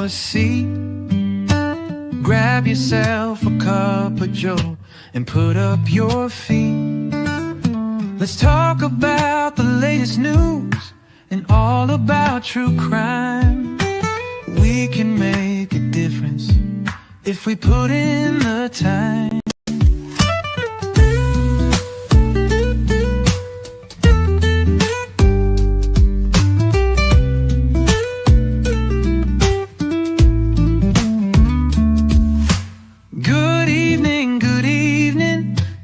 a seat. Grab yourself a cup of Joe and put up your feet. Let's talk about the latest news and all about true crime. We can make a difference if we put in the time. Good evening,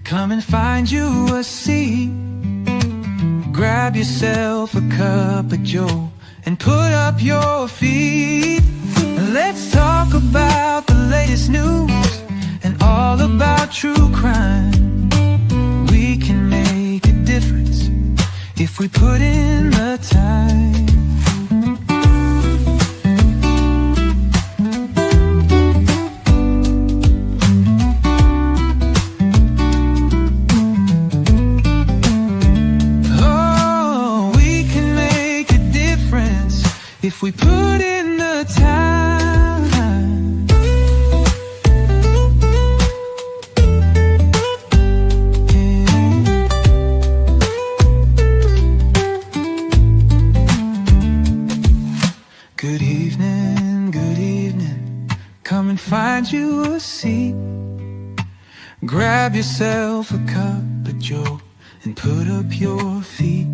come and find you a seat. Grab yourself a cup of Joe and put up your feet. Let's talk about the latest news and all about true crime. We can make a difference if we put in the time. If we put in the time. Good evening, come and find you a seat. Grab yourself a cup of Joe and put up your feet.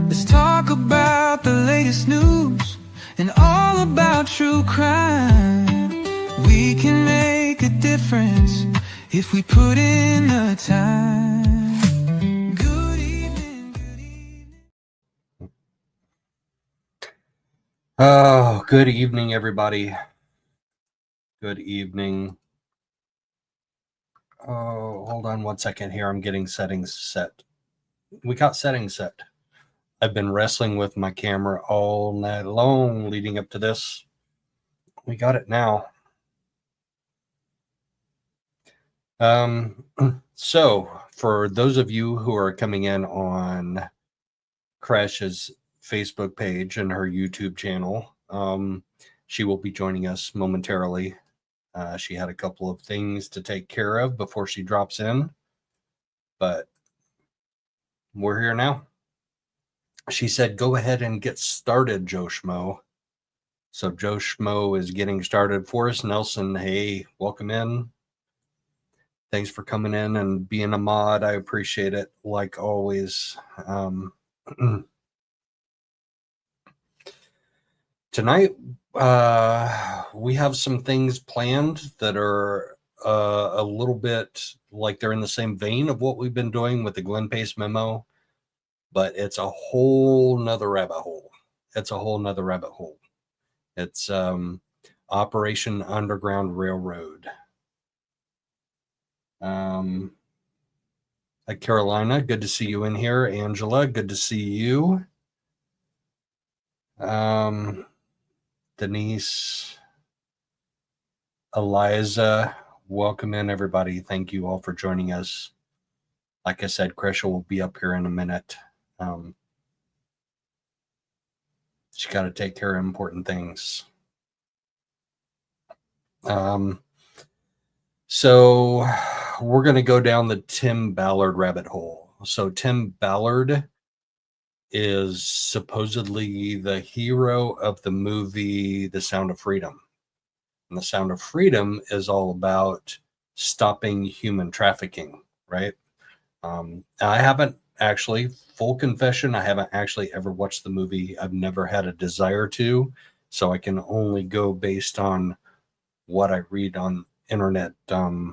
Let's talk about the latest news and all about true crime. We can make a difference if we put in the time. Good evening. Oh, good evening, everybody. Good evening. Oh, hold on 1 second here. I'm getting settings set. We got settings set. I've been wrestling with my camera all night long leading up to this. We got it now. So for those of you who are coming in on Kresha's Facebook page and her YouTube channel, she will be joining us momentarily. She had a couple of things to take care of before she drops in, but we're here now. She said, go ahead and get started, Joe Schmo. So Joe Schmo is getting started for us. Nelson, hey, welcome in. Thanks for coming in and being a mod. I appreciate it, like always. Tonight, we have some things planned that are a little bit like they're in the same vein of what we've been doing with the Glenn Pace memo. But it's a whole nother rabbit hole. It's Operation Underground Railroad. Carolina, good to see you in here. Angela, good to see you. Denise, Eliza, welcome in, everybody. Thank you all for joining us. Like I said, Kresha will be up here in a minute. She's got to take care of important things. So we're going to go down the Tim Ballard rabbit hole. So Tim Ballard is supposedly the hero of the movie The Sound of Freedom. And The Sound of Freedom is all about stopping human trafficking, right? I haven't actually, full confession, I haven't actually ever watched the movie. I've never had a desire to, so I can only go based on what I read on internet. Yeah,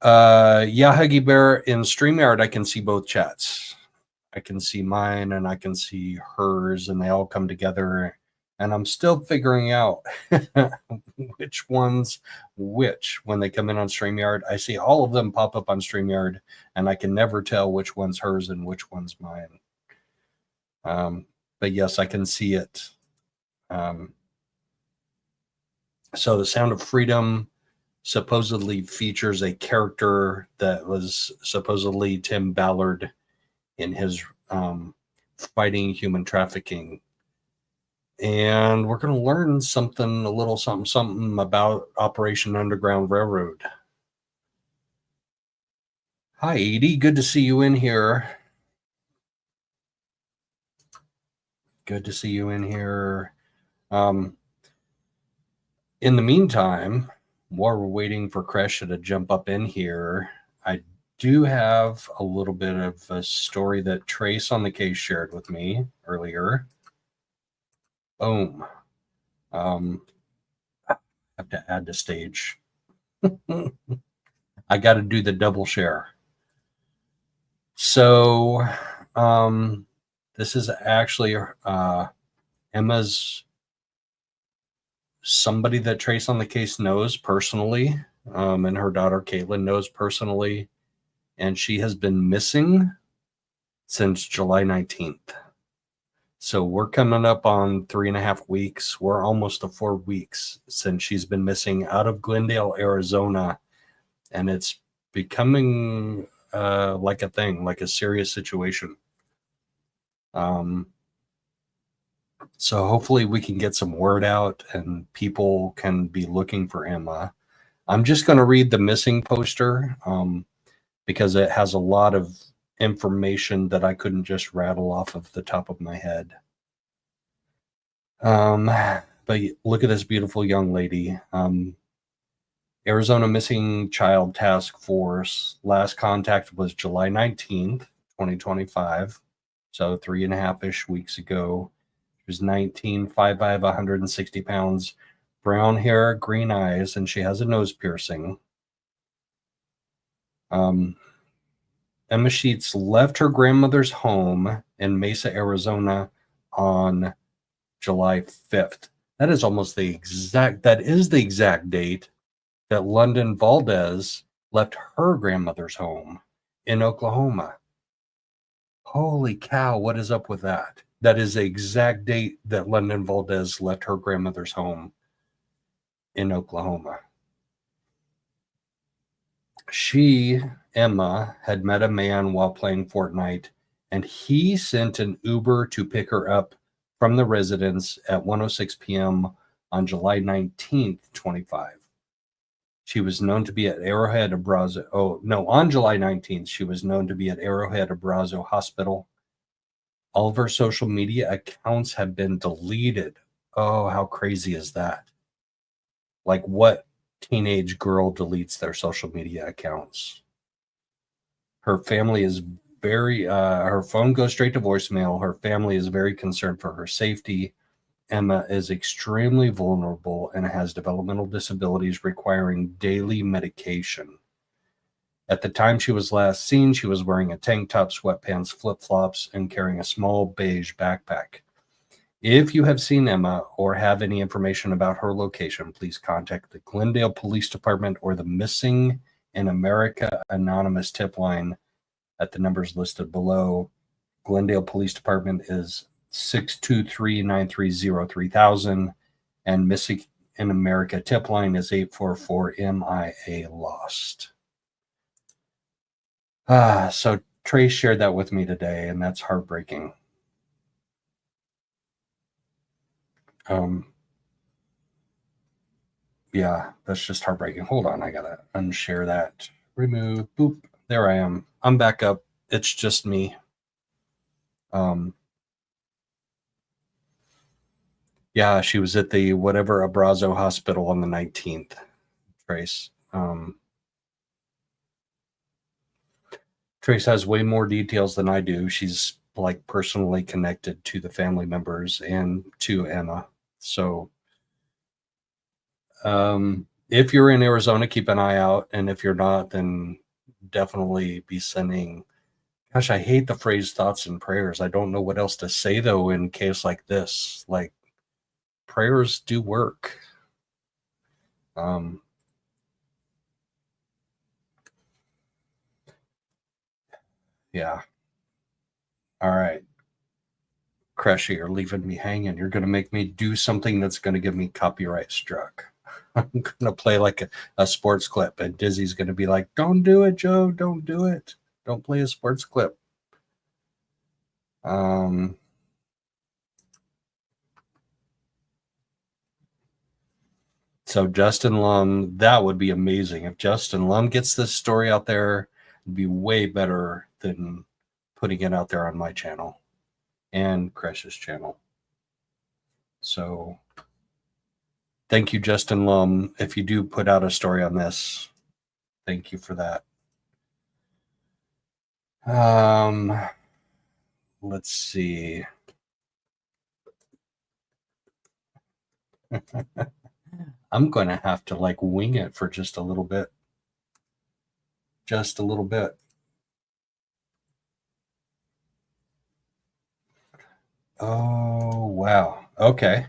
Huggy Bear, in StreamYard, I can see both chats. I can see mine and I can see hers, and they all come together. And I'm still figuring out which one's which when they come in on StreamYard. I see all of them pop up on StreamYard, and I can never tell which one's hers and which one's mine. But yes, I can see it. So The Sound of Freedom supposedly features a character that was supposedly Tim Ballard in his fighting human trafficking. And we're going to learn something, a little something about Operation Underground Railroad. Hi, Edie. Good to see you in here. Good to see you in here. In the meantime, while we're waiting for Kresha to jump up in here, I do have a little bit of a story that Trace on the case shared with me earlier. Boom. I have to add to stage. I got to do the double share. So, this is actually Emma's somebody that Trace on the case knows personally, and her daughter Caitlin knows personally, and she has been missing since July 19th. So we're coming up on 3.5 weeks. We're almost to 4 weeks since she's been missing out of Glendale, Arizona, and it's becoming like a thing, like a serious situation. So hopefully we can get some word out and people can be looking for Emma. I'm just going to read the missing poster because it has a lot of information that I couldn't just rattle off of the top of my head. But look at this beautiful young lady. Arizona Missing Child Task Force last contact was July 19th, 2025. So 3.5-ish weeks ago. She was 19, 5'5", 160 pounds, brown hair, green eyes, and she has a nose piercing. Emma Sheets left her grandmother's home in Mesa, Arizona on July 5th. That is the exact date that London Valdez left her grandmother's home in Oklahoma. Holy cow, what is up with that? That is the exact date that London Valdez left her grandmother's home in Oklahoma. She, Emma, had met a man while playing Fortnite, and he sent an Uber to pick her up from the residence at 1:06 p.m. on July 19th, 25. She was known to be at Arrowhead Abrazo. Oh, no, on July 19th, she was known to be at Arrowhead Abrazo Hospital. All of her social media accounts have been deleted. Oh, how crazy is that? Like, what teenage girl deletes their social media accounts? Her family is her phone goes straight to voicemail. Her family is very concerned for her safety. Emma is extremely vulnerable and has developmental disabilities requiring daily medication. At the time she was last seen, she was wearing a tank top, sweatpants, flip-flops, and carrying a small beige backpack. If you have seen Emma or have any information about her location, please contact the Glendale Police Department or the Missing in America Anonymous tip line at the numbers listed below. Glendale Police Department is 623-930-3000, and Missing in America tip line is 844-MIA Lost. So Trace shared that with me today, and that's heartbreaking. Yeah, that's just heartbreaking. Hold on, I gotta unshare that. Remove, boop. There I am. I'm back up. It's just me. Yeah, she was at the whatever Abrazo Hospital on the 19th, Trace. Trace has way more details than I do. She's like personally connected to the family members and to Emma. So if you're in Arizona, keep an eye out. And if you're not, then definitely be sending. Gosh, I hate the phrase thoughts and prayers. I don't know what else to say, though, in case like this. Like, prayers do work. Yeah. All right. Kresha, you're leaving me hanging. You're going to make me do something that's going to get me copyright struck. I'm going to play like a sports clip, and Dizzy's going to be like, don't do it, Joe. Don't do it. Don't play a sports clip. So Justin Lum, that would be amazing. If Justin Lum gets this story out there, it'd be way better than putting it out there on my channel and Kresha's channel. So thank you, Justin Lum. If you do put out a story on this, thank you for that. Let's see. I'm going to have to like wing it for just a little bit. Just a little bit. Oh, wow. Okay.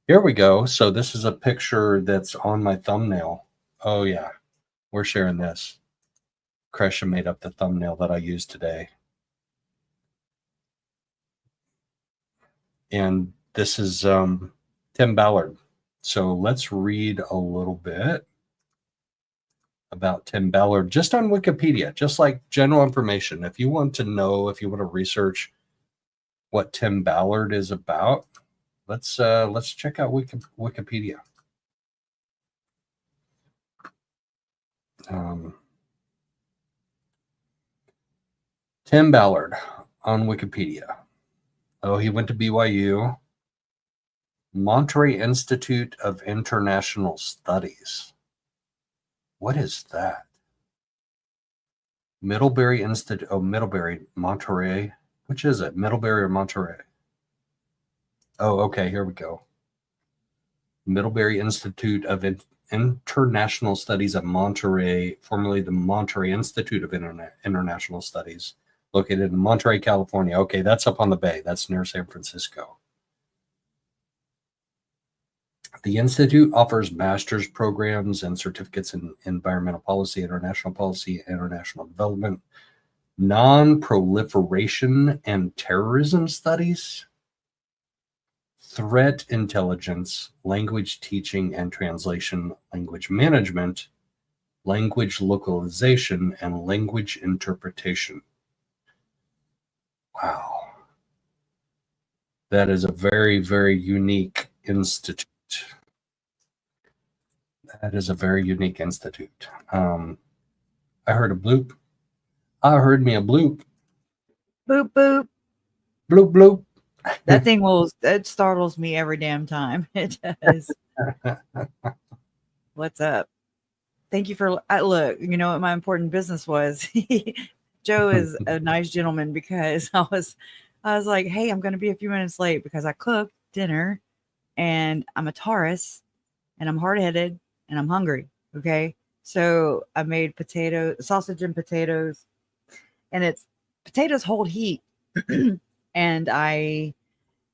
Here we go. So this is a picture that's on my thumbnail. Oh, yeah. We're sharing this. Kresha made up the thumbnail that I used today. And this is Tim Ballard. So let's read a little bit about Tim Ballard just on Wikipedia, just like general information. If you want to know, if you want to research what Tim Ballard is about, let's check out Wikipedia. Tim Ballard on Wikipedia. Oh, he went to BYU. Monterey Institute of International Studies. What is that? Middlebury Institute. Oh, Middlebury, Monterey. Which is it? Middlebury or Monterey? Oh, okay. Here we go. Middlebury Institute of International Studies at Monterey, formerly the Monterey Institute of International Studies, located in Monterey, California. Okay, that's up on the bay. That's near San Francisco. The Institute offers master's programs and certificates in environmental policy, international development, non-proliferation and terrorism studies, threat intelligence, language teaching and translation, language management, language localization, and language interpretation. Wow. That is a very, very unique institute. That is a very unique institute. I heard a bloop. I heard me a bloop. Boop, boop. Bloop, bloop. That thing it startles me every damn time. It does. What's up? Thank you for, look, you know what my important business was? Joe is a nice gentleman because I was like, hey, I'm going to be a few minutes late because I cooked dinner and I'm a Taurus and I'm hard-headed and I'm hungry. Okay. So I made sausage and potatoes, and potatoes hold heat. And I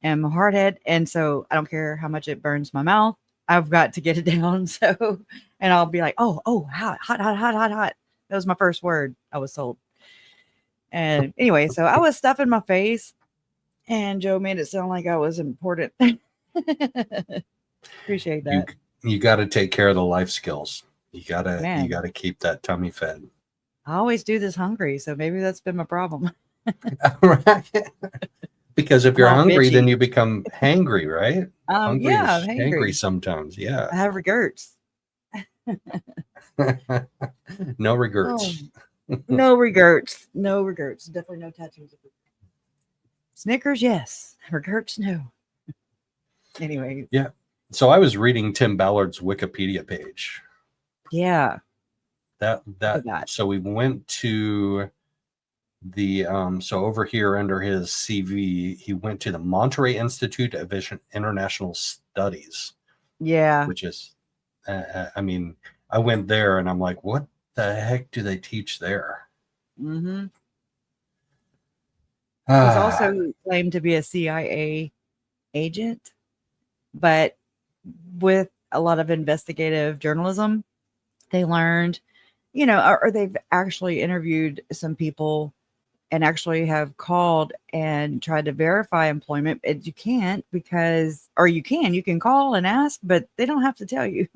am hard-headed. And so I don't care how much it burns my mouth. I've got to get it down. So, and I'll be like, oh, hot. That was my first word I was told. And anyway, so I was stuffing my face and Joe made it sound like I was important. Appreciate that. You got to take care of the life skills. You got to keep that tummy fed. I always do this hungry, so maybe that's been my problem. Right. Because if you're hungry, bitchy. then you become hangry, right? Yeah, I'm hangry sometimes. Yeah. I have regrets. No regrets. Oh, no regrets. No regrets. Definitely no tattoos. Snickers, yes. Regrets, no. Anyway. Yeah. So I was reading Tim Ballard's Wikipedia page. Yeah. So we went to the so over here under his CV, he went to the Monterey Institute of International Studies. Yeah. Which is, I mean, I went there and I'm like, what the heck do they teach there? Mm-hmm. He's also claimed to be a CIA agent, but with a lot of investigative journalism, they learned, or they've actually interviewed some people and actually have called and tried to verify employment. And you can't you can call and ask, but they don't have to tell you.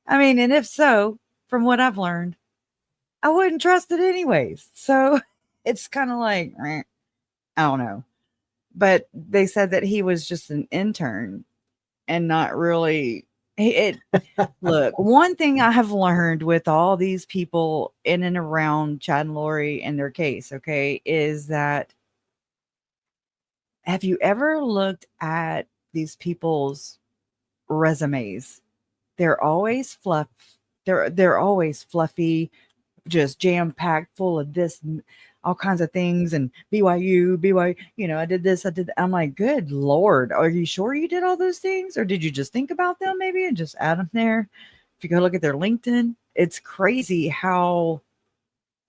I mean, and if so, from what I've learned, I wouldn't trust it anyways. So it's kind of like, I don't know. But they said that he was just an intern and not really Look, one thing I have learned with all these people in and around Chad and Lori and their case, okay, is that have you ever looked at these people's resumes? They're always fluff. They're always fluffy, just jam packed full of this, all kinds of things, and BYU, I did this, I did that. I'm like, good Lord, are you sure you did all those things? Or did you just think about them maybe and just add them there? If you go look at their LinkedIn, it's crazy how,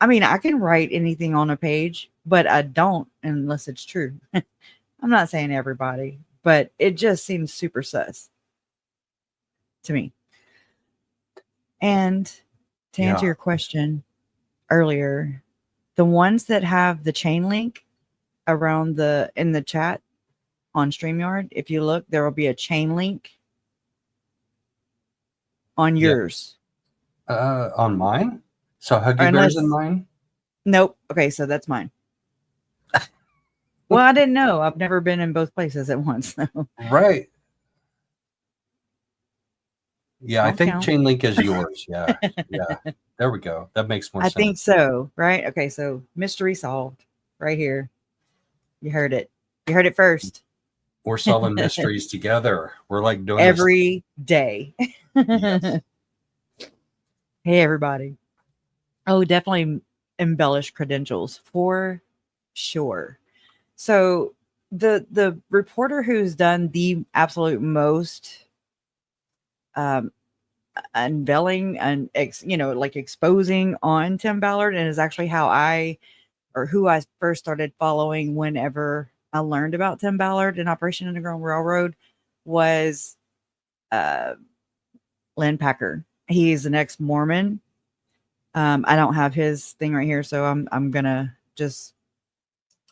I mean, I can write anything on a page, but I don't unless it's true. I'm not saying everybody, but it just seems super sus to me. And to answer your question earlier, the ones that have the chain link around in the chat on StreamYard, if you look, there will be a chain link on yours. On mine? So Huggy Bear's in mine? Nope. Okay, so that's mine. Well, I didn't know. I've never been in both places at once. So. Right. Yeah, Don't I think count. chain link is yours. Yeah. Yeah. There we go. That makes more sense. I think so, right? Okay, so mystery solved right here. You heard it. You heard it first. We're solving mysteries together. We're like doing every day. Yes. Hey, everybody. Oh, definitely embellish credentials for sure. So the reporter who's done the absolute most unveiling and like exposing on Tim Ballard, and is actually who I first started following whenever I learned about Tim Ballard and Operation Underground Railroad, was Lynn Packer. He's an ex-Mormon. I don't have his thing right here, so I'm gonna just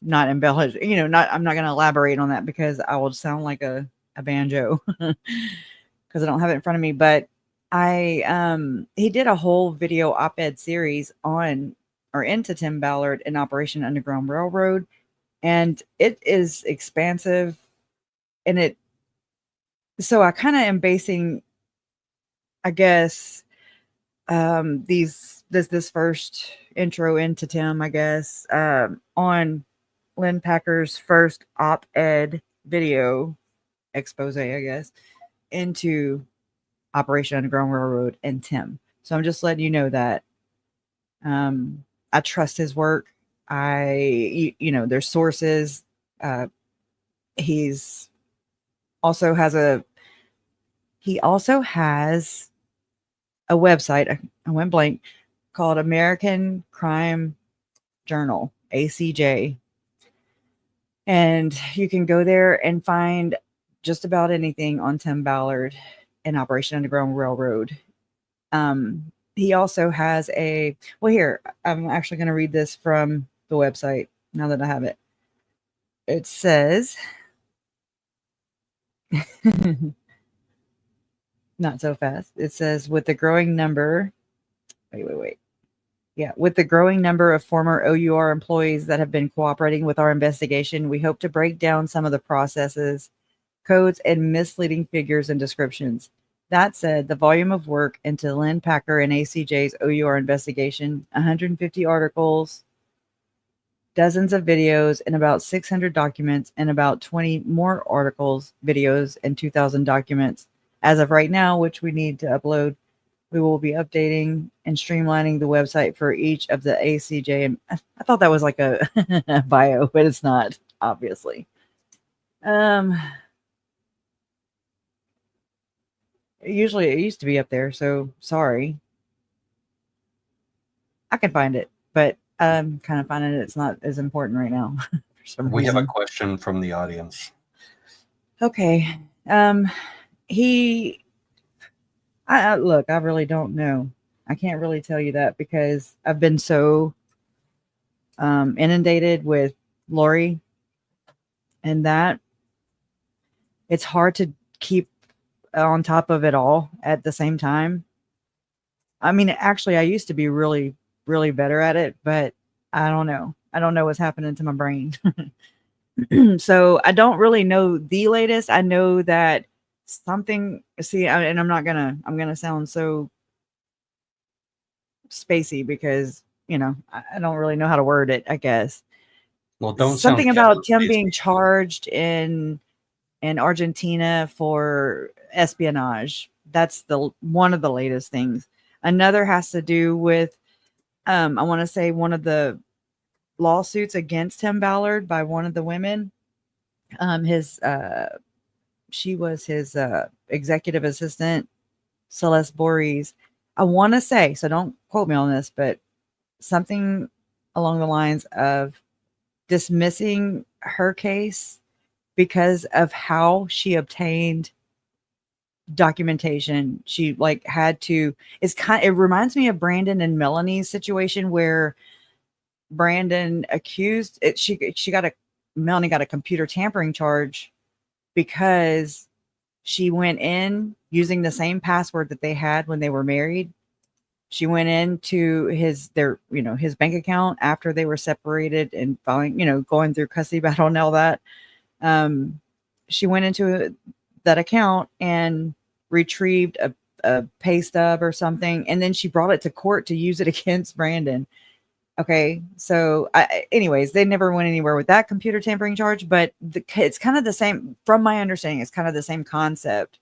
not embellish. I'm not gonna elaborate on that because I will sound like a banjo because I don't have it in front of me. But he did a whole video op-ed series on or into Tim Ballard and Operation Underground Railroad, and it is expansive, and so I kind of am basing, I guess, this first intro into Tim, I guess, on Lynn Packer's first op-ed video expose, I guess, into Operation Underground Railroad and Tim. So I'm just letting you know that I trust his work. There's sources. He also has a website. I went blank, called American Crime Journal, ACJ. And you can go there and find just about anything on Tim Ballard and Operation Underground Railroad. He also has here, I'm actually going to read this from the website now that I have it. It says, not so fast. It says, with the growing number of former O.U.R employees that have been cooperating with our investigation, we hope to break down some of the processes, codes, and misleading figures and descriptions. That said, the volume of work into Lynn Packer and ACJ's O.U.R investigation, 150 articles, dozens of videos, and about 600 documents, and about 20 more articles, videos, and 2,000 documents as of right now, which we need to upload. We will be updating and streamlining the website for each of the ACJ. And I thought that was like a bio, but it's not, obviously. Usually it used to be up there, so sorry. I can find it, but I'm kind of finding it's not as important right now. For some We reason. have a question from the audience. Okay. Look, I really don't know. I can't really tell you that because I've been so inundated with Lori and that it's hard to keep on top of it all at the same time. I mean, actually, I used to be really, really better at it, but I don't know. I don't know what's happening to my brain. So I don't really know the latest. I know that something. See, and I'm gonna sound so spacey because I don't really know how to word it. I guess Well, don't sound something about Tim Spacey. being charged in Argentina for espionage. That's the one of the latest things. Another has to do with I want to say one of the lawsuits against Tim Ballard by one of the women. His she was his executive assistant, Celeste Borges. I want to say, so don't quote me on this, but something along the lines of dismissing her case because of how she obtained documentation. She like had to, it reminds me of Brandon and Melanie's situation where Brandon accused it. Melanie got a computer tampering charge because she went in using the same password that they had when they were married. She went into his bank account after they were separated and going through custody battle and all that. She went into that account and retrieved a pay stub or something, and then she brought it to court to use it against Brandon. Okay, so anyways, they never went anywhere with that computer tampering charge, but it's kind of the same, from my understanding, it's kind of the same concept,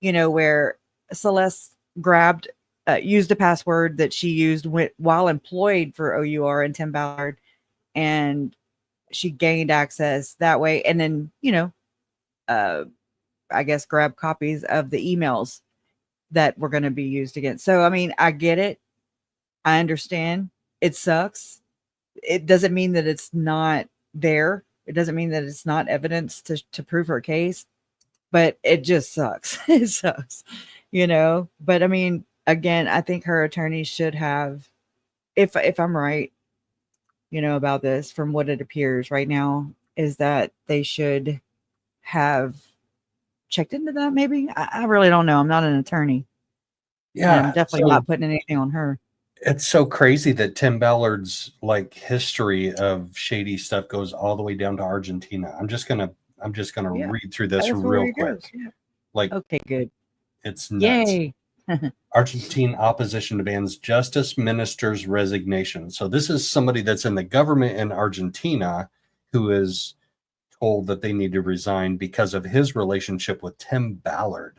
where Celeste used a password that she used while employed for O.U.R and Tim Ballard, and she gained access that way, and then, I guess grab copies of the emails that were going to be used against. So, I mean, I get it. I understand. It sucks. It doesn't mean that it's not there. It doesn't mean that it's not evidence to prove her case, but it just sucks. It sucks, but I mean, again, I think her attorney should have, if I'm right, about this, from what it appears right now, is that they should have checked into that. Maybe. I really don't know. I'm not an attorney. And I'm definitely not putting anything on her. It's so crazy that Tim Ballard's history of shady stuff goes all the way down to Argentina. I'm just gonna read through this real quick. Yeah. Okay, good. It's nuts. Yay. Argentine opposition demands justice minister's resignation. So this is somebody that's in the government in Argentina who is told that they need to resign because of his relationship with Tim Ballard.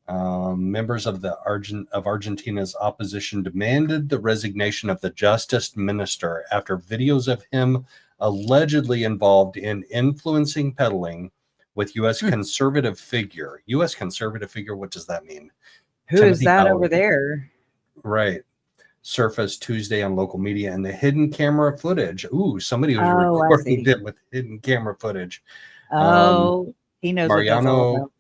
Members of Argentina's opposition demanded the resignation of the justice minister after videos of him allegedly involved in influencing peddling with U.S. conservative figure. U.S. conservative figure, what does that mean? Who Timothy is that Ballard, over there? Right. Surfaced Tuesday on local media and the hidden camera footage. Ooh, somebody was recording them with hidden camera footage. He knows Mariano what that's all about.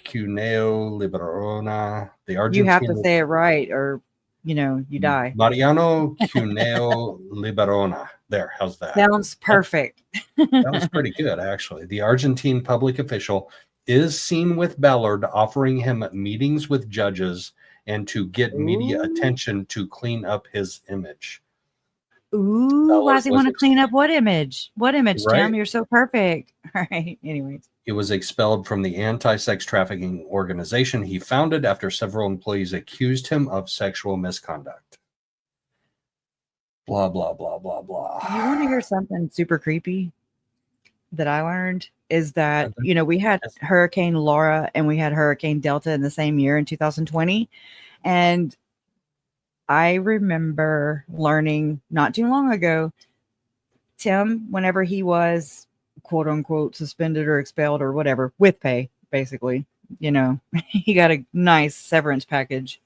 Cuneo Liberona, the Argentine. You have to say it right, or you die. Mariano Cuneo Liberona. There, how's that? Sounds perfect. That was pretty good, actually. The Argentine public official is seen with Ballard offering him meetings with judges and to get media attention to clean up his image. Ooh, Ballard, why does he want to clean up what image? What image, right? Tim? You're so perfect. All right. Anyways. He was expelled from the anti-sex trafficking organization he founded after several employees accused him of sexual misconduct. Blah, blah, blah, blah, blah. You want to hear something super creepy that I learned is that, we had Hurricane Laura and we had Hurricane Delta in the same year in 2020. And I remember learning not too long ago, Tim, whenever he was quote unquote suspended or expelled or whatever with pay, basically, he got a nice severance package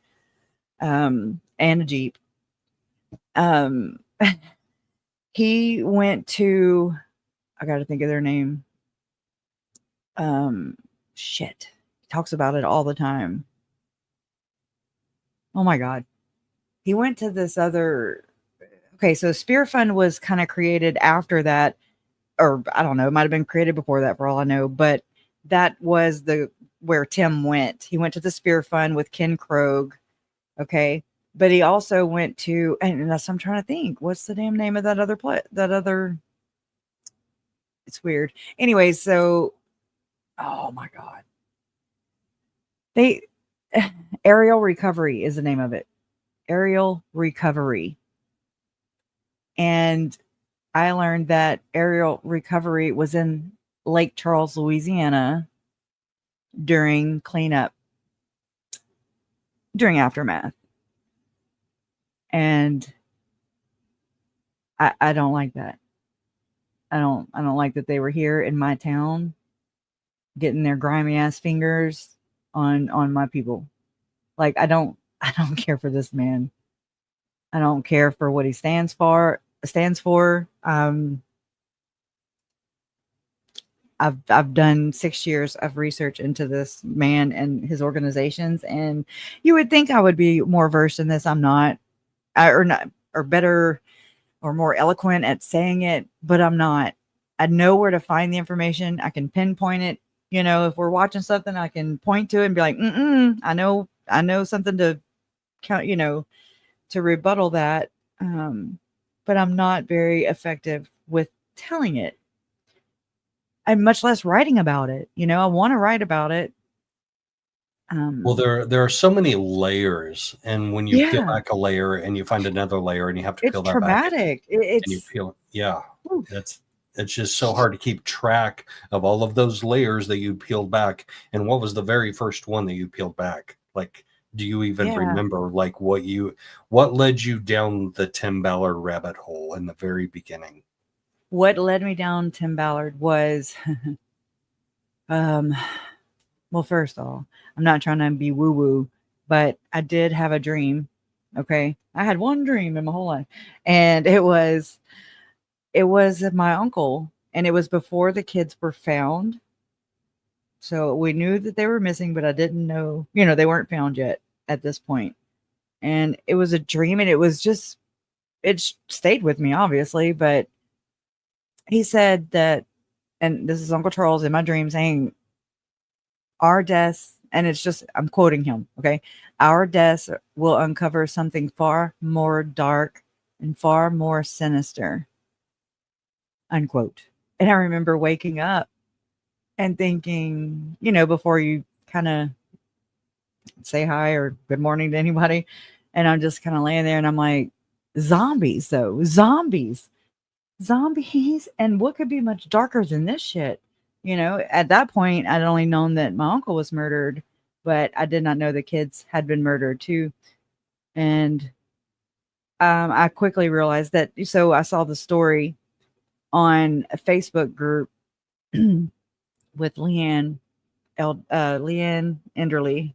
and a Jeep. He went to, I got to think of their name. Shit. He talks about it all the time. Oh my God. He went to this other, okay, so Spear Fund was kind of created after that, or I don't know, it might have been created before that for all I know, but that was where Tim went. He went to the Spear Fund with Ken Krogh, okay, but he also went to, and that's, I'm trying to think, what's the damn name of that other it's weird. Anyways, so Oh my God. They aerial recovery is the name of it. Aerial recovery. And I learned that aerial recovery was in Lake Charles, Louisiana during cleanup, during aftermath. And I don't like that. I don't like that they were here in my town getting their grimy ass fingers on my people. Like I don't care for this man. I don't care for what he stands for. I've done 6 years of research into this man and his organizations, and you would think I would be more versed in this. I'm not, or not, or better, or more eloquent at saying it, but I'm not. I know where to find the information. I can pinpoint it. You know, if we're watching something, I can point to it and be like, I know something to count, to rebuttal that. But I'm not very effective with telling it. I'm much less writing about it. I want to write about it. Well, there are so many layers, and when you peel Yeah, back a layer and you find another layer and you have to it's peel that back traumatic. and you It's peel, yeah, oof. it's just so hard to keep track of all of those layers that you peeled back. And what was the very first one that you peeled back? Like, do you even Yeah. remember like what led you down the Tim Ballard rabbit hole in the very beginning? What led me down Tim Ballard was, well, first of all, I'm not trying to be woo woo, but I did have a dream. Okay. I had one dream in my whole life, and it was my uncle, and it was before the kids were found. So we knew that they were missing, but I didn't know, they weren't found yet at this point. And it was a dream, and it stayed with me, obviously. But he said that, and this is Uncle Charles in my dream saying, our deaths, and I'm quoting him, okay? Our deaths will uncover something far more dark and far more sinister, unquote. And I remember waking up and thinking, before you kind of say hi or good morning to anybody, and I'm just kind of laying there and I'm like, zombies, though, zombies. And what could be much darker than this shit? At that point, I'd only known that my uncle was murdered, but I did not know the kids had been murdered too. And I quickly realized that. So I saw the story on a Facebook group with Leanne Enderly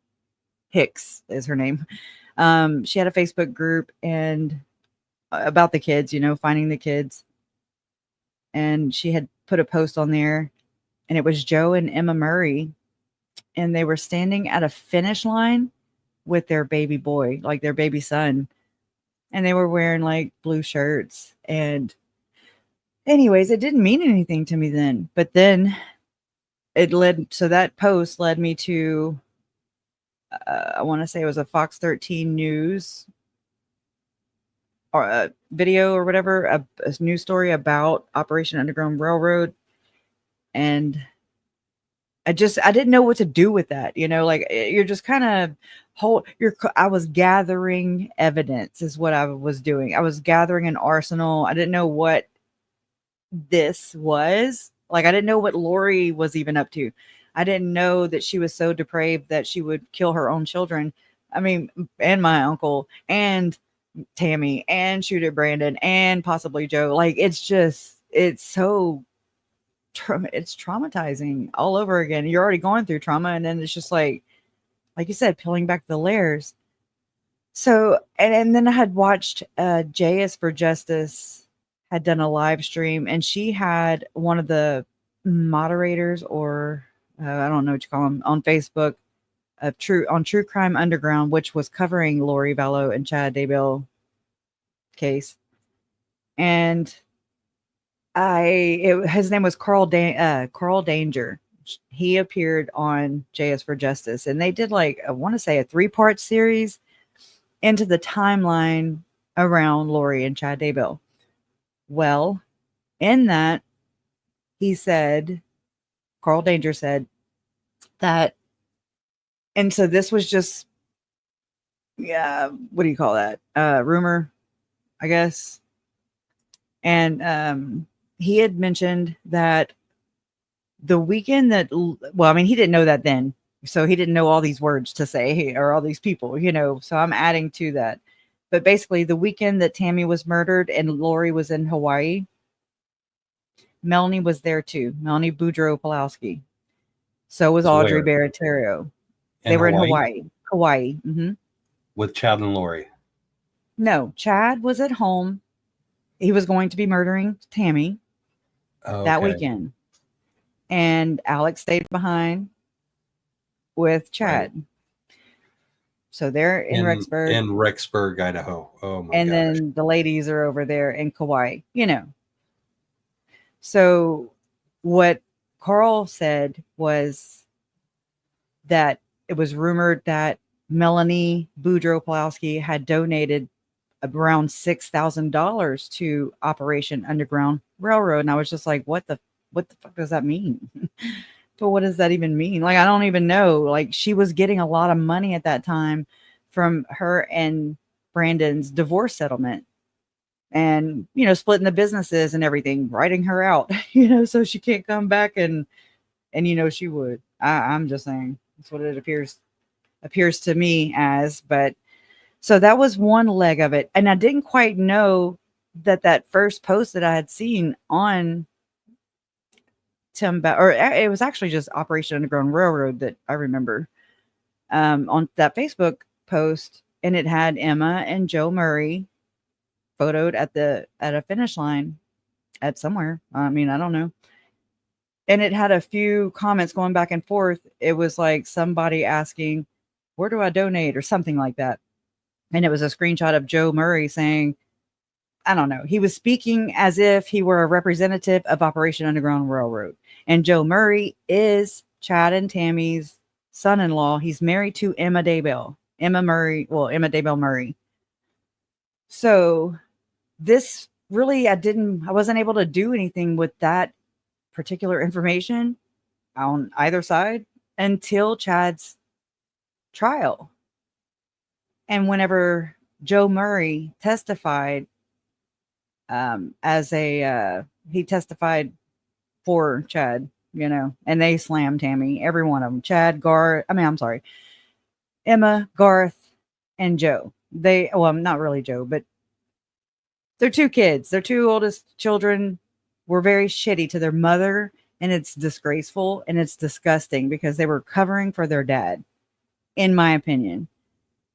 Hicks is her name. She had a Facebook group and about the kids, finding the kids. And she had put a post on there, and it was Joe and Emma Murray, and they were standing at a finish line with their baby boy, like their baby son, and they were wearing like blue shirts. And anyways, it didn't mean anything to me then, but then that post led me to I want to say it was a Fox 13 News or a video or whatever, a news story about Operation Underground Railroad. And I didn't know what to do with that. Like you're just kind of I was gathering evidence is what I was doing. I was gathering an arsenal. I didn't know what this was. Like, I didn't know what Lori was even up to. I didn't know that she was so depraved that she would kill her own children. I mean, and my uncle and Tammy and shoot at Brandon and possibly Joe. Like, it's so it's traumatizing all over again. You're already going through trauma, and then it's just like you said, peeling back the layers. So, and then I had watched JS for Justice had done a live stream, and she had one of the moderators, or I don't know what you call them, on Facebook of True Crime Underground, which was covering Lori Vallow and Chad Daybell case. And his name was Carl Danger. He appeared on JS for Justice, and they did I want to say a 3-part series into the timeline around Lori and Chad Daybell. Well, in that, Carl Danger said, that, and so this was just, yeah, what do you call that? Rumor, I guess. And he had mentioned that the weekend that, well, I mean, he didn't know that then. So he didn't know all these words to say or all these people, you know. So I'm adding to that. But basically, the weekend that Tammy was murdered and Lori was in Hawaii, Melanie was there too. Melanie Boudreaux-Pawlowski. So was Audrey Where? Baratero. They In were in Hawaii? Hawaii. Mm-hmm. With Chad and Lori. No, Chad was at home. He was going to be murdering Tammy that Okay. weekend. And Alex stayed behind with Chad. Right. So they're in Rexburg. In Rexburg, Idaho. Oh my and gosh. then the ladies are over there in Kauai, you know. So what Carl said was that it was rumored that Melanie Boudreaux-Pawlowski had donated around $6,000 to Operation Underground Railroad. And I was just like, what the fuck does that mean? But what does that even mean? Like, I don't even know. Like, she was getting a lot of money at that time from her and Brandon's divorce settlement, and, you know, splitting the businesses and everything, writing her out, you know, so she can't come back and, you know, she would. I'm just saying that's what it appears to me as. But so that was one leg of it. And I didn't quite know that first post that I had seen on Tim or it was actually just Operation Underground Railroad that I remember on that Facebook post, and it had Emma and Joe Murray photoed at a finish line at somewhere. I mean, I don't know. And it had a few comments going back and forth. It was like somebody asking, "Where do I donate?" or something like that. And it was a screenshot of Joe Murray saying, I don't know. He was speaking as if he were a representative of Operation Underground Railroad. And Joe Murray is Chad and Tammy's son-in-law. He's married to Emma Daybell. Emma Daybell Murray. So this really, I wasn't able to do anything with that particular information on either side until Chad's trial. And whenever Joe Murray testified, he testified for Chad, you know, and they slammed Tammy, every one of them. Emma, Garth, and Joe. Not really Joe, but their two kids, their two oldest children were very shitty to their mother, and it's disgraceful and it's disgusting because they were covering for their dad, in my opinion.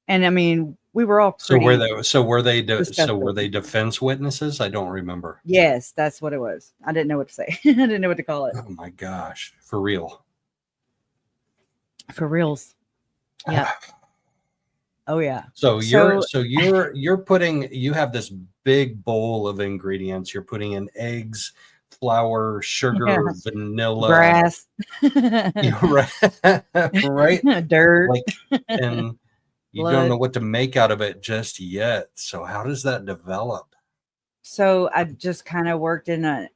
And I mean, we were all pretty. So were they defense witnesses? I don't remember. Yes, that's what it was. I didn't know what to say. I didn't know what to call it. Oh my gosh, for real. For reals. Yeah. Oh yeah. So you're putting, you have this big bowl of ingredients. You're putting in eggs, flour, sugar, vanilla, grass, right? Dirt, and you don't know what to make out of it just yet. So how does that develop? So I just kind of worked in an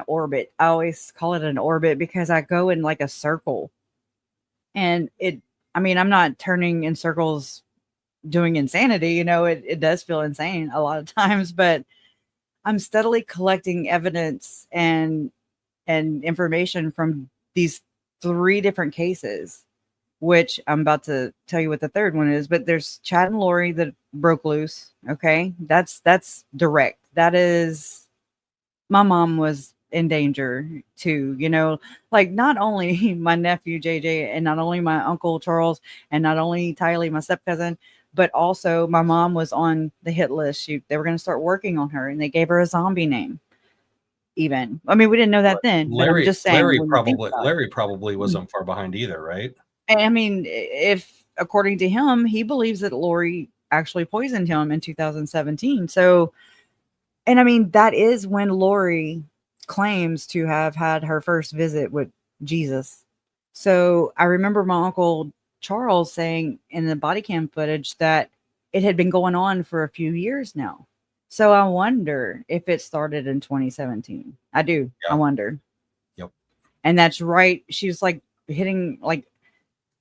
orbit. I always call it an orbit because I go in like a circle. And I'm not turning in circles doing insanity, you know, it does feel insane a lot of times, but I'm steadily collecting evidence and information from these 3 different cases, which I'm about to tell you what the third one is. But there's Chad and Lori that broke loose. Okay. That's direct. That is, my mom was in danger too, you know, like not only my nephew JJ and not only my uncle Charles and not only Tylee, my step cousin, but also my mom was on the hit list. They were going to start working on her, and they gave her a zombie name. Even, I mean, we didn't know that then. But I'm just saying, Larry probably wasn't far behind either, right? And I mean, if according to him, he believes that Lori actually poisoned him in 2017. So, and I mean, that is when Lori claims to have had her first visit with Jesus. So I remember my uncle Charles saying in the body cam footage that it had been going on for a few years now. So I wonder if it started in 2017. I do. Yeah. I wonder. Yep. And that's right. She was like hitting, like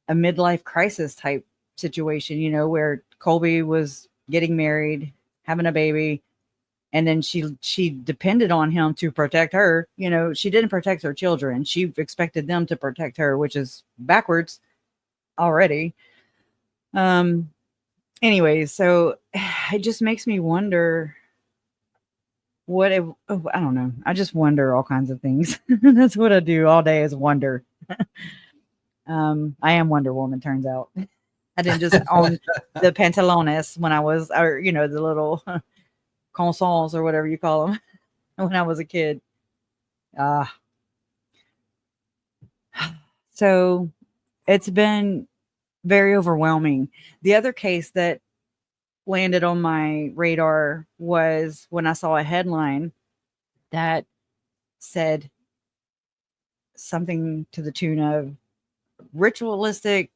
a midlife crisis type situation, you know, where Colby was getting married, having a baby, and then she depended on him to protect her. You know, she didn't protect her children. She expected them to protect her, which is backwards already. Anyways, so it just makes me wonder I don't know. I just wonder all kinds of things. That's what I do all day is wonder. I am Wonder Woman, turns out. I didn't just own the pantalones when I was, or, you know, the little consoles or whatever you call them when I was a kid. So it's been very overwhelming. The other case that landed on my radar was when I saw a headline that said something to the tune of ritualistic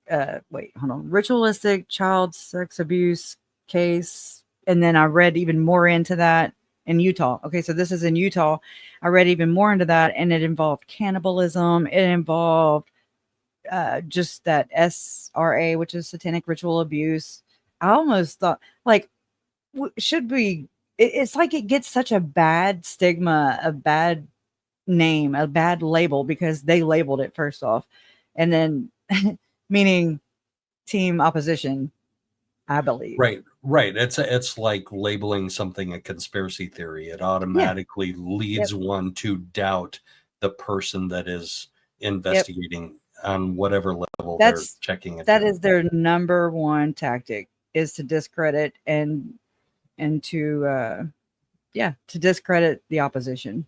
child sex abuse case. And then I read even more into that in Utah. Okay, so this is in Utah. I read even more into that, and it involved cannibalism. It involved just that SRA, which is satanic ritual abuse. I almost thought, like, should we? It's like it gets such a bad stigma, a bad name, a bad label, because they labeled it first off, and then meaning team opposition, I believe. Right. It's like labeling something a conspiracy theory. It automatically leads one to doubt the person that is investigating on whatever level they're checking it. That is their number one tactic, is to discredit and to discredit the opposition.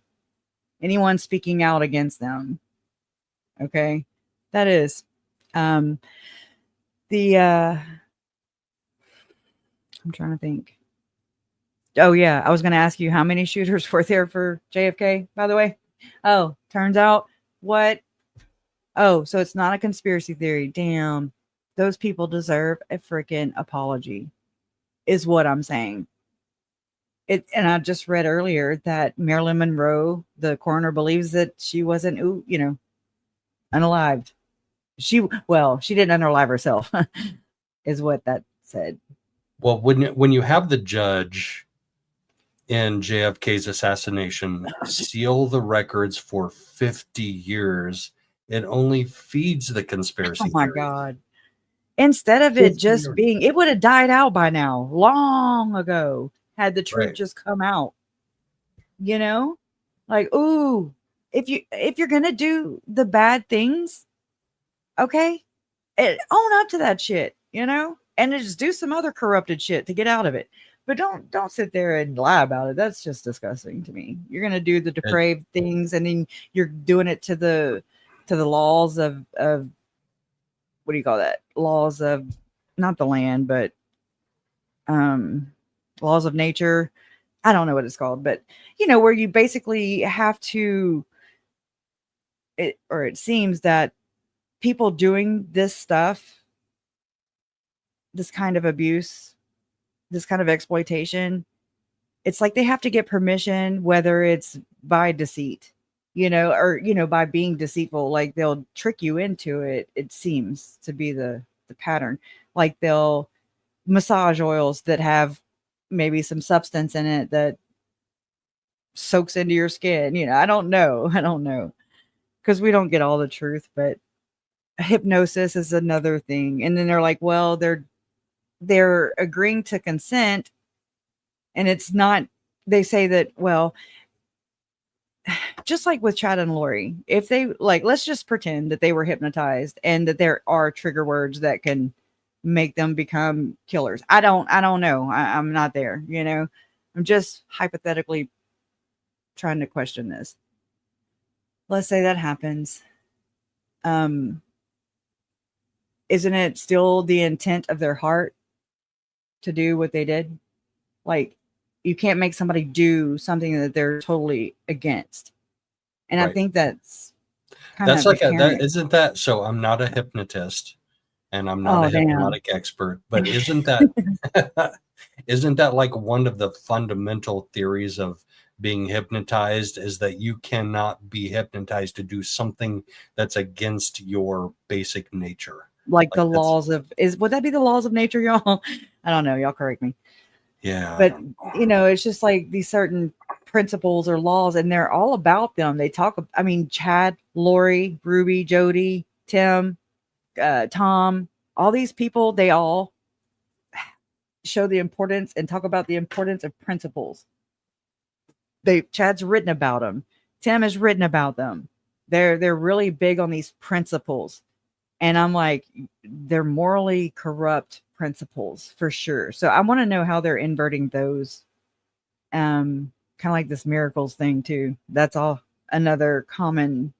Anyone speaking out against them. Okay. That is I'm trying to think. Oh yeah, I was going to ask you how many shooters were there for JFK, by the way. Oh, turns out what? Oh, so it's not a conspiracy theory. Damn. Those people deserve a freaking apology, is what I'm saying. And I just read earlier that Marilyn Monroe, the coroner, believes that she wasn't, unalived. She didn't unalive herself, is what that said. Well, when you have the judge in JFK's assassination seal the records for 50 years, it only feeds the conspiracy Oh my theory. God. Instead of it just being, it would have died out by now, long ago, had the truth just come out. You know? Like, ooh, if you're gonna do the bad things, okay, own up to that shit, you know? And then just do some other corrupted shit to get out of it. But don't sit there and lie about it. That's just disgusting to me. You're gonna do the depraved things, and then you're doing it to the laws of what do you call that? Laws of not the land, but laws of nature. I don't know what it's called, but you know, where you basically have to it seems that people doing this stuff, this kind of abuse, this kind of exploitation, it's like they have to get permission, whether it's by deceit, or, by being deceitful. Like they'll trick you into it. It seems to be the pattern. Like they'll massage oils that have maybe some substance in it that soaks into your skin. I don't know. Because we don't get all the truth, but hypnosis is another thing. And then they're like, well, they're agreeing to consent, and it's not, they say that, well, just like with Chad and Lori, if they, like, let's just pretend that they were hypnotized and that there are trigger words that can make them become killers. I don't know. I'm not there, I'm just hypothetically trying to question this. Let's say that happens. Isn't it still the intent of their heart to do what they did? Like, you can't make somebody do something that they're totally against. And I think that's like that, isn't that? So I'm not a hypnotist and I'm not a hypnotic expert, but isn't that like one of the fundamental theories of being hypnotized, is that you cannot be hypnotized to do something that's against your basic nature? like the that's, laws of would that be the laws of nature, y'all? I don't know. Y'all correct me. yeah. But it's just like these certain principles or laws, and they're all about them. They talk. I mean, Chad, Lori, Ruby, Jody, Tim, Tom, all these people. They all show the importance and talk about the importance of principles. Chad's written about them. Tim has written about them. They're really big on these principles. And I'm like, they're morally corrupt principles for sure. So I want to know how they're inverting those. Kind of like this miracles thing too. That's all another common,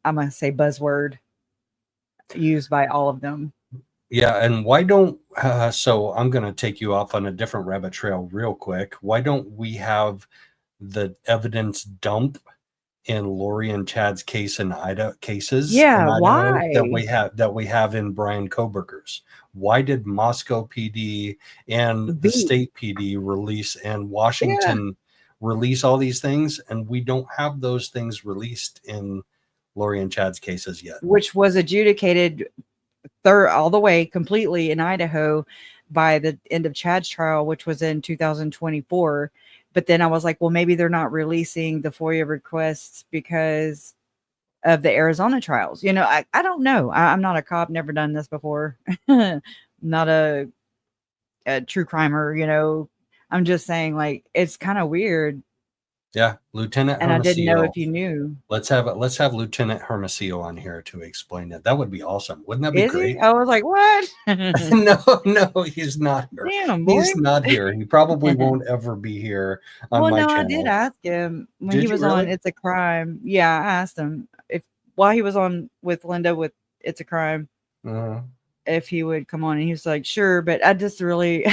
I'm going to say, buzzword used by all of them. Yeah, and why don't so I'm going to take you off on a different rabbit trail real quick. Why don't we have the evidence dump in Lori and Chad's cases in Idaho Why? that we have in Brian Koberger's? Why did Moscow PD and the state PD release and Washington release all these things, and we don't have those things released in Lori and Chad's cases yet? Which was adjudicated all the way completely in Idaho by the end of Chad's trial, which was in 2024. But then I was like, well, maybe they're not releasing the FOIA requests because of the Arizona trials. I don't know. I'm not a cop, never done this before. Not a true crimer, I'm just saying, like, it's kind of weird. Yeah, Lieutenant and Hermosillo. I didn't know if you knew. Let's have Lieutenant Hermosillo on here to explain it. That would be awesome. Wouldn't that be Is great? he? I was like, what? No, he's not here. Damn, boy. He's not here. He probably won't ever be here on my channel. I did ask him when he was on It's a Crime. Yeah, I asked him while he was on with Linda with It's a Crime, if he would come on, and he was like, sure. But I just really,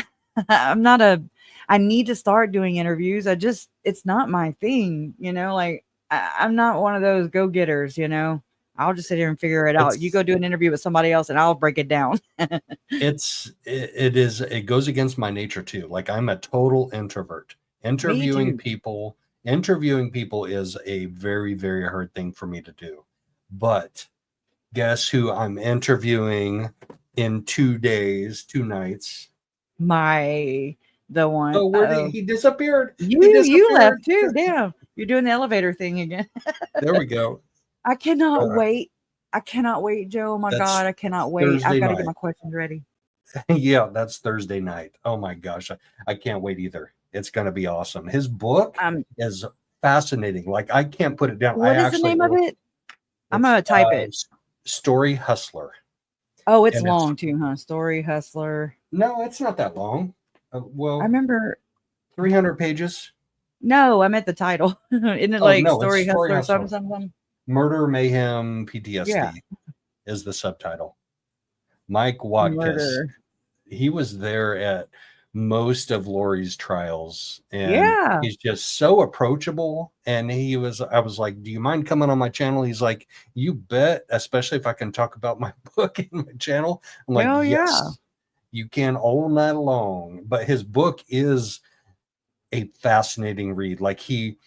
I need to start doing interviews. It's not my thing, like I'm not one of those go-getters, I'll just sit here and figure it out. You go do an interview with somebody else and I'll break it down. It goes against my nature too. Like, I'm a total introvert. Interviewing people is a very, very hard thing for me to do. But guess who I'm interviewing in 2 days, 2 nights? The one. Oh, where did he disappeared? You left too. Damn. You're doing the elevator thing again. There we go. I cannot wait. I cannot wait, Joe. Oh my God. I cannot wait. Thursday I've got to night. get my questions ready. Yeah, that's Thursday night. Oh my gosh. I can't wait either. It's going to be awesome. His book is fascinating. Like, I can't put it down. What is the name of it? I'm going to type it. Story Hustler. Oh, it's long too, huh? Story Hustler. No, it's not that long. Well, I remember 300 pages. No, I meant the title. Isn't it Story Hustler or something? Murder, Mayhem, PTSD is the subtitle. Mike Watkins. He was there at most of Lori's trials, and he's just so approachable. And I was like, do you mind coming on my channel? He's like, you bet, especially if I can talk about my book in my channel. I'm like, yes, you can all night long. But his book is a fascinating read. Like, he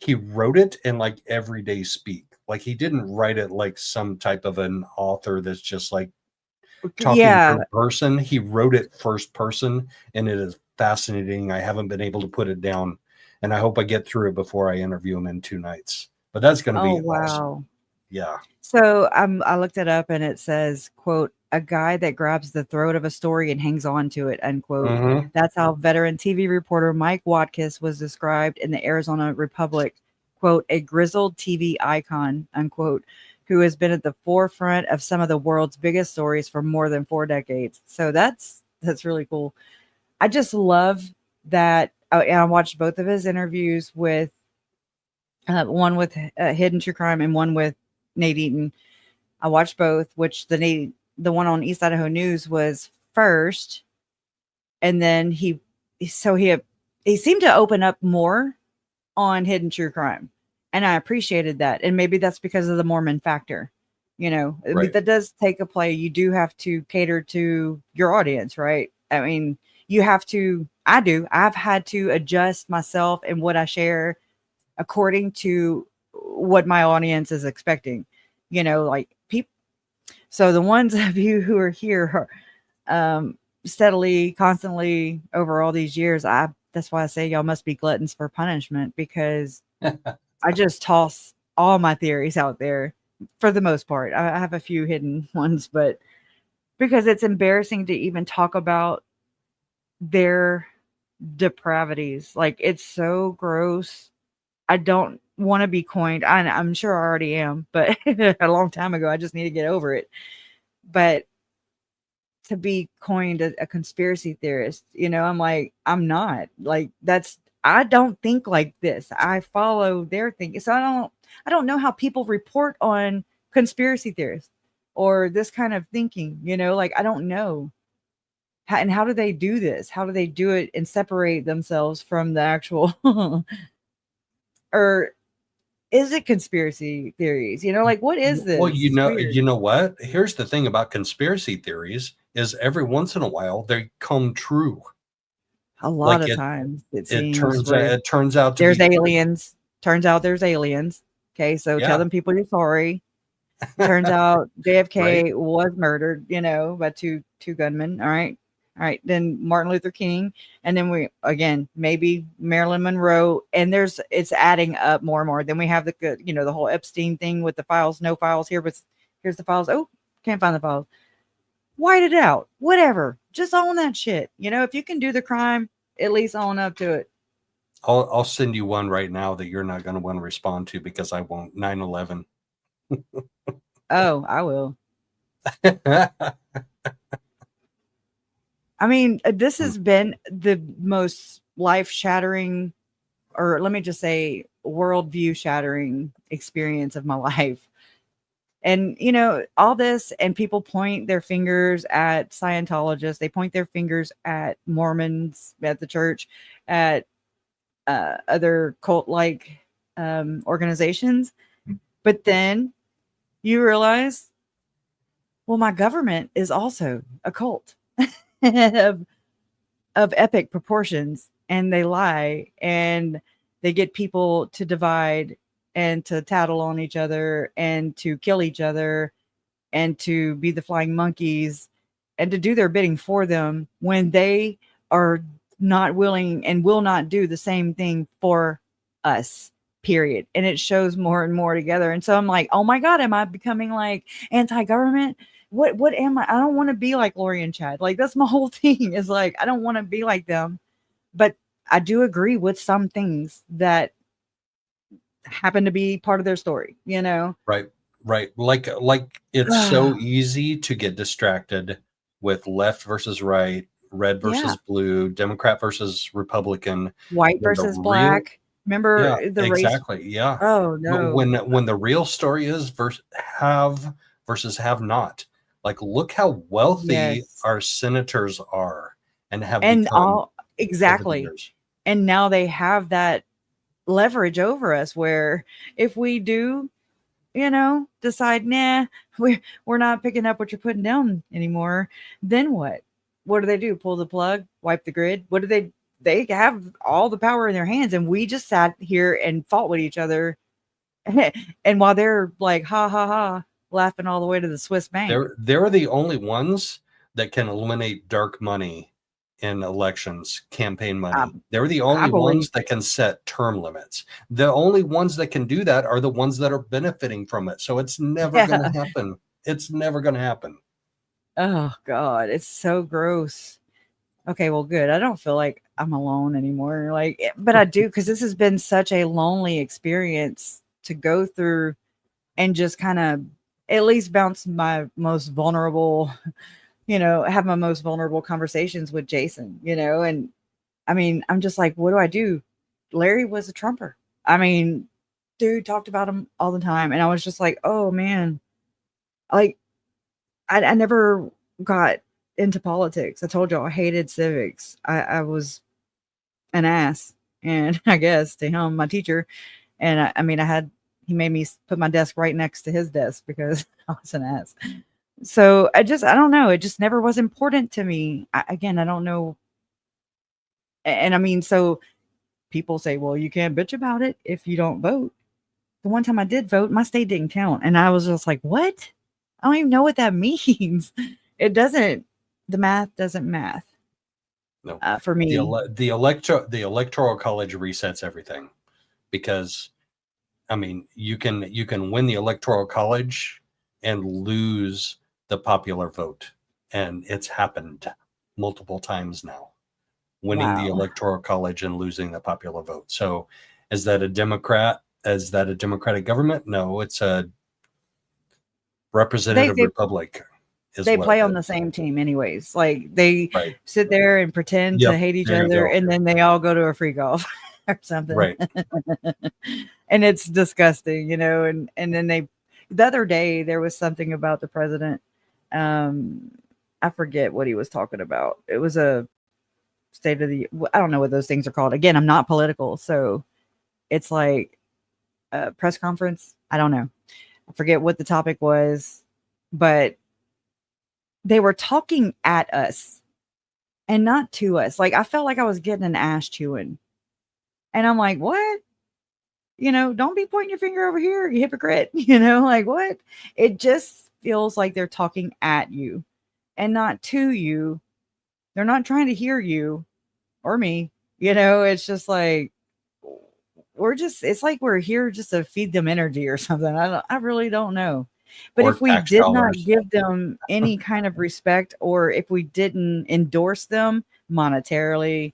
wrote it in like everyday speak. Like, he didn't write it like some type of an author that's just like talking third person. He wrote it first person, and it is fascinating. I haven't been able to put it down, and I hope I get through it before I interview him in 2 nights. But that's going to be awesome. Yeah. So I looked it up, and it says, quote, a guy that grabs the throat of a story and hangs on to it, unquote. Mm-hmm. That's how veteran TV reporter Mike Watkins was described in the Arizona Republic, quote, a grizzled TV icon, unquote, who has been at the forefront of some of the world's biggest stories for more than 4 decades. So that's really cool. I just love that. And I watched both of his interviews with one with Hidden True Crime and one with Nate Eaton. I watched both, which the one on East Idaho News was first. And then he seemed to open up more on Hidden True Crime. And I appreciated that. And maybe that's because of the Mormon factor. That does take a play. You do have to cater to your audience, right? I mean, you have to, I've had to adjust myself and what I share according to what my audience is expecting, like people. So the ones of you who are here steadily, constantly over all these years, that's why I say y'all must be gluttons for punishment, because I just toss all my theories out there for the most part. I have a few hidden ones, but because it's embarrassing to even talk about their depravities. Like, it's so gross. I don't want to be coined. I'm sure I already am, but a long time ago, I just need to get over it. But to be coined a conspiracy theorist, I'm like, I'm not. Like, I don't think like this. I follow their thinking. So I don't know how people report on conspiracy theorists or this kind of thinking, like, I don't know. How do they do this? How do they do it and separate themselves from the actual or is it conspiracy theories? Like, what is this? Well, It's weird. you know what? Here's the thing about conspiracy theories is every once in a while they come true. A lot Like of times it it seems where turns out to there's be aliens. Turns out there's aliens. Okay, so tell yeah, them people you're sorry. Turns out right? JFK was murdered, by two gunmen. All right. All right. Then Martin Luther King. And then maybe Marilyn Monroe. And it's adding up more and more. Then we have the whole Epstein thing with the files, no files here, but here's the files. Oh, can't find the files. White it out. Whatever. Just own that shit. If you can do the crime, at least own up to it. I'll send you one right now that you're not going to want to respond to because I won't. 9/11. Oh, I will. I mean, this has been the most life-shattering, or let me just say worldview shattering experience of my life. And, all this, and people point their fingers at Scientologists. They point their fingers at Mormons at the church, at other cult-like organizations. But then you realize, well, my government is also a cult of epic proportions, and they lie, and they get people to divide and to tattle on each other and to kill each other and to be the flying monkeys and to do their bidding for them when they are not willing and will not do the same thing for us, period. And it shows more and more together. And so I'm like, oh my God, am I becoming like anti-government? What am I? I don't want to be like Lori and Chad. Like, that's my whole thing, is like, I don't want to be like them. But I do agree with some things that happen to be part of their story, Right. Like it's so easy to get distracted with left versus right, red versus Yeah. blue, Democrat versus Republican, White when the versus real black. Remember the race? exactly, yeah. Oh But no. when the real story is have versus have not. Like, look how wealthy Yes. our senators are and have And become over the exactly. years. And now they have that leverage over us where if we do, decide, nah, we're not picking up what you're putting down anymore, then what? What do they do? Pull the plug, wipe the grid? What do they have all the power in their hands, and we just sat here and fought with each other. And while they're like, ha ha ha, laughing all the way to the Swiss bank. They're the only ones that can eliminate dark money in elections, campaign money. They're the I only believe ones that can set term limits. The only ones that can do that are the ones that are benefiting from it. So it's never going yeah. to happen. It's never going to happen. Oh God, it's so gross. Okay, well, good. I don't feel like I'm alone anymore. Like, but I do, because this has been such a lonely experience to go through and just kind of at least bounce my most vulnerable, have my most vulnerable conversations with Jason, and I mean, I'm just like, what do I do? Larry was a Trumper. I mean, dude talked about him all the time. And I was just like, oh man, like I never got into politics. I told y'all I hated civics. I was an ass. And I guess to him, my teacher. And I mean, he made me put my desk right next to his desk because I was an ass. So I don't know. It just never was important to me. I don't know. And I mean, so people say, well, you can't bitch about it if you don't vote. The one time I did vote, my state didn't count. And I was just like, what? I don't even know what that means. It doesn't, the math doesn't math. No, for me. The electoral college resets everything, because I mean, you can win the electoral college and lose the popular vote, and it's happened multiple times now, winning the Wow. electoral college and losing the popular vote. So is that a Democrat? Is that a Democratic government? No, it's a representative republic. They play on the same team anyways. Like they sit there and pretend to hate each other, and then they all go to a free golf or something. Right. And it's disgusting, you know, and then the other day there was something about the president. I forget what he was talking about. It was a state of the, I don't know what those things are called. Again, I'm not political, so it's like a press conference. I don't know. I forget what the topic was, but they were talking at us and not to us. Like, I felt like I was getting an ass chewing. And I'm like, what? You know, don't be pointing your finger over here, you hypocrite. You know, like, what? It just feels like they're talking at you and not to you. They're not trying to hear you or me. You know, it's just like, it's like we're here just to feed them energy or something. I really don't know. But if we did not give them any kind of respect, or if we didn't endorse them monetarily,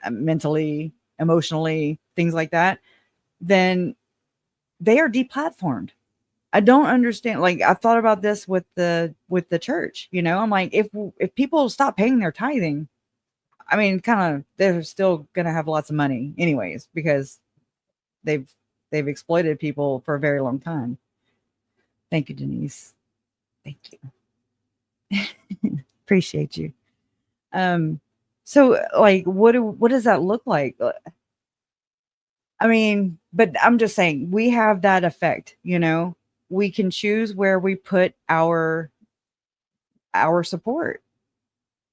mentally, emotionally, things like that, then they are deplatformed. I don't understand. Like, I thought about this with the church, you know, I'm like, if people stop paying their tithing, I mean, kind of, they're still going to have lots of money anyways, because they've exploited people for a very long time. Thank you, Denise. Thank you. Appreciate you. So like, what does that look like? I mean, but I'm just saying, we have that effect, you know. We can choose where we put our support,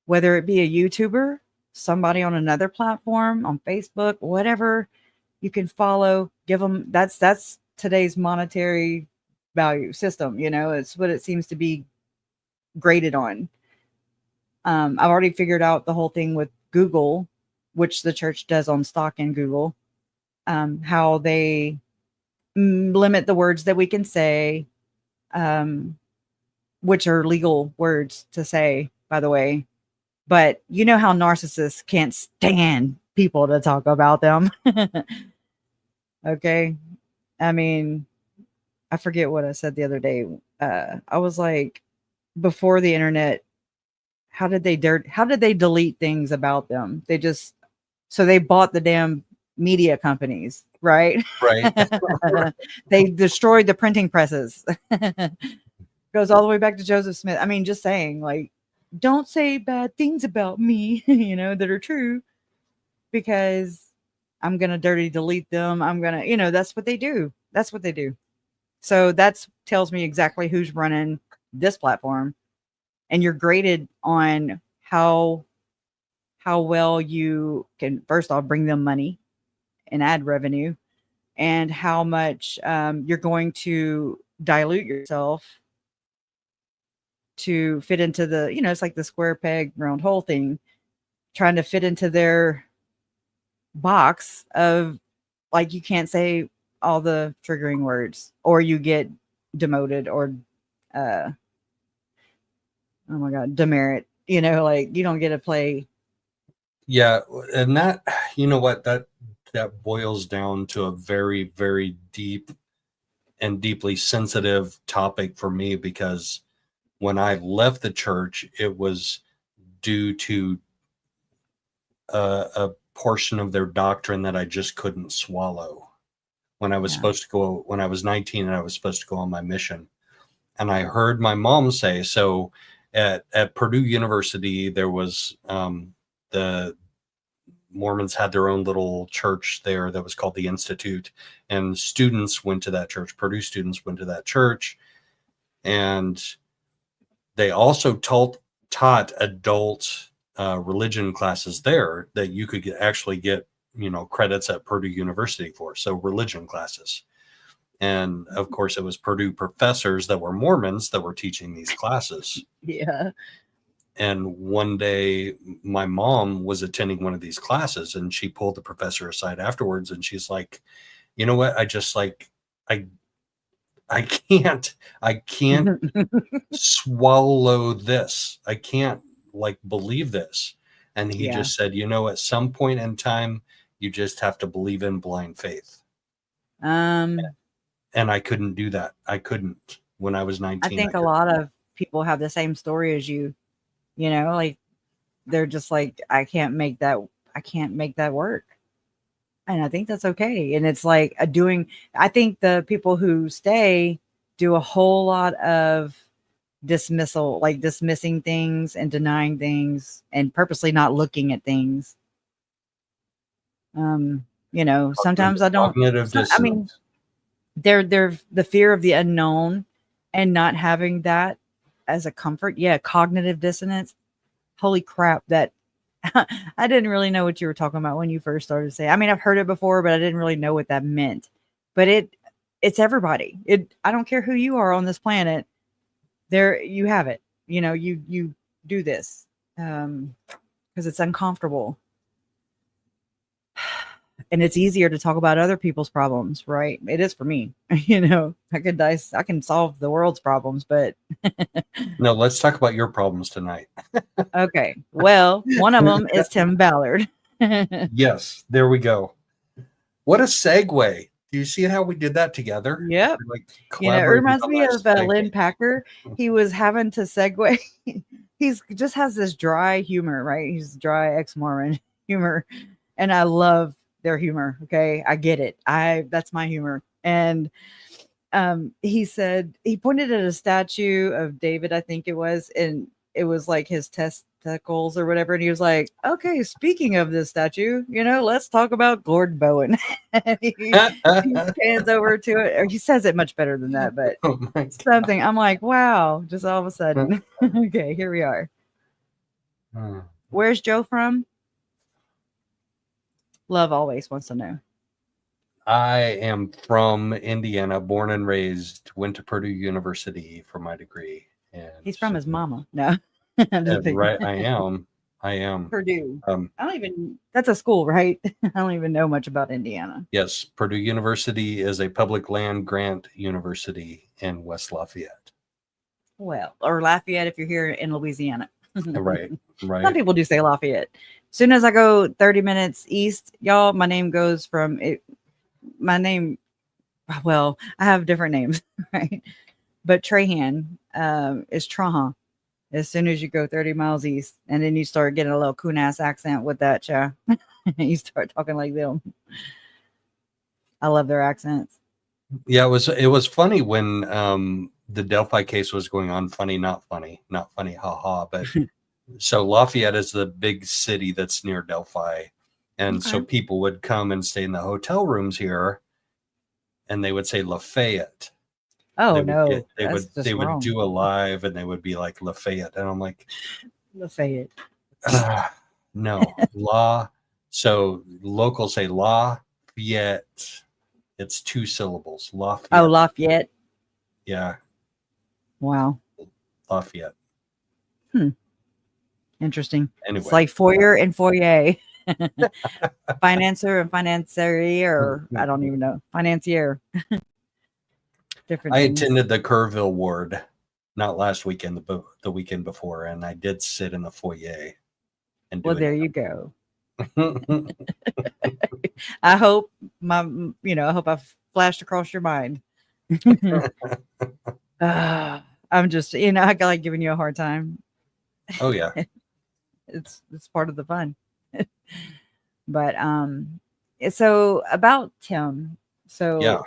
whether it be a YouTuber, somebody on another platform, on Facebook, whatever you can follow, give them, that's today's monetary value system, you know. It's what it seems to be graded on. I've already figured out the whole thing with Google, which the church does on stock in Google, how they limit the words that we can say, which are legal words to say, by the way. But you know how narcissists can't stand people to talk about them. Okay. I mean, I forget what I said the other day. I was like, before the internet, how did they delete things about them? So they bought the damn media companies, right? Right. They destroyed the printing presses. Goes all the way back to Joseph Smith. I mean, just saying, like, don't say bad things about me, you know, that are true, because I'm going to dirty delete them. I'm going to, you know, that's what they do. That's what they do. So that tells me exactly who's running this platform. And you're graded on how well you can, first off, bring them money and ad revenue, and how much you're going to dilute yourself to fit into the, you know, it's like the square peg round hole thing, trying to fit into their box of, like, you can't say all the triggering words or you get demoted or oh my god, demerit, you know, like, you don't get to play. Yeah, and that, you know what, that boils down to a very, very deep and deeply sensitive topic for me, because when I left the church, it was due to a portion of their doctrine that I just couldn't swallow. When I was supposed to go, when I was 19 and I was supposed to go on my mission, and I heard my mom say, so at Purdue University, there was the Mormons had their own little church there that was called the Institute, and students went to that church. Purdue students went to that church, and they also taught adult religion classes there that you could actually get, you know, credits at Purdue University for. So religion classes. And of course, it was Purdue professors that were Mormons that were teaching these classes. Yeah. And one day my mom was attending one of these classes, and she pulled the professor aside afterwards, and she's like, you know what? I can't swallow this. I can't like believe this. And he Yeah. just said, you know, at some point in time, you just have to believe in blind faith. Um, And I couldn't do that. I couldn't when I was 19. I think a lot of people have the same story as you, you know, like they're just like, I can't make that work. And I think that's okay. And it's like I think the people who stay do a whole lot of dismissal, like dismissing things and denying things and purposely not looking at things. You know, sometimes I don't, Cognitive I mean, dissonance. they're the fear of the unknown and not having that as a comfort. Yeah. Cognitive dissonance. Holy crap. That I didn't really know what you were talking about when you first started saying. I mean, I've heard it before, but I didn't really know what that meant. But it's everybody. I don't care who you are on this planet. There you have it. You know, you do this because it's uncomfortable. And it's easier to talk about other people's problems, right? It is for me. You know, I can solve the world's problems, but No, let's talk about your problems tonight. okay. Well, one of them is Tim Ballard. Yes, there we go. What a segue. Do you see how we did that together? Yep. Like You know, it collaborating reminds on me that of segue. Lynn Packer. He was having to segue. He's just has this dry humor, right? He's dry ex-Mormon humor, and I love their humor. Okay, I get it. That's my humor. And he said he pointed at a statue of David, I think it was, and it was like his testicles or whatever. And he was like, "Okay, speaking of this statue, you know, let's talk about Gordon Bowen." And he pans over to it, or he says it much better than that, but Oh my God. something. I'm like, wow, just all of a sudden. Okay, here we are. Hmm. Where's Joe from? Love always wants to know. I am from Indiana, born and raised, went to Purdue University for my degree. And He's from his mama. No. I'm just kidding. right, I am. Purdue. I don't even, that's a school, right? I don't even know much about Indiana. Yes, Purdue University is a public land grant university in West Lafayette. Well, or Lafayette if you're here in Louisiana. Right. Some people do say Lafayette. As soon as I go 30 minutes east, y'all, my name goes from it. My name, well, I have different names, right? But Trahan is Trahan. As soon as you go 30 miles east, and then you start getting a little coon-ass accent with that, cha. You start talking like them. I love their accents. Yeah, it was funny when the Delphi case was going on. Funny, not funny, haha. But so Lafayette is the big city that's near Delphi, and so people would come and stay in the hotel rooms here, and they would say Lafayette. Oh they would do a live, and they would be like Lafayette, and I'm like Lafayette. No, So locals say Lafayette. It's 2 syllables. Lafayette. Oh, Lafayette. Yeah. Wow. Lafayette. Interesting. Anyway. It's like foyer and foyer. Financer and financier, or I don't even know. Financier. Different I things. attended the Kerrville ward, not last weekend, the weekend before, and I did sit in the foyer. And well, there you go. I hope I hope I've flashed across your mind. I'm just, I like giving you a hard time. Oh yeah. It's part of the fun. But so about Tim. So yeah.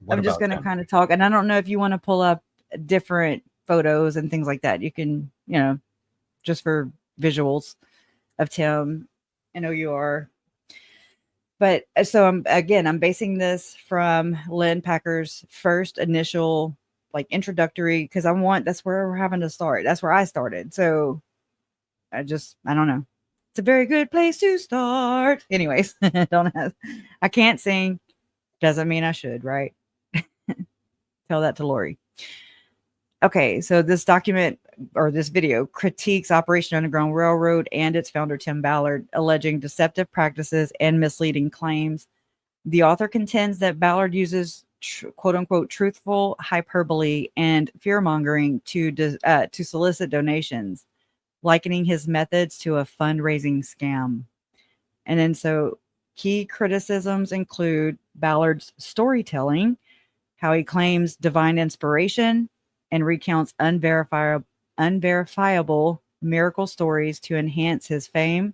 I'm just going to kind of talk, and I don't know if you want to pull up different photos and things like that. You can, just for visuals of Tim and O.U.R. But so I'm basing this from Lynn Packer's first initial introductory, because that's where we're having to start. That's where I started. So I don't know. It's a very good place to start. Anyways, I can't sing. Doesn't mean I should, right? Tell that to Lori. Okay, so this document or this video critiques Operation Underground Railroad and its founder, Tim Ballard, alleging deceptive practices and misleading claims. The author contends that Ballard uses quote unquote truthful hyperbole and fear mongering to solicit donations, likening his methods to a fundraising scam. And then so key criticisms include Ballard's storytelling, how he claims divine inspiration and recounts unverifiable miracle stories to enhance his fame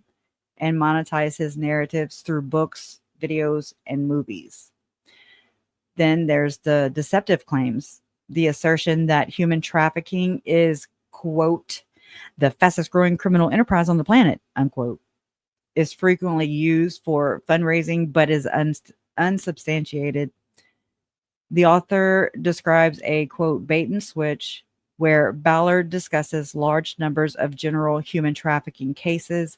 and monetize his narratives through books, videos, and movies. Then there's the deceptive claims, the assertion that human trafficking is, quote, the fastest growing criminal enterprise on the planet, unquote, is frequently used for fundraising but is unsubstantiated. The author describes a, quote, bait and switch where Ballard discusses large numbers of general human trafficking cases,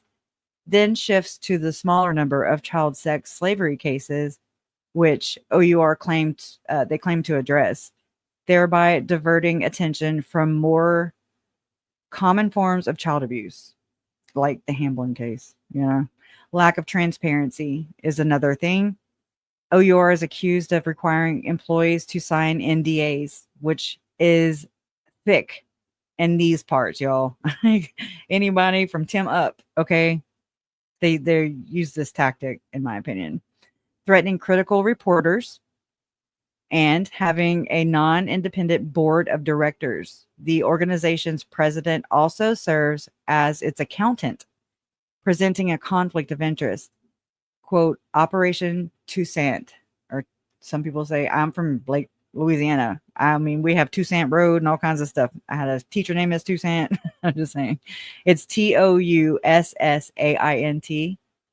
then shifts to the smaller number of child sex slavery cases, which O.U.R claimed to address, thereby diverting attention from more common forms of child abuse, like the Hamblin case. Lack of transparency is another thing. O.U.R is accused of requiring employees to sign NDAs, which is thick in these parts, y'all. Anybody from Tim up, okay? They use this tactic, in my opinion. Threatening critical reporters and having a non-independent board of directors. The organization's president also serves as its accountant, presenting a conflict of interest. Quote, Operation Toussaint, or some people say, I'm from Lake Louisiana. I mean, we have Toussaint Road and all kinds of stuff. I had a teacher named as Toussaint. I'm just saying. It's Tousssaint,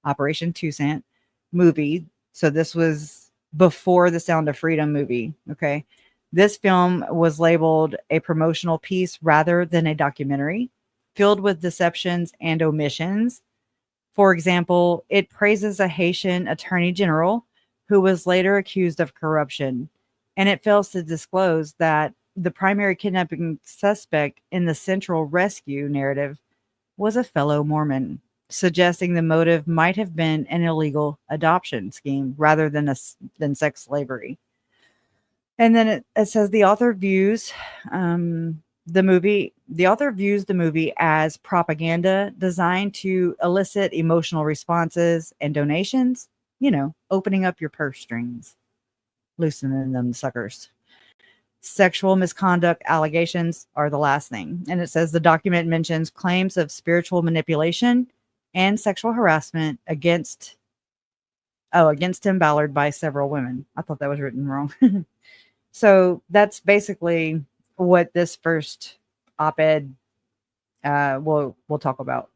Operation Toussaint movie. So this was before the Sound of Freedom movie. Okay. This film was labeled a promotional piece rather than a documentary, filled with deceptions and omissions. For example, it praises a Haitian attorney general who was later accused of corruption, and it fails to disclose that the primary kidnapping suspect in the central rescue narrative was a fellow Mormon, suggesting the motive might have been an illegal adoption scheme rather than sex slavery. And then it says the author views the movie as propaganda designed to elicit emotional responses and donations, opening up your purse strings, loosening them suckers. Sexual misconduct allegations are the last thing. And it says the document mentions claims of spiritual manipulation and sexual harassment against Tim Ballard by several women. I thought that was written wrong. So that's basically what this first op-ed we'll talk about.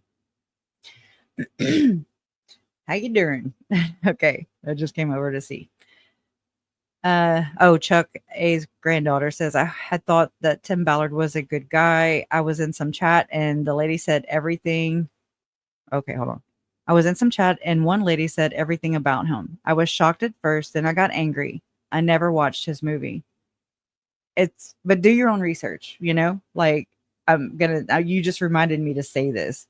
How you doing? Okay, I just came over to see. Chuck A's granddaughter says, I had thought that Tim Ballard was a good guy. I was in some chat and the lady said everything. Okay, hold on. I was in some chat and one lady said everything about him. I was shocked at first, then I got angry. I never watched his movie. But do your own research, like you just reminded me to say this.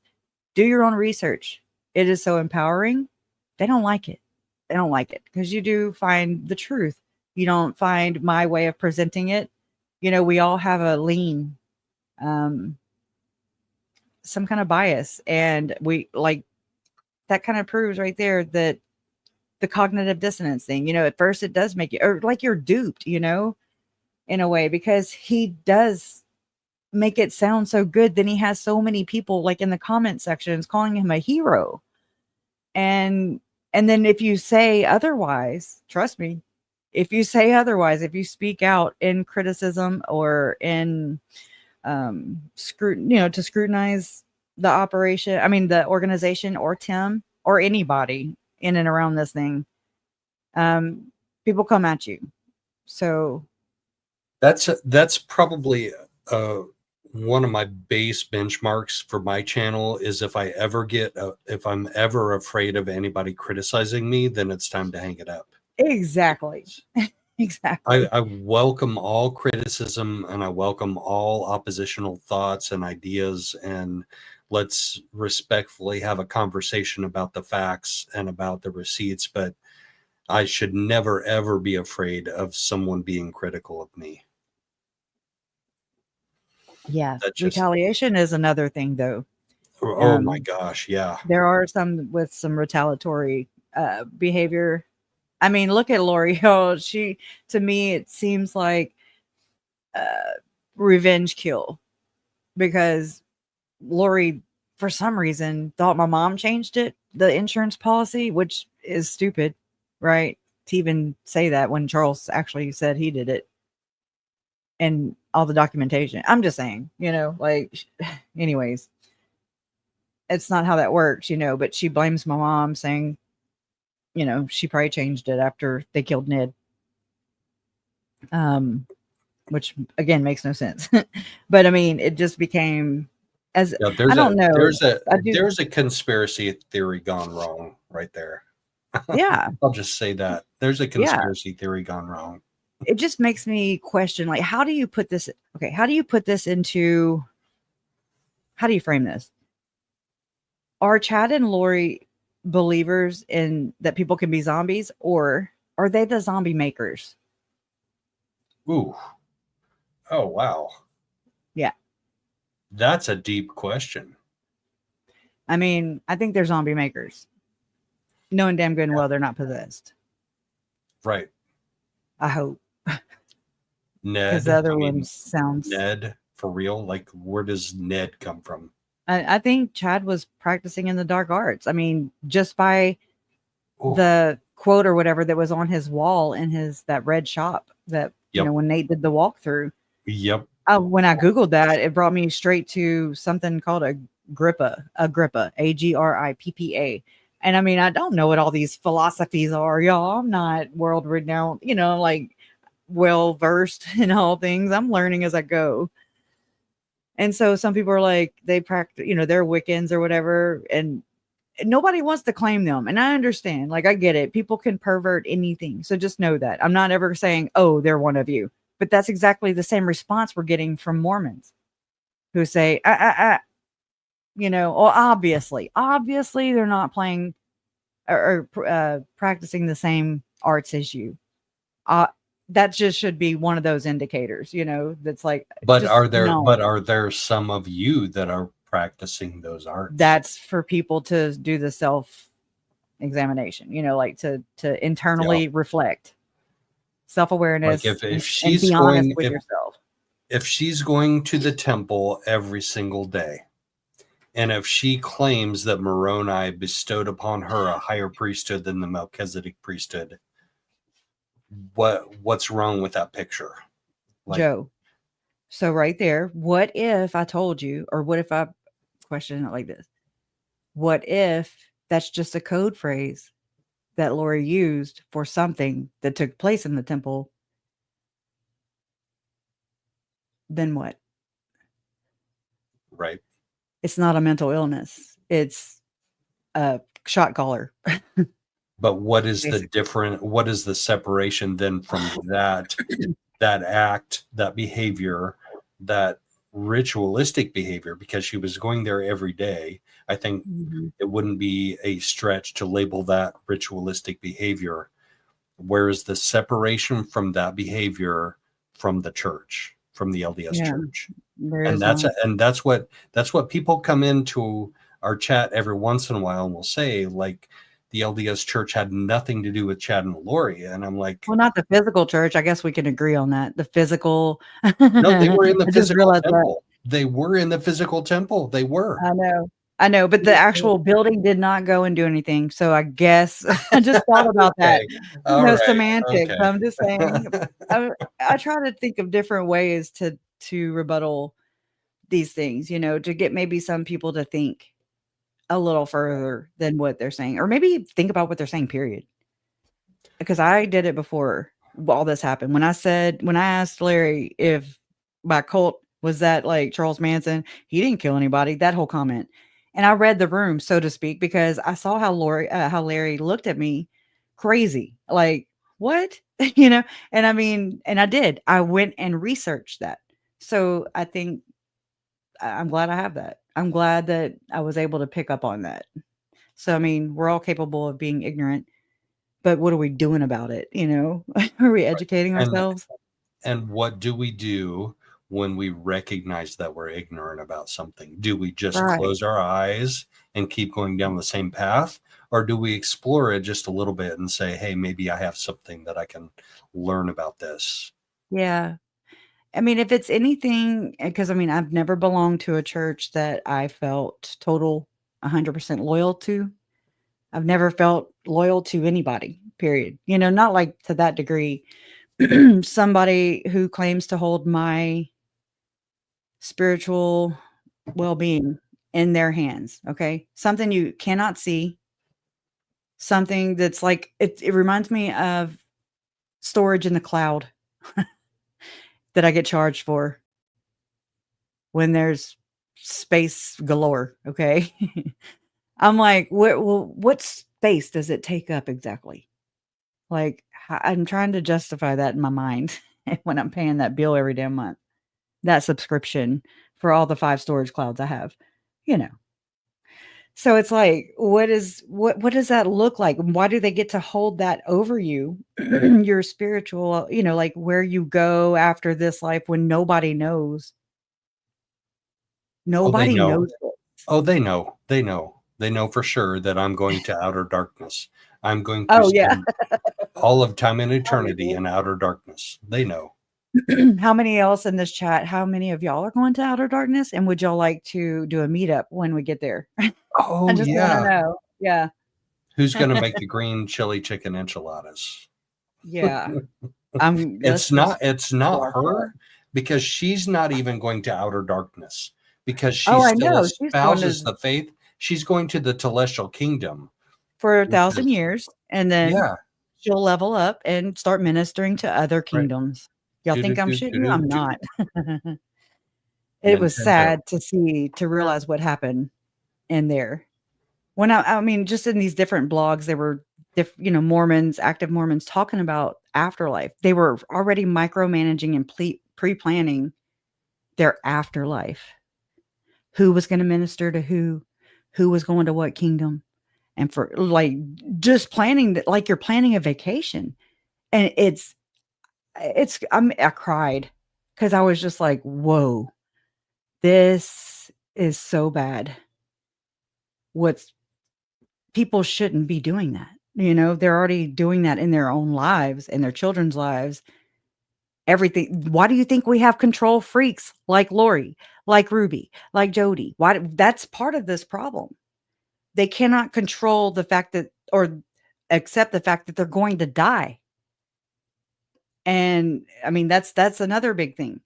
Do your own research. It is so empowering. They don't like it. Because you do find the truth. You don't find my way of presenting it. We all have a lean, some kind of bias. And we like that kind of proves right there that the cognitive dissonance thing, at first it does make you, or like you're duped, in a way, because he does make it sound so good. Then he has so many people like in the comment sections calling him a hero. And then if you say otherwise, trust me, if you say otherwise, if you speak out in criticism or in to scrutinize the operation, the organization or Tim or anybody in and around this thing, people come at you. So that's probably one of my base benchmarks for my channel is if I'm ever afraid of anybody criticizing me, then it's time to hang it up. Exactly. Exactly. I welcome all criticism, and I welcome all oppositional thoughts and ideas, and let's respectfully have a conversation about the facts and about the receipts, but I should never ever be afraid of someone being critical of me. Yeah. That just, Retaliation is another thing, though. oh my gosh, yeah. There are some with some retaliatory behavior. I mean, look at Lori Hill. She, to me, it seems like revenge kill, because Lori, for some reason, thought my mom changed the insurance policy, which is stupid, right? To even say that when Charles actually said he did it and all the documentation. I'm just saying, like, anyways, it's not how that works, but she blames my mom, saying, she probably changed it after they killed Ned. Which again makes no sense. But I mean, it just became as Yeah, I don't know. There's a conspiracy theory gone wrong right there. Yeah. I'll just say that. There's a conspiracy theory gone wrong. It just makes me question, like, how do you put this? Okay, how do you put this into? How do you frame this? Are Chad and Lori believers in that people can be zombies, or are they the zombie makers? Ooh. Oh, wow. Yeah. That's a deep question. I mean, I think they're zombie makers, knowing damn good and well they're not possessed. Right. I hope. Ned. Because the other one sounds... Ned, for real? Like, where does Ned come from? I think Chad was practicing in the dark arts. I mean, just by the quote or whatever that was on his wall in that red shop that, when Nate did the walkthrough. Yep. When I Googled that, it brought me straight to something called Agrippa, Agrippa. And I mean, I don't know what all these philosophies are, y'all. I'm not world renowned, like well versed in all things. I'm learning as I go. And so some people are like, they practice, they're Wiccans or whatever, and nobody wants to claim them. And I understand, like, I get it. People can pervert anything. So just know that. I'm not ever saying, oh, they're one of you. But that's exactly the same response we're getting from Mormons who say, well, obviously they're not playing or practicing the same arts as you. That just should be one of those indicators, that's like, but are there some of you that are practicing those arts? That's for people to do the self-examination, like to internally reflect, self-awareness, like if she's and be honest with yourself. If she's going to the temple every single day, and if she claims that Moroni bestowed upon her a higher priesthood than the Melchizedek priesthood, what's wrong with that picture? Like, Joe, so right there, what if I told you, or what if I question it like this? What if that's just a code phrase that Lori used for something that took place in the temple? Then what? Right. It's not a mental illness. It's a shot caller. But what is what is the separation then from that act, that behavior, that ritualistic behavior? Because she was going there every day. I think it wouldn't be a stretch to label that ritualistic behavior. Where is the separation from that behavior from the church, from the LDS church? And that's what people come into our chat every once in a while and will say, like, the LDS church had nothing to do with Chad and Lori. And I'm like, well, not the physical church. I guess we can agree on that. The physical. No, they were in the physical temple. They were in the physical temple. They were. I know, but the actual building did not go and do anything. So I guess I just thought about that. Semantics. Okay. I'm just saying, I try to think of different ways to rebuttal these things, to get maybe some people to think a little further than what they're saying, or maybe think about what they're saying, period. Because I did it before all this happened. When I asked Larry if my cult was that like Charles Manson, he didn't kill anybody, that whole comment. And I read the room, so to speak, because I saw how Larry looked at me crazy. Like, what? you know, and I mean, and I did. I went and researched that. So I think I'm glad I have that. I'm glad that I was able to pick up on that. So, I mean, we're all capable of being ignorant, but what are we doing about it? You know, are we educating And ourselves? and what do we do when we recognize that we're ignorant about something? Do we just Right. close our eyes and keep going down the same path? Or do we explore it just a little bit and say, hey, maybe I have something that I can learn about this? Yeah. I mean, if it's anything, because I mean, I've never belonged to a church that I felt total 100% loyal to. I've never felt loyal to anybody, period. You know, not like to that degree. Somebody who claims to hold my spiritual well-being in their hands, okay? Something you cannot see, something that's like it reminds me of storage in the cloud that I get charged for when there's space galore, okay? I'm like, what space does it take up exactly? Like, I'm trying to justify that in my mind when I'm paying that bill every damn month, that subscription for all the 5 storage clouds I have, you know. So it's like, what does that look like? Why do they get to hold that over you? Your spiritual, you know, like where you go after this life when nobody knows. Oh, they Nobody know. knows it. Oh, they know. They know. They know for sure that I'm going to outer darkness. I'm going to Oh, yeah. spend all of time and How many eternity in outer darkness. They know. how many else in this chat, how many of y'all are going to outer darkness? And would y'all like to do a meetup when we get there? I Oh, just wanna yeah. know. Yeah. Who's going to make the green chili chicken enchiladas? Yeah. It's Let's not watch that. her, because she's not even going to outer darkness, because she Oh, I still know. She's going espouses to the faith. She's going to the celestial kingdom, for which 1,000 is, years, and then yeah, she'll level up and start ministering to other right. kingdoms. Y'all Do, do, think I'm do, shitting do, you? do, I'm do. not. It was Nintendo. sad to see, to realize what happened in there. When I mean, just in these different blogs, there were you know, Mormons, active Mormons talking about afterlife. They were already micromanaging and pre-planning their afterlife. Who was going to minister to who was going to what kingdom, and for like just planning that, like you're planning a vacation. And I cried because I was just like, whoa, this is so bad. What's People shouldn't be doing that. You know, they're already doing that in their own lives and their children's lives. Everything. Why do you think we have control freaks like Lori, like Ruby, like Jody? Why? That's part of this problem. They cannot control the fact that, or accept the fact that they're going to die. And I mean, that's another big thing.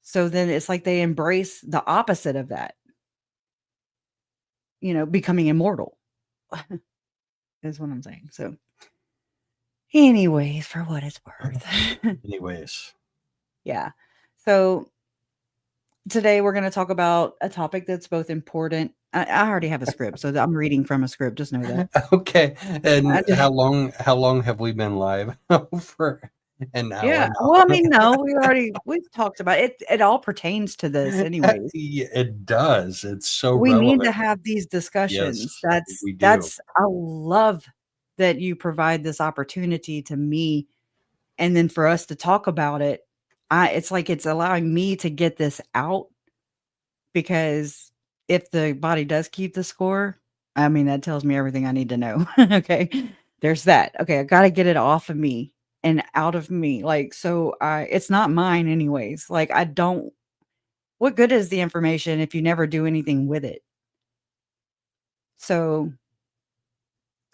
So then it's like they embrace the opposite of that, you know, becoming immortal is what I'm saying. So, anyways, for what it's worth. Anyways, Yeah. So today we're going to talk about a topic that's both important. I already have a script, so I'm reading from a script. Just know that. okay. And I just, how long have we been live? For an hour yeah. now. Well, I mean, no, we've talked about it. It all pertains to this, anyways. Yeah, it does. It's so We need relevant. to have these discussions. Yes, we do. I love that you provide this opportunity to me, and then for us to talk about it. It's like it's allowing me to get this out, because if the body does keep the score, I mean, that tells me everything I need to know. Okay. There's that. Okay, I got to get it off of me and out of me. Like, so it's not mine anyways. Like, I don't, what good is the information if you never do anything with it? So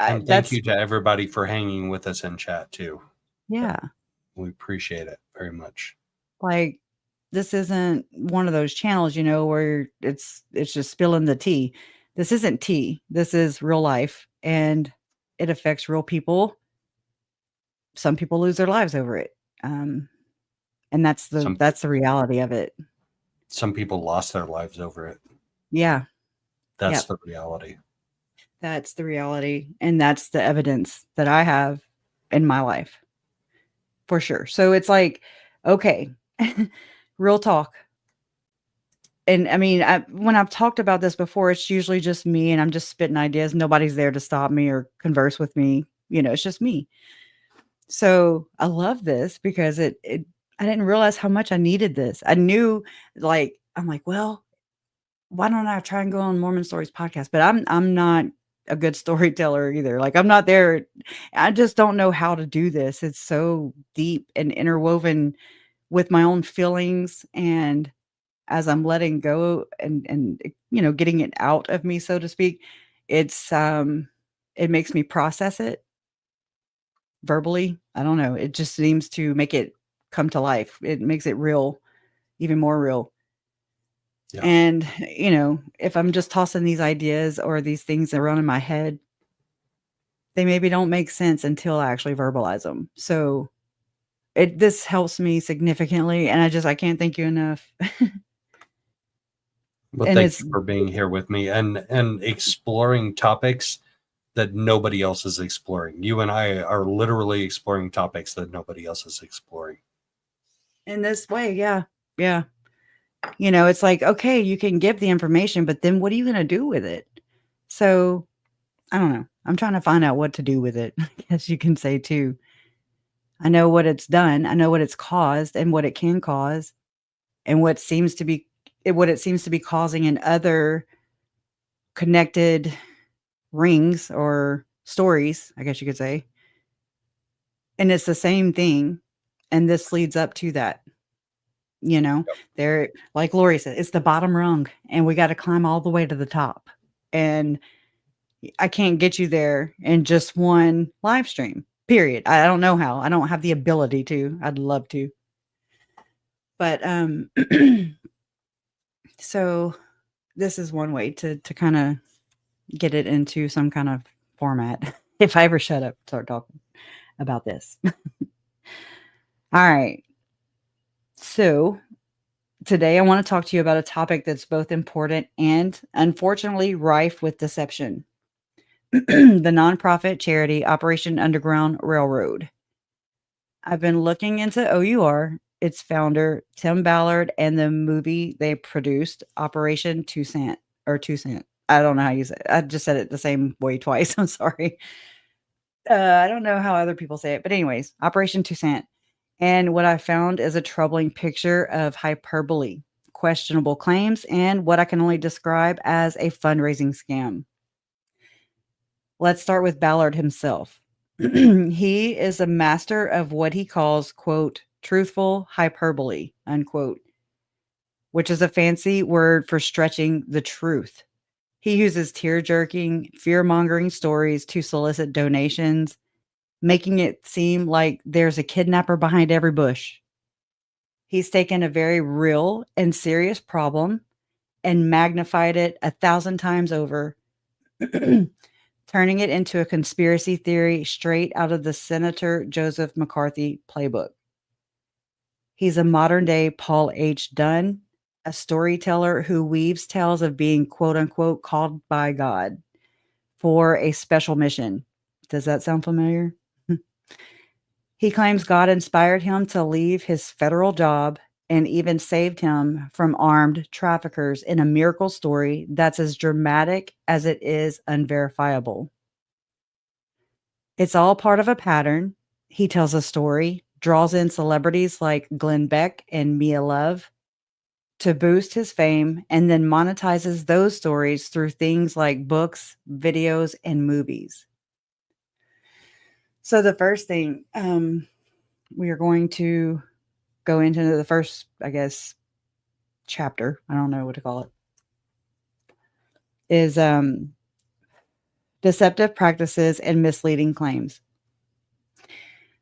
And thank that's, you to everybody for hanging with us in chat too. yeah, We appreciate it very much. like this isn't one of those channels, you know, where it's just spilling the tea. This isn't tea. This is real life, and it affects real people. Some people lose their lives over it. Um, and Some that's the reality of it. some people lost their lives over it. Yeah. That's Yep. the reality. That's the reality. And that's the evidence that I have in my life. for sure. So it's like, okay, real talk. And I mean, when I've talked about this before, it's usually just me and I'm just spitting ideas. Nobody's there to stop me or converse with me. You know, it's just me. So I love this because I didn't realize how much I needed this. I knew, like, I'm like, well, why don't I try and go on Mormon Stories podcast? But I'm not a good storyteller either. Like, I'm not there. I just don't know how to do this. It's so deep and interwoven with my own feelings, and as I'm letting go and getting it out of me, so to speak, it's it makes me process it verbally. I don't know. It just seems to make it come to life. It makes it real, even more real. Yeah. And, if I'm just tossing these ideas or these things around in my head, they maybe don't make sense until I actually verbalize them. So this helps me significantly. And I can't thank you enough. Well, And thank you for being here with me and exploring topics that nobody else is exploring. You and I are literally exploring topics that nobody else is exploring. In this way, yeah. Yeah. It's like, okay, you can give the information, but then what are you going to do with it? So, I don't know. I'm trying to find out what to do with it, I guess you can say too. I know what it's done. I know what it's caused and what it can cause and what it seems to be causing in other connected rings or stories, I guess you could say. And it's the same thing. And this leads up to that. There, like Lori said, it's the bottom rung and we got to climb all the way to the top. And I can't get you there in just one live stream, period. I don't know how. I don't have the ability to. I'd love to. But so this is one way to kind of get it into some kind of format. If I ever shut up, start talking about this. All right. So today I want to talk to you about a topic that's both important and unfortunately rife with deception. The nonprofit charity Operation Underground Railroad. I've been looking into O.U.R, its founder, Tim Ballard, and the movie they produced, Operation Toussaint, or Toussaint. I don't know how you say it. I just said it the same way twice. I'm sorry. I don't know how other people say it. But anyways, Operation Toussaint. And what I found is a troubling picture of hyperbole, questionable claims, and what I can only describe as a fundraising scam. Let's start with Ballard himself. He is a master of what he calls, quote, truthful hyperbole, unquote, which is a fancy word for stretching the truth. He uses tear-jerking, fear-mongering stories to solicit donations, making it seem like there's a kidnapper behind every bush. He's taken a very real and serious problem and magnified it 1,000 times over, turning it into a conspiracy theory straight out of the Senator Joseph McCarthy playbook. He's a modern-day Paul H. Dunn, a storyteller who weaves tales of being quote-unquote called by God for a special mission. Does that sound familiar? He claims God inspired him to leave his federal job and even saved him from armed traffickers in a miracle story that's as dramatic as it is unverifiable. It's all part of a pattern. He tells a story, draws in celebrities like Glenn Beck and Mia Love to boost his fame, and then monetizes those stories through things like books, videos, and movies. So the first thing, we are going to go into the first, I guess, chapter. I don't know what to call it. Is deceptive practices and misleading claims.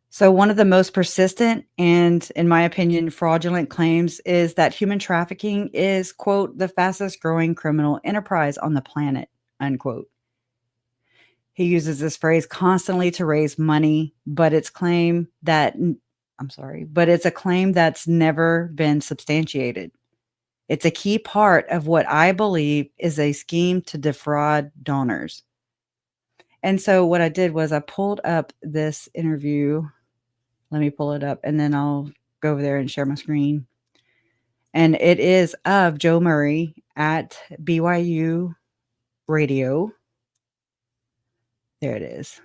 So one of the most persistent and, in my opinion, fraudulent claims is that human trafficking is, quote, the fastest growing criminal enterprise on the planet, unquote. He uses this phrase constantly to raise money, but it's a claim that's never been substantiated. It's a key part of what I believe is a scheme to defraud donors. And so what I did was I pulled up this interview Let me pull it up, and then I'll go over there and share my screen. And it is of Joe Murray at BYU Radio. There it is.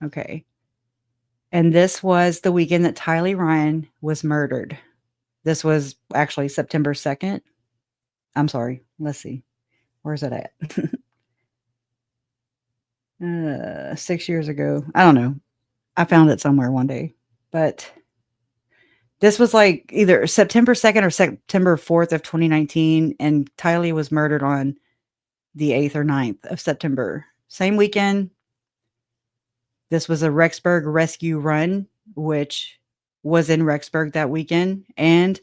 Okay. And this was the weekend that Tylee Ryan was murdered. This was actually September 2nd. I'm sorry. Let's see. Where's it at? 6 years ago. I don't know. I found it somewhere one day. But this was like either September 2nd or September 4th of 2019. And Tylee was murdered on the 8th or 9th of September. Same weekend. This was a Rexburg rescue run, which was in Rexburg that weekend. And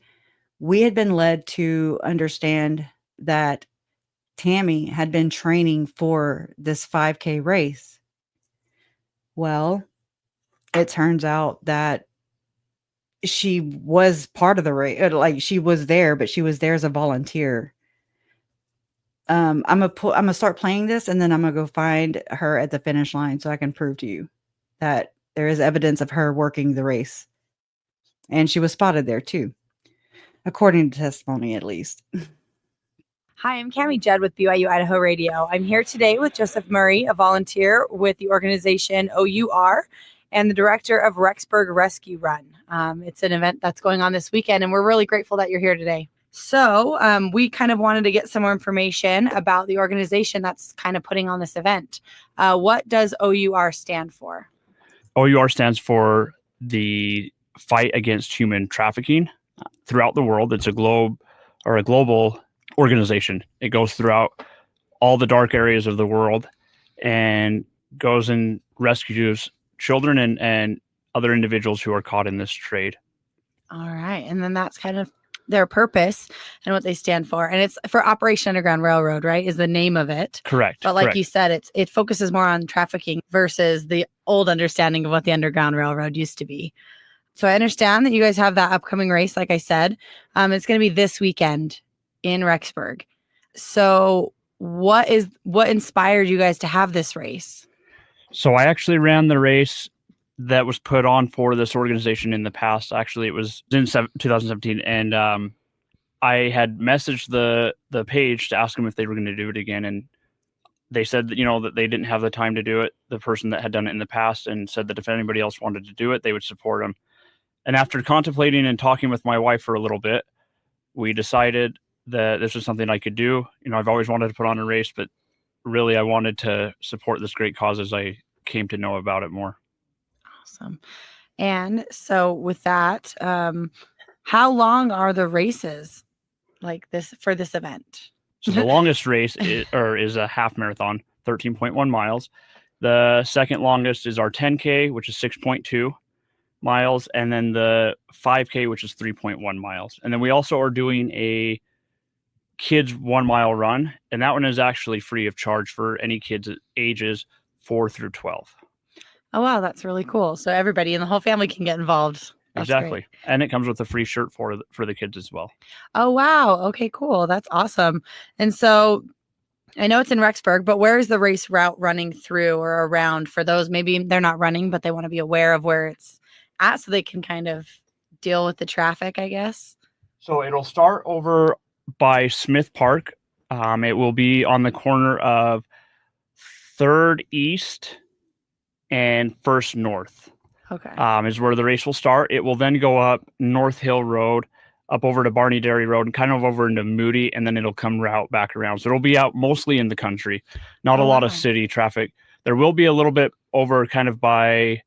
we had been led to understand that Tammy had been training for this 5K race. Well, it turns out that she was part of the race. Like, she was there, but she was there as a volunteer. I'm gonna start playing this, and then I'm gonna go find her at the finish line so I can prove to you that there is evidence of her working the race. And she was spotted there too, according to testimony, at least. Hi, I'm Cammie Judd with BYU Idaho Radio. I'm here today with Joseph Murray, a volunteer with the organization O.U.R. and the director of Rexburg Rescue Run. It's an event that's going on this weekend, and we're really grateful that you're here today. So we kind of wanted to get some more information about the organization that's kind of putting on this event. What does O.U.R. stand for? O.U.R. stands for the fight against human trafficking throughout the world. It's a global organization. It goes throughout all the dark areas of the world and goes and rescues children and other individuals who are caught in this trade. All right. And then that's kind of their purpose and what they stand for. And it's for Operation Underground Railroad, right? Is the name of it. Correct. But like correct. you said, it focuses more on trafficking versus the old understanding of what the Underground Railroad used to be. So I understand that you guys have that upcoming race. Like I said, it's going to be this weekend in Rexburg. So what inspired you guys to have this race? So I actually ran the race that was put on for this organization in the past. Actually, it was in 2017. And I had messaged the page to ask them if they were going to do it again. And they said that, that they didn't have the time to do it, the person that had done it in the past, and said that if anybody else wanted to do it, they would support them. And after contemplating and talking with my wife for a little bit, we decided that this was something I could do. I've always wanted to put on a race, but really I wanted to support this great cause as I came to know about it more. Awesome. And so with that, how long are the races like this for this event? So the longest race is a half marathon, 13.1 miles. The second longest is our 10K, which is 6.2 miles. And then the 5K, which is 3.1 miles. And then we also are doing a kids 1 mile run. And that one is actually free of charge for any kids ages 4 through 12. Oh, wow. That's really cool. So everybody in the whole family can get involved. That's exactly. Great. And it comes with a free shirt for the kids as well. Oh, wow. Okay, cool. That's awesome. And so I know it's in Rexburg, but where is the race route running through or around for those? Maybe they're not running, but they want to be aware of where it's at so they can kind of deal with the traffic, I guess. So it'll start over by Smith Park. It will be on the corner of 3rd East and 1st North. Okay. Is where the race will start. It will then go up North Hill Road, up over to Barney Dairy Road, and kind of over into Moody, and then it'll come back around. So it'll be out mostly in the country, not a lot of city traffic. There will be a little bit over kind of by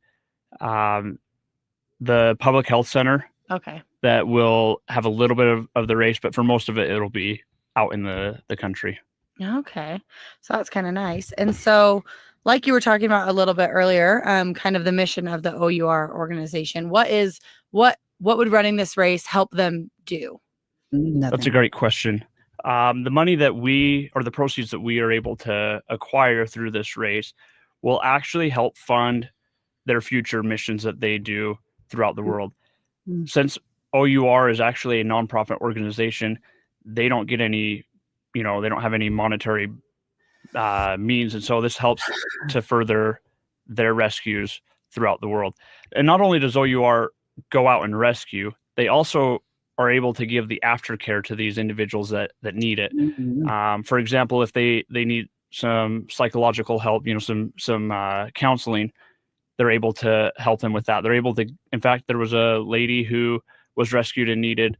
the Public Health Center. Okay. That will have a little bit of the race, but for most of it, it'll be out in the country. Okay. So that's kind of nice. And so, like you were talking about a little bit earlier, kind of the mission of the O.U.R. organization. What would running this race help them do? Nothing. That's a great question. The money the proceeds that we are able to acquire through this race will actually help fund their future missions that they do throughout the world. Mm-hmm. Since O.U.R. is actually a nonprofit organization, they don't get any, they don't have any monetary means. And so this helps to further their rescues throughout the world. And not only does O.U.R go out and rescue, they also are able to give the aftercare to these individuals that need it. For example, if they need some psychological help, some counseling, they're able to help them with that. They're able to, in fact, there was a lady who was rescued and needed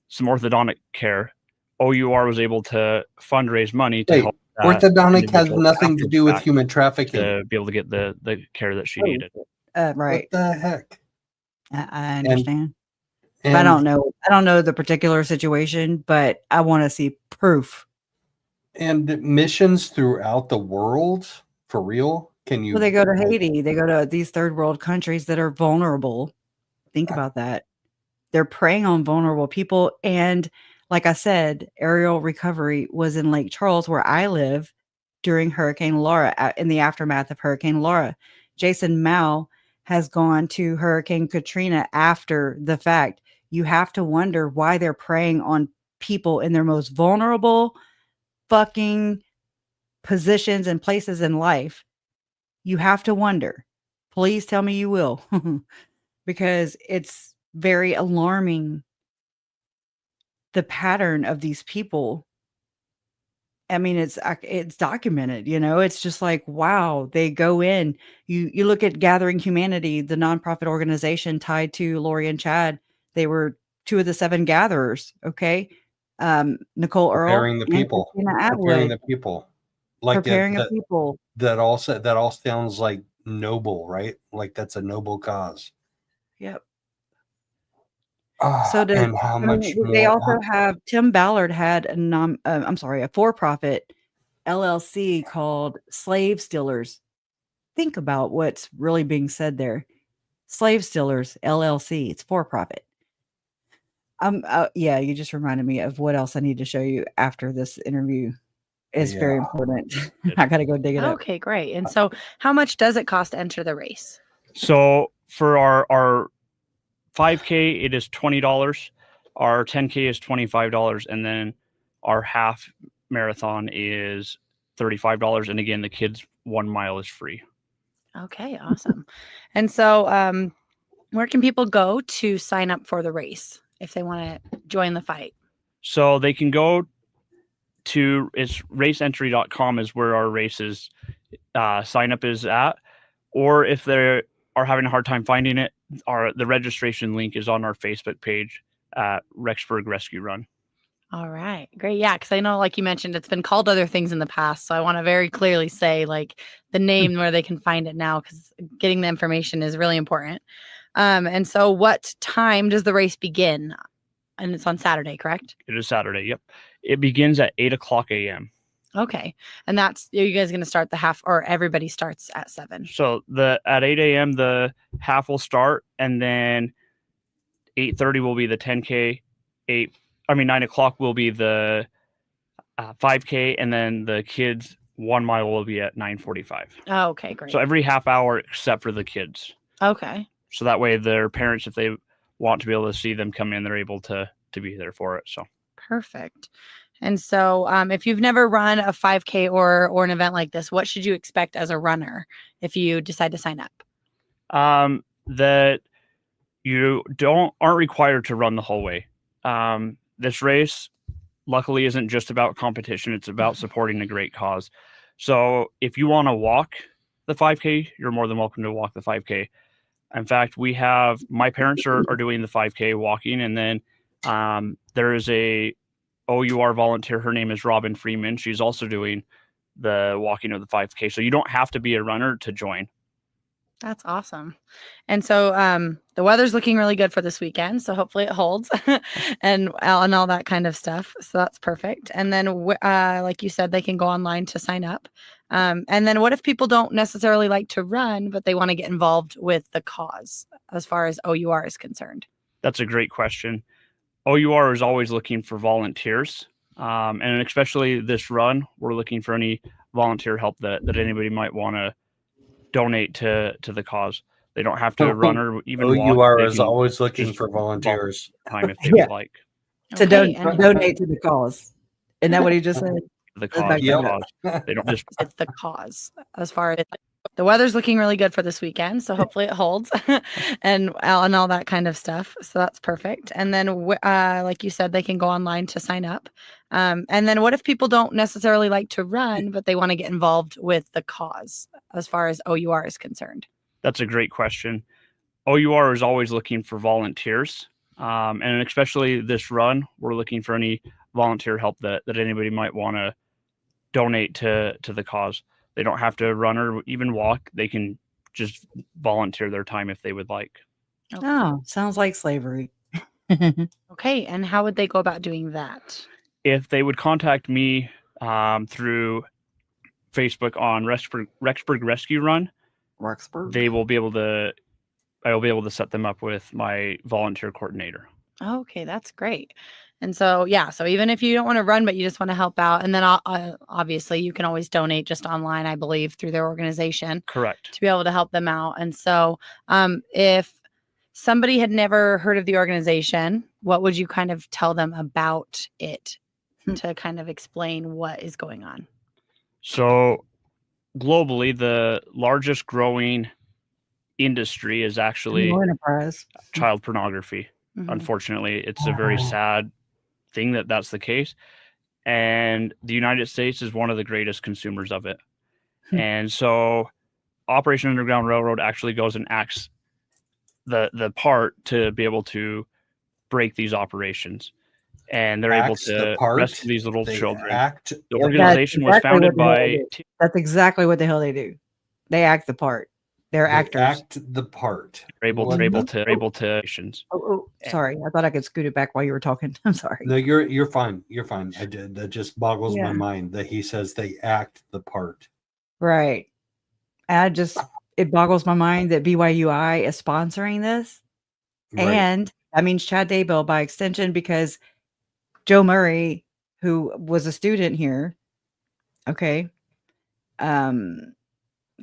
some orthodontic care. O.U.R was able to fundraise money to help. Orthodontic has nothing to do with human trafficking. To be able to get the care that she needed. Right. What the heck? I understand. But I don't know. I don't know the particular situation, but I want to see proof. And missions throughout the world, for real? Can you? Well, they go to Haiti. They go to these third world countries that are vulnerable. Think about that. They're preying on vulnerable people. And like I said, aerial recovery was in Lake Charles, where I live, during Hurricane Laura, in the aftermath of Hurricane Laura. Jason Mao has gone to Hurricane Katrina after the fact. You have to wonder why they're preying on people in their most vulnerable fucking positions and places in life. You have to wonder. Please tell me you will. Because it's very alarming, the pattern of these people. I mean, it's documented, it's just like, wow, they go in, you look at Gathering Humanity, the nonprofit organization tied to Lori and Chad. They were 2 of the 7 gatherers. Okay. Nicole Earl, Preparing the people, like preparing the people. That all sounds like noble, right? Like that's a noble cause. Yep. So and how much they also have Tim Ballard had a for-profit LLC called Slave Stealers. Think about what's really being said there. Slave Stealers LLC. It's for-profit. Yeah, you just reminded me of what else I need to show you after this interview. It's very important. I got to go dig it up. Okay, great. And so how much does it cost to enter the race? So for our 5K, it is $20. Our 10K is $25. And then our half marathon is $35. And again, the kids' 1 mile is free. Okay, awesome. And so where can people go to sign up for the race if they want to join the fight? So they can go to, it's raceentry.com is where our races sign up is at. Or if they are having a hard time finding it, the registration link is on our Facebook page at Rexburg Rescue Run. All right, great. Yeah, because I know, like you mentioned, it's been called other things in the past. So I want to very clearly say like the name where they can find it now, because getting the information is really important. And so what time does the race begin? And it's on Saturday, correct? It is Saturday. Yep. It begins at 8:00 a.m. Okay. And are you guys going to start the half, or everybody starts at 7? So at 8 a.m. the half will start, and then 8:30 will be the 10K. 9 o'clock will be the 5K, and then the kids' 1 mile will be at 9:45. Oh, okay, great. So every half hour except for the kids. Okay. So that way their parents, if they want to be able to see them come in, they're able to be there for it. So perfect. And so if you've never run a 5K or an event like this, what should you expect as a runner if you decide to sign up? That you aren't required to run the whole way. This race luckily isn't just about competition. It's about supporting a great cause. So if you want to walk the 5K, you're more than welcome to walk the 5K. In fact, my parents are doing the 5K walking, and then there is a O.U.R volunteer. Her name is Robin Freeman. She's also doing the walking of the 5K. So you don't have to be a runner to join. That's awesome. And so the weather's looking really good for this weekend. So hopefully it holds and all that kind of stuff. So that's perfect. And then like you said, they can go online to sign up. And then what if people don't necessarily like to run, but they want to get involved with the cause as far as O.U.R is concerned? That's a great question. O.U.R is always looking for volunteers. And especially this run, we're looking for any volunteer help that anybody might want to donate to the cause. They don't have to run or even walk. O.U.R is always looking for volunteers. Time if they would like. To donate to the cause. Isn't that what he just said? The cause. They don't just it's the cause as far as The weather's looking really good for this weekend, so hopefully it holds and all that kind of stuff. So that's perfect. And then, like you said, they can go online to sign up. And then what if people don't necessarily like to run, but they want to get involved with the cause as far as O.U.R is concerned? That's a great question. O.U.R is always looking for volunteers. And especially this run, we're looking for any volunteer help that anybody might want to donate to the cause. They don't have to run or even walk. They can just volunteer their time if they would like. Oh, sounds like slavery. Okay. And how would they go about doing that? If they would contact me through Facebook on Rexburg Rescue Run, Rexburg. I will be able to set them up with my volunteer coordinator. Okay, that's great. And so, yeah, so even if you don't want to run, but you just want to help out, and then obviously you can always donate just online, I believe, through their organization. Correct. To be able to help them out. And so if somebody had never heard of the organization, what would you kind of tell them about it to kind of explain what is going on? So globally, the largest growing industry is actually child pornography. Mm-hmm. Unfortunately, it's a very sad thing that's the case. And the United States is one of the greatest consumers of it. And so Operation Underground Railroad actually goes and acts the part to be able to break these operations. And they're able to rescue these little children. The organization was founded by... That's exactly what the hell they do. They act the part. They're actors. Act the part. They're able to. Oh, sorry. I thought I could scoot it back while you were talking. I'm sorry. No, you're fine. You're fine. That just boggles my mind that he says they act the part. Right. It boggles my mind that BYUI is sponsoring this. Right. And that means Chad Daybell by extension, because Joe Murray, who was a student here, okay,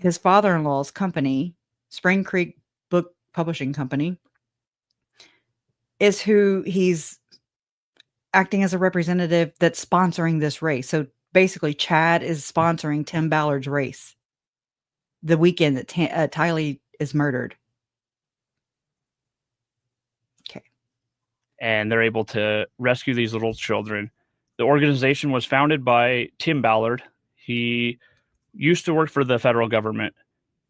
his father-in-law's company, Spring Creek Book Publishing Company, is who he's acting as a representative that's sponsoring this race. So basically, Chad is sponsoring Tim Ballard's race the weekend that Tylee is murdered. Okay. And they're able to rescue these little children. The organization was founded by Tim Ballard. He used to work for the federal government,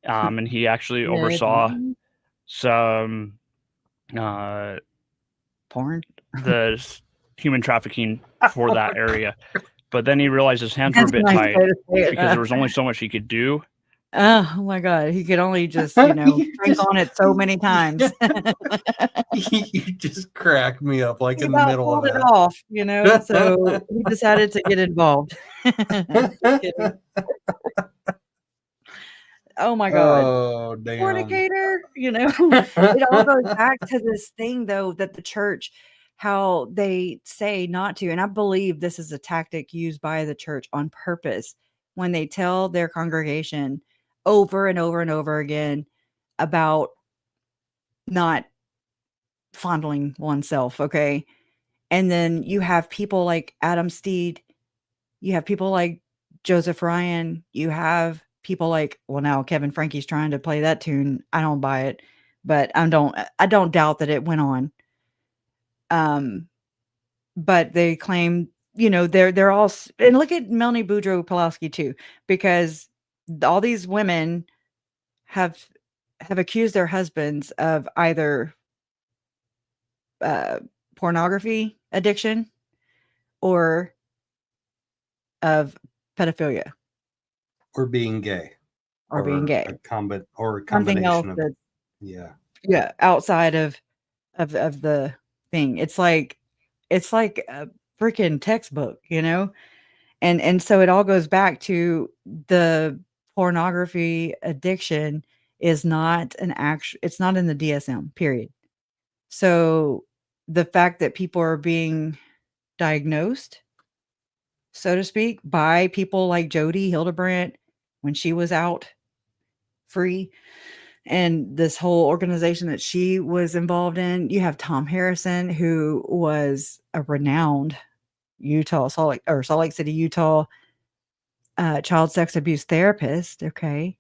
and he actually oversaw some porn, the human trafficking for that area. But then he realized his hands were a bit tied because there was only so much he could do. Oh my God. He could only just, crank on it so many times. You just crack me up like in the middle of it off, so he decided to get involved. Oh my God. Oh, damn. Fornicator, it all goes back to this thing though, that the church, how they say not to, and I believe this is a tactic used by the church on purpose when they tell their congregation over and over and over again about not fondling oneself. Okay. And then you have people like Adam Steed, you have people like Joseph Ryan, you have people like, well, now Kevin Frankie's trying to play that tune. I don't buy it, but I don't doubt that it went on. But they claim, they're all, and look at Melanie Boudreaux Pulaski too, because all these women have accused their husbands of either pornography addiction or of pedophilia. Or being gay. Or being gay. A combination something else of that, yeah, outside of the thing. It's like a freaking textbook, and so it all goes back to the pornography addiction is not it's not in the DSM, period. So the fact that people are being diagnosed, so to speak, by people like Jodi Hildebrandt when she was out free, and this whole organization that she was involved in. You have Tom Harrison, who was a renowned Salt Lake City, Utah child sex abuse therapist. Okay.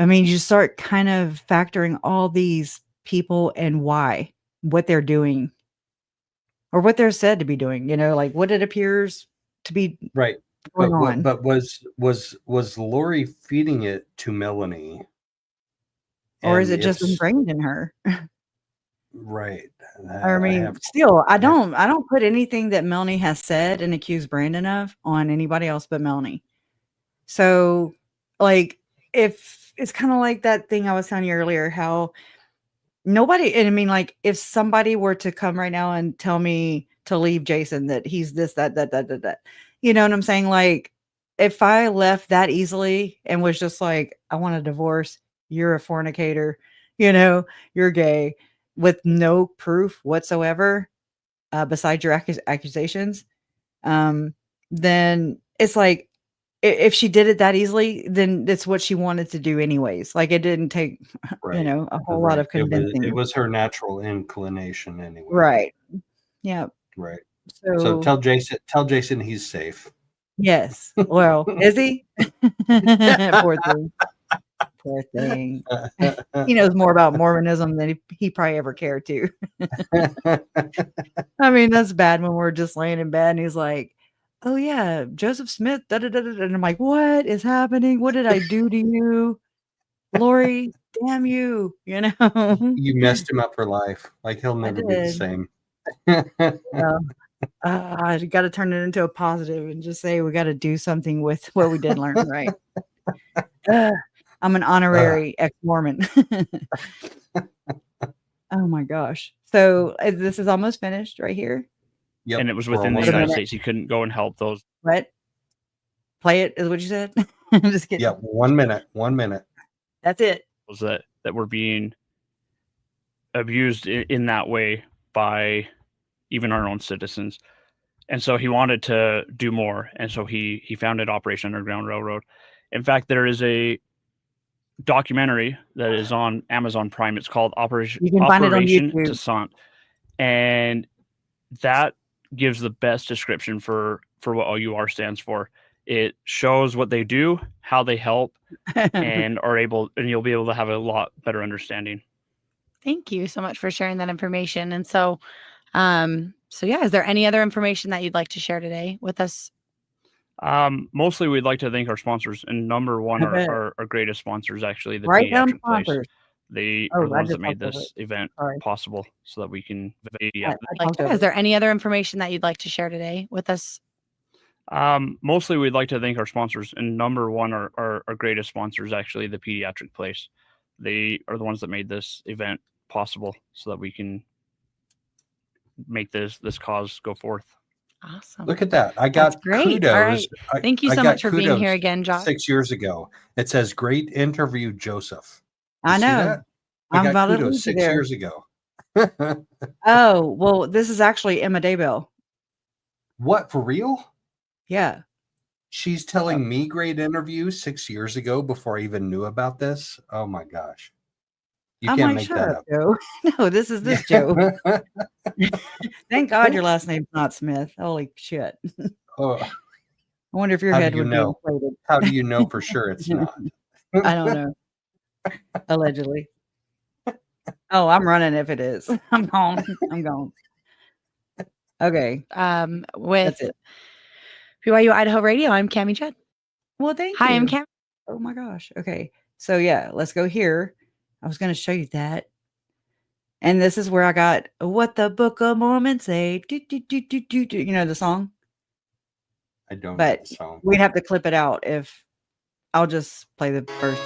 I mean, you start kind of factoring all these people and why, what they're doing, or what they're said to be doing, like what it appears to be Right. going on. But was Lori feeding it to Melanie? Or is And it just it's ingrained in her? right. I mean, have still, I don't put anything that Melanie has said and accused Brandon of on anybody else but Melanie. So, like, if it's kind of like that thing I was telling you earlier, how nobody, and I mean, like, if somebody were to come right now and tell me to leave Jason, that he's this, that, you know what I'm saying? Like, if I left that easily and was just like, I want a divorce, you're a fornicator, you're gay, with no proof whatsoever, besides your accusations, then it's like, if she did it that easily, then it's what she wanted to do anyways. Like, it didn't take, right. a whole lot of convincing. It was her natural inclination anyway. Right. Yeah. Right. So tell Jason he's safe. yes. Well, is he? Poor thing. Poor thing. He knows more about Mormonism than he probably ever cared to. I mean, that's bad when we're just laying in bed and he's like, oh yeah, Joseph Smith, da, da, da, da. And I'm like, what is happening? What did I do to you? Lori, damn you, You messed him up for life. Like, he'll never be the did. same. You got to turn it into a positive and just say we got to do something with what we did learn, right? I'm an honorary ex-Mormon. Oh my gosh. So this is almost finished right here. Yep. And it was within the United States. You couldn't go and help those. What? Play it is what you said? Just kidding. Yeah, 1 minute. That's it. That were being abused in that way by even our own citizens. And so he wanted to do more. And so he founded Operation Underground Railroad. In fact, there is a documentary that is on Amazon Prime. It's called Operation Toussaint. And that gives the best description for what O.U.R stands for. It shows what they do, how they help, and you'll be able to have a lot better understanding. Thank you so much for sharing that information. And so yeah, is there any other information that you'd like to share today with us? Mostly we'd like to thank our sponsors, and number one our greatest sponsors, actually, the Right down Pediatric Place. sponsors. They are the ones that made this event possible so that we can. Is there any other information that you'd like to share today with us? Mostly we'd like to thank our sponsors, and number one our greatest sponsors, actually, the Pediatric Place. They are the ones that made this event possible so that we can make this cause go forth. Awesome. Look at that. I got kudos. All right. Thank you so much for being here again, Josh. 6 years ago. It says, great interview, Joseph. I know. I got kudos 6 years ago. Oh, well, this is actually Emma Daybell. What, for real? Yeah. She's telling me great interview 6 years ago before I even knew about this. Oh my gosh. You can't make that up. Joe. No, this is Joe. Thank God your last name's not Smith. Holy shit. I wonder if your head would be inflated. How do you know for sure it's not? I don't know. Allegedly. Oh, I'm running if it is. I'm gone. Okay. With BYU Idaho Radio, I'm Cammie Judd. Well, thank you. Hi, I'm Cam. Oh my gosh. Okay. So yeah, let's go here. I was going to show you that. And this is where I got What the Book of Mormon Say. Do, do, do, do, do, do. You know the song? I don't know the song. We'd have to clip it out if I'll just play the first.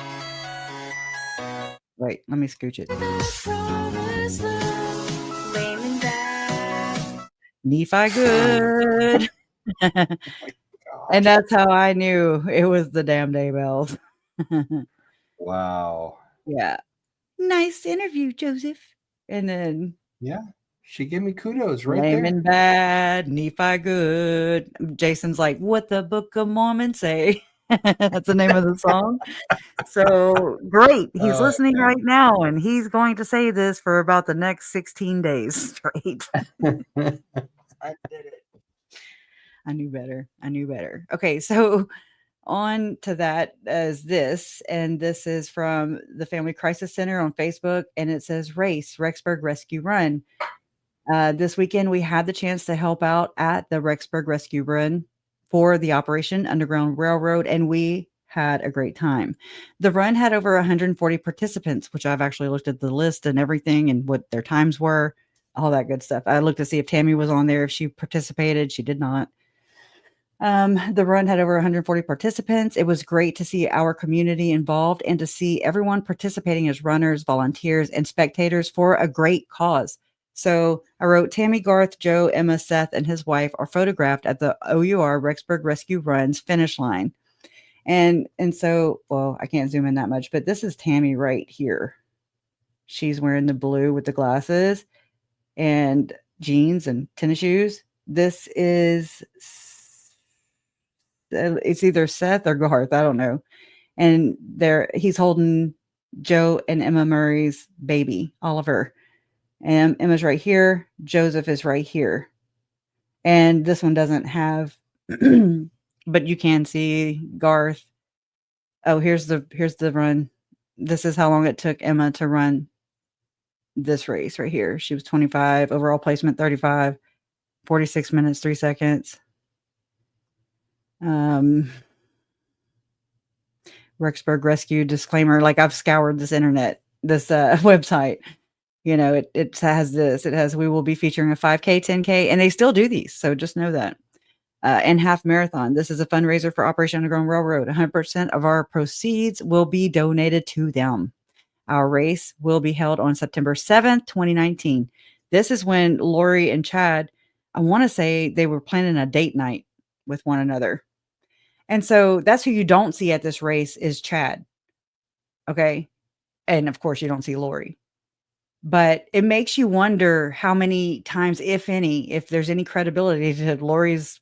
Wait, let me scooch it. Nephi good. And that's how I knew it was the damn Daybells. Wow. Yeah. Nice interview, Joseph. And then she gave me kudos right Lame there. and bad, Nephi good. Jason's like, what the Book of Mormon say? That's the name of the song. So great. He's listening right now, and he's going to say this for about the next 16 days straight. I did it. I knew better. Okay, so on to that as this, and this is from the Family Crisis Center on Facebook, and it says Race Rexburg Rescue Run. This weekend we had the chance to help out at the Rexburg Rescue Run for the Operation Underground Railroad, and we had a great time. The run had over 140 participants, which I've actually looked at the list and everything and what their times were, all that good stuff. I looked to see if Tammy was on there, if she participated. She did not. The run had over 140 participants. It was great to see our community involved and to see everyone participating as runners, volunteers, and spectators for a great cause. So I wrote, Tammy, Garth, Joe, Emma, Seth, and his wife are photographed at the O.U.R. Rexburg Rescue Run's finish line. And so, well, I can't zoom in that much, but this is Tammy right here. She's wearing the blue with the glasses and jeans and tennis shoes. This is, it's either Seth or Garth, I don't know. And he's holding Joe and Emma Murray's baby, Oliver. And Emma's right here. Joseph is right here. And this one doesn't have, but you can see Garth. Oh, here's the run. This is how long it took Emma to run this race right here. She was 25, overall placement 35, 46 minutes, 3 seconds. Rexburg Rescue disclaimer. Like, I've scoured this website. You know, it has this. It has, we will be featuring a 5K, 10K, and they still do these. So just know that. And half marathon. This is a fundraiser for Operation Underground Railroad. 100% of our proceeds will be donated to them. Our race will be held on September 7th, 2019. This is when Lori and Chad, I want to say they were planning a date night with one another. And so that's who you don't see at this race is Chad. Okay. And of course you don't see Lori. But it makes you wonder how many times, if any, if there's any credibility to Lori's,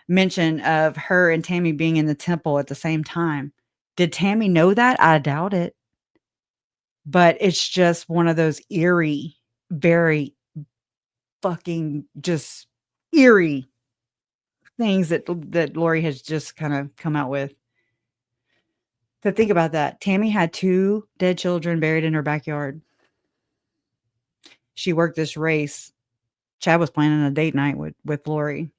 mention of her and Tammy being in the temple at the same time. Did Tammy know that? I doubt it. But it's just one of those eerie, very fucking just eerie things that Lori has just kind of come out with. So think about that. Tammy had 2 dead children buried in her backyard. She worked this race. Chad was planning a date night with Lori.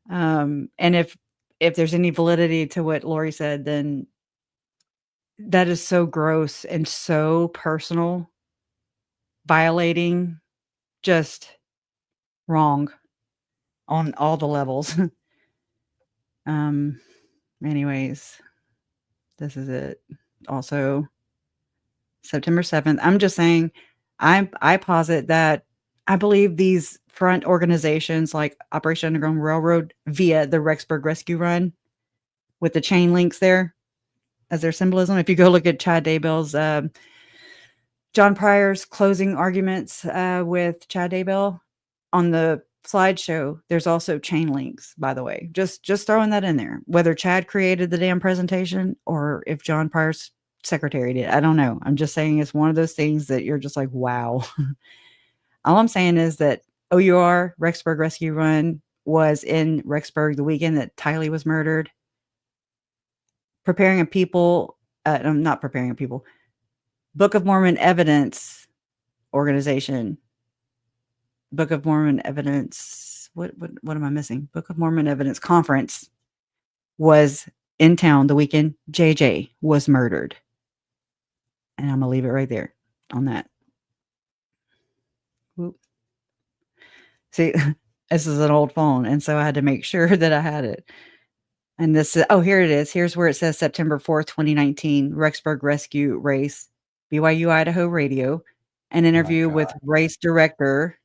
And if there's any validity to what Lori said, then that is so gross and so personal, violating, just wrong on all the levels. Anyways, this is it. Also, September 7th. I'm just saying, I posit that I believe these front organizations like Operation Underground Railroad via the Rexburg Rescue Run with the chain links there as their symbolism. If you go look at Chad Daybell's, John Pryor's closing arguments with Chad Daybell on the slideshow, there's also chain links, by the way. Just throwing that in there. Whether Chad created the damn presentation or if John Pryor's secretary did, I don't know. I'm just saying it's one of those things that you're just like, wow. All I'm saying is that O.U.R. Rexburg Rescue Run was in Rexburg the weekend that Tylee was murdered. Book of Mormon Evidence organization. Book of Mormon Evidence. What am I missing? Book of Mormon Evidence conference was in town the weekend JJ was murdered. And I'm going to leave it right there on that. Whoop. See, this is an old phone, and so I had to make sure that I had it. And this is, here it is. Here's where it says September 4th, 2019, Rexburg Rescue Race, BYU Idaho Radio, an interview with race director,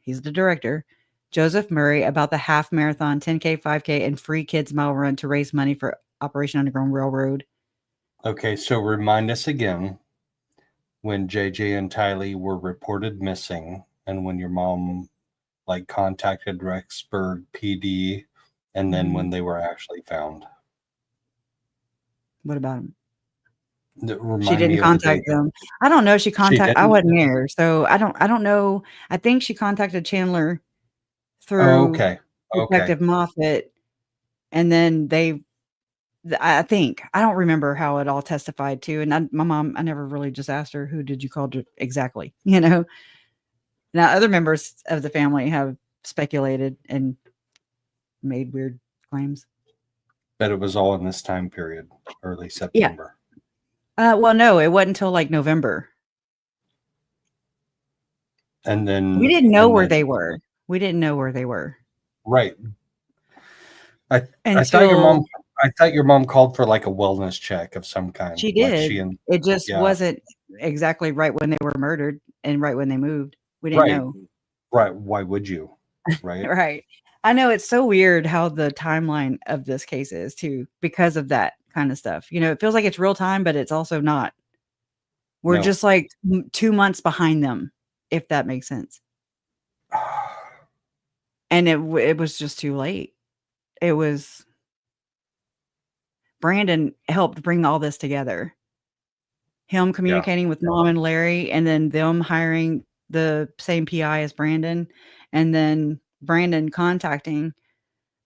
he's the director, Joseph Murray, about the half marathon, 10K, 5K, and free kids mile run to raise money for Operation Underground Railroad. Okay, so remind us again when JJ and Tylee were reported missing and when your mom contacted Rexburg PD and then when they were actually found. What about them? She didn't contact them. I don't know. I wasn't there. So I don't know. I think she contacted Chandler through Detective Moffat. And then I think, I don't remember how it all testified to. And my mom, I never really just asked her, who did you call exactly? You know, now other members of the family have speculated and made weird claims. But it was all in this time period, early Yeah. September. Well, no, it wasn't until like November. And then We didn't know where they were. We didn't know where they were. Right. I thought your mom called for like a wellness check of some kind. She did. Like it just wasn't exactly right when they were murdered and right when they moved. We didn't know. Right. Why would you? Right. Right. I know it's so weird how the timeline of this case is too, because of that kind of stuff. You know, it feels like it's real time, but it's also not. We're just like 2 months behind them, if that makes sense. And it was just too late. It was Brandon helped bring all this together. Him communicating with Mom and Larry, and then them hiring the same PI as Brandon, and then Brandon contacting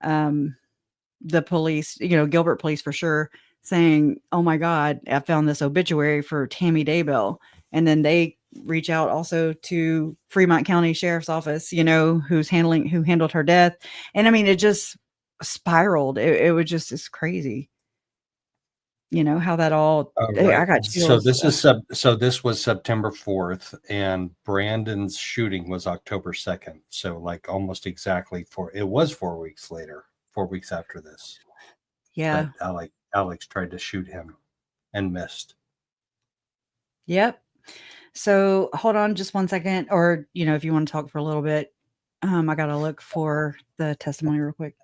the police, you know, Gilbert police for sure, saying, "Oh my God, I found this obituary for Tammy Daybell." And then they reach out also to Fremont County Sheriff's Office, you know, who handled her death. And I mean, it just spiraled. It was just, it's crazy. You know how that all. Right. I got chills. So this was September 4th, and Brandon's shooting was October 2nd. So like almost exactly 4 weeks later, 4 weeks after this. Yeah. But Alex tried to shoot him and missed. Yep. So hold on just 1 second, or you know, if you want to talk for a little bit, I gotta look for the testimony real quick.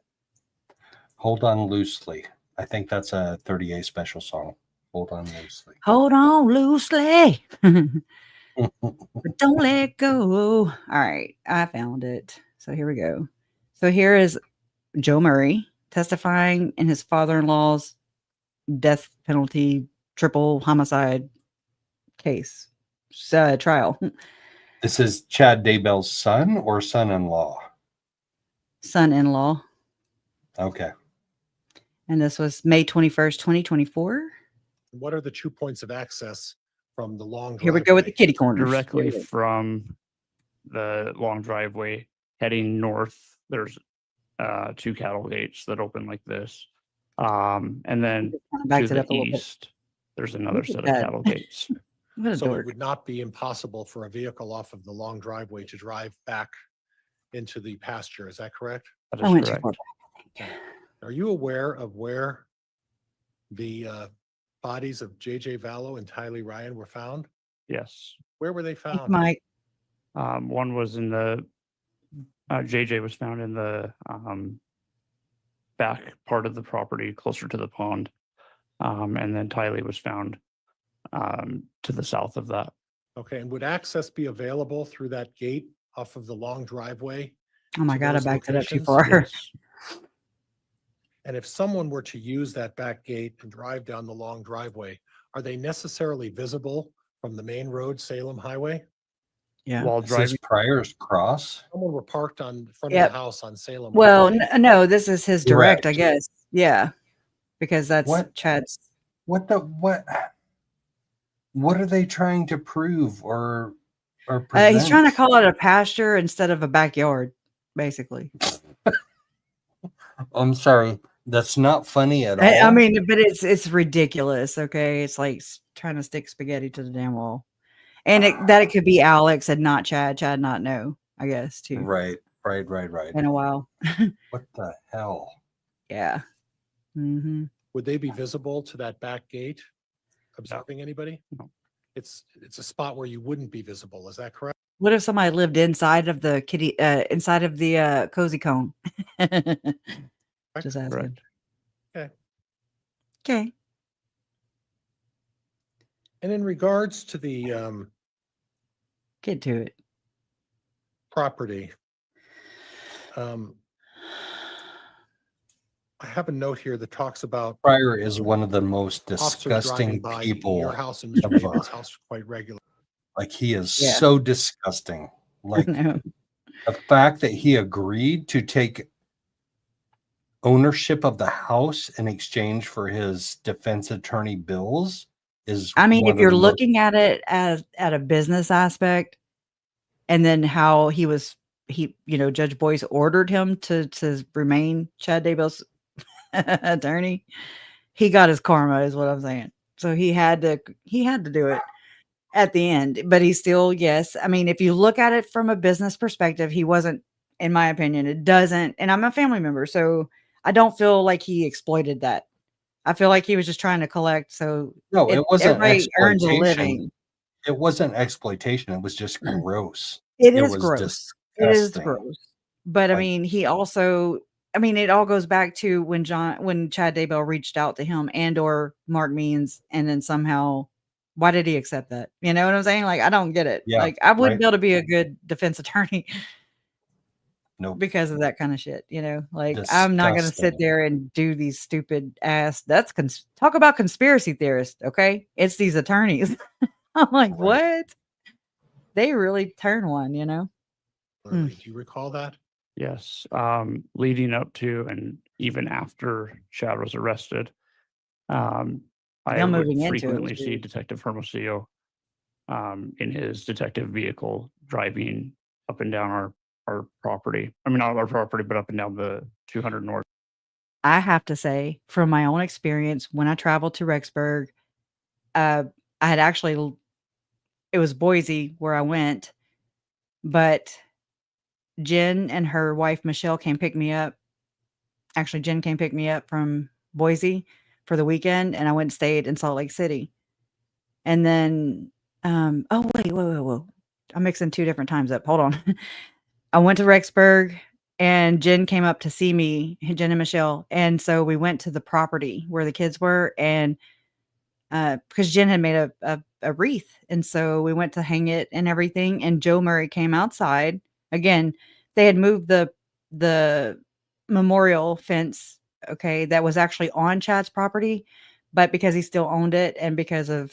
Hold on loosely. I think that's a 30A special song. Hold on loosely. Hold on loosely. But don't let go. All right. I found it. So here we go. So here is Joe Murray testifying in his father-in-law's death penalty triple homicide case trial. This is Chad Daybell's son or son-in-law? Son-in-law. Okay. And this was May 21st, 2024. What are the 2 points of access from the long driveway? Here we go with the kitty corner. Directly from the long driveway heading north, there's 2 cattle gates that open like this. And then to the east, there's another set of cattle gates. So it would not be impossible for a vehicle off of the long driveway to drive back into the pasture. Is that correct? That is correct. Are you aware of where the bodies of J.J. Vallow and Tylee Ryan were found? Yes. Where were they found? Mike. One was in the JJ was found in the back part of the property closer to the pond. And then Tylee was found to the south of that. Okay. And would access be available through that gate off of the long driveway? Oh my God, I those backed it up too locations? far. Yes. And if someone were to use that back gate and drive down the long driveway, are they necessarily visible from the main road, Salem Highway? Yeah. While driving Pryor's Cross. Someone were parked on front of the house on Salem. Well, Highway. no, this is his direct, I guess. Yeah. Because that's Chad's. What are they trying to prove or he's trying to call it a pasture instead of a backyard, basically. I'm sorry. That's not funny at all. I mean, but it's ridiculous. Okay. It's like trying to stick spaghetti to the damn wall. And it could be Alex and not Chad. Chad not know, I guess, too. Right. In a while. What the hell? Yeah. Mm-hmm. Would they be visible to that back gate? Observing anybody? No. It's a spot where you wouldn't be visible. Is that correct? What if somebody lived inside of the inside of the cozy cone? Just asking. Okay. Okay. And in regards to the Get to it. property, I have a note here that talks about Pryor is one of the most officers driving disgusting by people. your house and Mr. Raven's house quite regularly. Like he is so disgusting. Like No. the fact that he agreed to take ownership of the house in exchange for his defense attorney bills is I mean, one if of you're the most- looking at it as at a business aspect, and then how Judge Boyce ordered him to remain Chad Daybell's attorney, he got his karma, is what I'm saying. So he had to do it at the end, but he still, yes. I mean, if you look at it from a business perspective, he wasn't, in my opinion, it doesn't, and I'm a family member, so I don't feel like he exploited that. I feel like he was just trying to collect, so No, it wasn't everybody earns a exploitation. living. It wasn't exploitation. It was just gross. It It is was gross. It is disgusting. gross. But I Like- mean, he also, I mean, it all goes back to when Chad Daybell reached out to him or Mark Means, and then somehow, why did he accept that? You know what I'm saying? Like, I don't get it. Yeah, Like, I wouldn't right. be able to be a good defense attorney Nope. because of that kind of shit. Like, I'm not going to sit Disgusting. there and do these stupid ass. Talk about conspiracy theorists. Okay. It's these attorneys. I'm like, Right. what? They really turn one, Literally, do you recall that? Yes. Leading up to and even after Chad was arrested, I Y'all would moving into it was frequently see weird. Detective Hermosillo in his detective vehicle driving up and down our property. I mean, not our property, but up and down the 200 North. I have to say, from my own experience, when I traveled to Rexburg, I had actually, it was Boise where I went, but Jen and her wife, Michelle, came pick me up. Actually, Jen came pick me up from Boise for the weekend, and I went and stayed in Salt Lake City. And then, oh, wait, whoa. I'm mixing two different times up. Hold on. I went to Rexburg, and Jen came up to see me, Jen and Michelle. And so we went to the property where the kids were, and because Jen had made a wreath. And so we went to hang it and everything. And Joe Murray came outside. Again, they had moved the memorial fence, okay, that was actually on Chad's property. But because he still owned it, and because of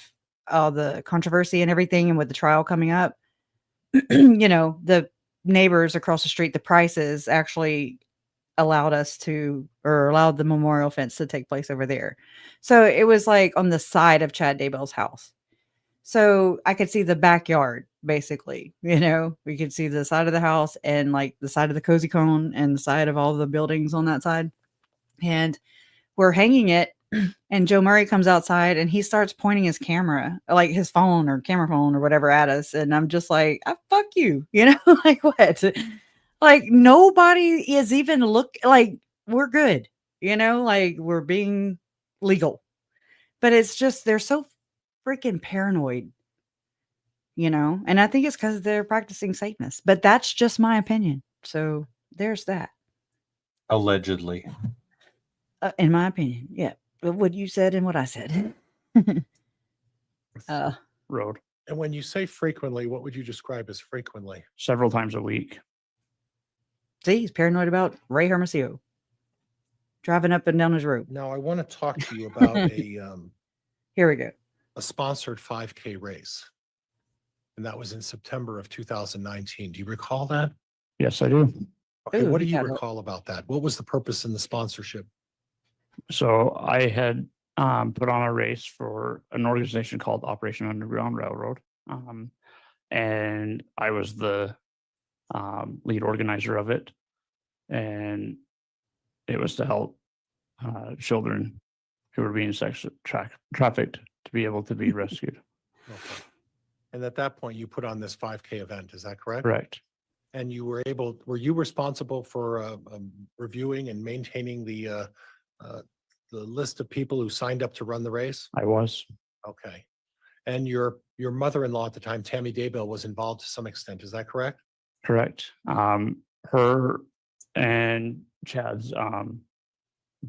all the controversy and everything, and with the trial coming up, the neighbors across the street, the Prices, actually allowed the memorial fence to take place over there. So it was like on the side of Chad Daybell's house. So I could see the backyard, basically. We could see the side of the house and like the side of the Cozy Cone and the side of all the buildings on that side. And we're hanging it. And Joe Murray comes outside and he starts pointing his camera, like his phone or camera phone or whatever, at us. And I'm just like, fuck you, like what? Like nobody is even like we're good, like we're being legal. But it's just they're so freaking paranoid, and I think it's because they're practicing Satanists. But that's just my opinion. So there's that. Allegedly. In my opinion, yeah. What you said and what I said. Road And when you say frequently, what would you describe as frequently? several times a week. See, he's paranoid about Ray Hermosillo driving up and down his road. Now, I want to talk to you about Here we go. a sponsored 5K race. And that was in September of 2019. Do you recall that? Yes, I do. Okay, Ooh, what do you you got it. recall about that? What was the purpose in the sponsorship? So I had put on a race for an organization called Operation Underground Railroad. And I was the lead organizer of it. And it was to help children who were being trafficked to be able to be rescued. Okay. And at that point, you put on this 5K event, is that correct? Correct. And were you responsible for reviewing and maintaining the list of people who signed up to run the race? I was. Okay. And your mother-in-law at the time, Tammy Daybell, was involved to some extent, is that correct? Correct. Her and Chad's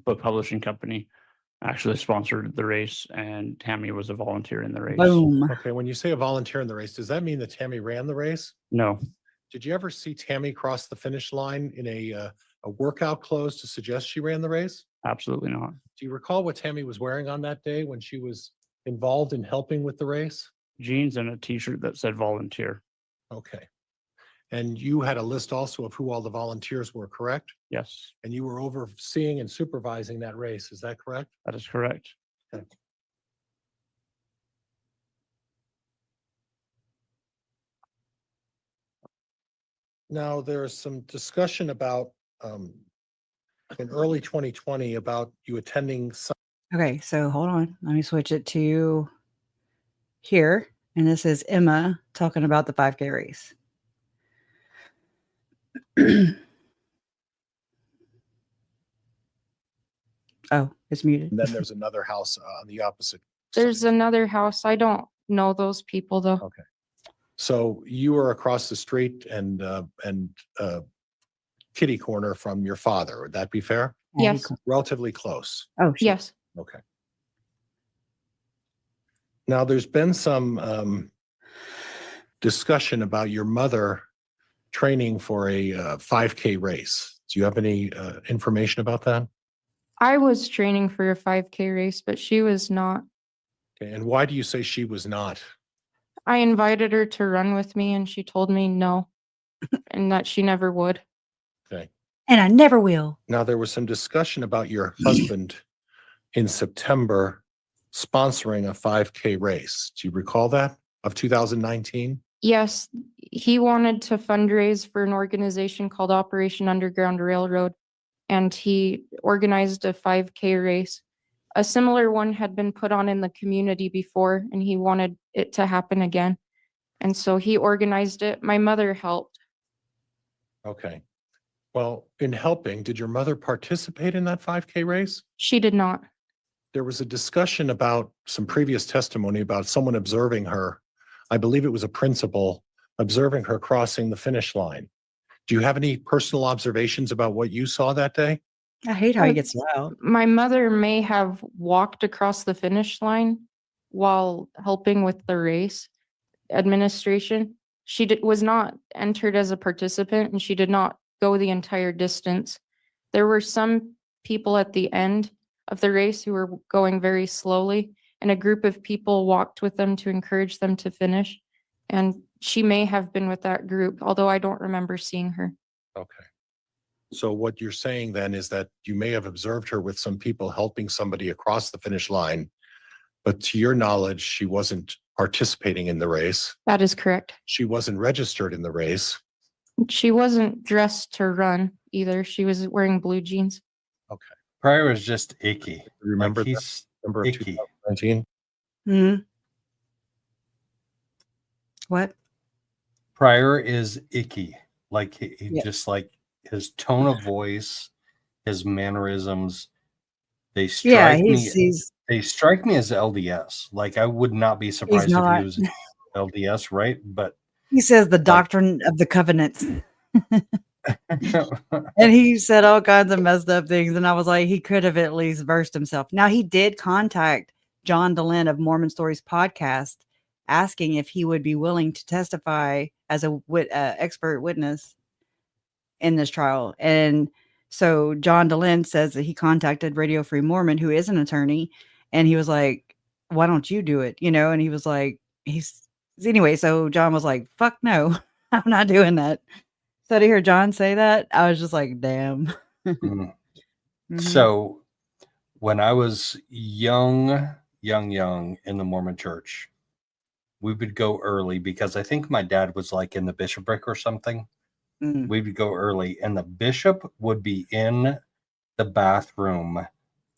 book publishing company actually sponsored the race, and Tammy was a volunteer in the race. Boom. Okay, when you say a volunteer in the race, does that mean that Tammy ran the race? No, Did you ever see Tammy cross the finish line in a workout clothes to suggest she ran the race? absolutely not. Do you recall what Tammy was wearing on that day when she was involved in helping with the race? Jeans and a t-shirt that said volunteer. Okay. And you had a list also of who all the volunteers were, correct? Yes, And you were overseeing and supervising that race, is that correct? that is correct. Now, there's some discussion about, in early 2020, about you attending some. Okay, so hold on. Let me switch it to here. And this is Emma talking about the 5K race. Oh, it's muted. And then there's another house on the opposite. There's side. another house. I don't know those people though. Okay. So you were across the street and kitty corner from your father. Would that be fair? Yes. Relatively close. Oh, shit. Yes. Okay. Now, there's been some discussion about your mother training for a 5K race. Do you have any information about that? I was training for a 5K race, but she was not. Okay, and why do you say she was not? I invited her to run with me and she told me no and that she never would. Okay. And I never will. Now, there was some discussion about your husband in September sponsoring a 5K race. Do you recall that, of 2019? Yes, he wanted to fundraise for an organization called Operation Underground Railroad, and he organized a 5K race. A similar one had been put on in the community before, and he wanted it to happen again. And so he organized it. My mother helped. Okay. Well, in helping, did your mother participate in that 5K race? She did not. There was a discussion about some previous testimony about someone observing her. I believe it was a principal observing her crossing the finish line. Do you have any personal observations about what you saw that day? I hate how he gets loud. My mother may have walked across the finish line while helping with the race administration. She was not entered as a participant and she did not go the entire distance. There were some people at the end of the race who were going very slowly, and a group of people walked with them to encourage them to finish. And she may have been with that group, although I don't remember seeing her. Okay. So what you're saying then is that you may have observed her with some people helping somebody across the finish line, but to your knowledge, she wasn't participating in the race. That is correct. She wasn't registered in the race. She wasn't dressed to run either. She was wearing blue jeans. Okay. Pryor is just icky. Remember Like, that? he's November of icky. 2019? Hmm. What? Pryor is icky. Like he Yeah. just like his tone of voice, his mannerisms, they Yeah, strike me. he's They strike me as LDS. Like I would not be surprised if not. he was LDS, right? But he says the doctrine of the covenants. And he said all kinds of messed up things. And I was like, he could have at least versed himself. Now, he did contact John DeLynn of Mormon Stories podcast, asking if he would be willing to testify as a expert witness in this trial. And so John DeLynn says that he contacted Radio Free Mormon, who is an attorney. And he was like, why don't you do it? You know, and he was like, anyway. So John was like, fuck no, I'm not doing that. So to hear John say that, I was just like, damn. Mhm. Mhm. So when I was young in the Mormon church, we would go early because I think my dad was like in the bishopric or something. Mm. We would go early and the bishop would be in the bathroom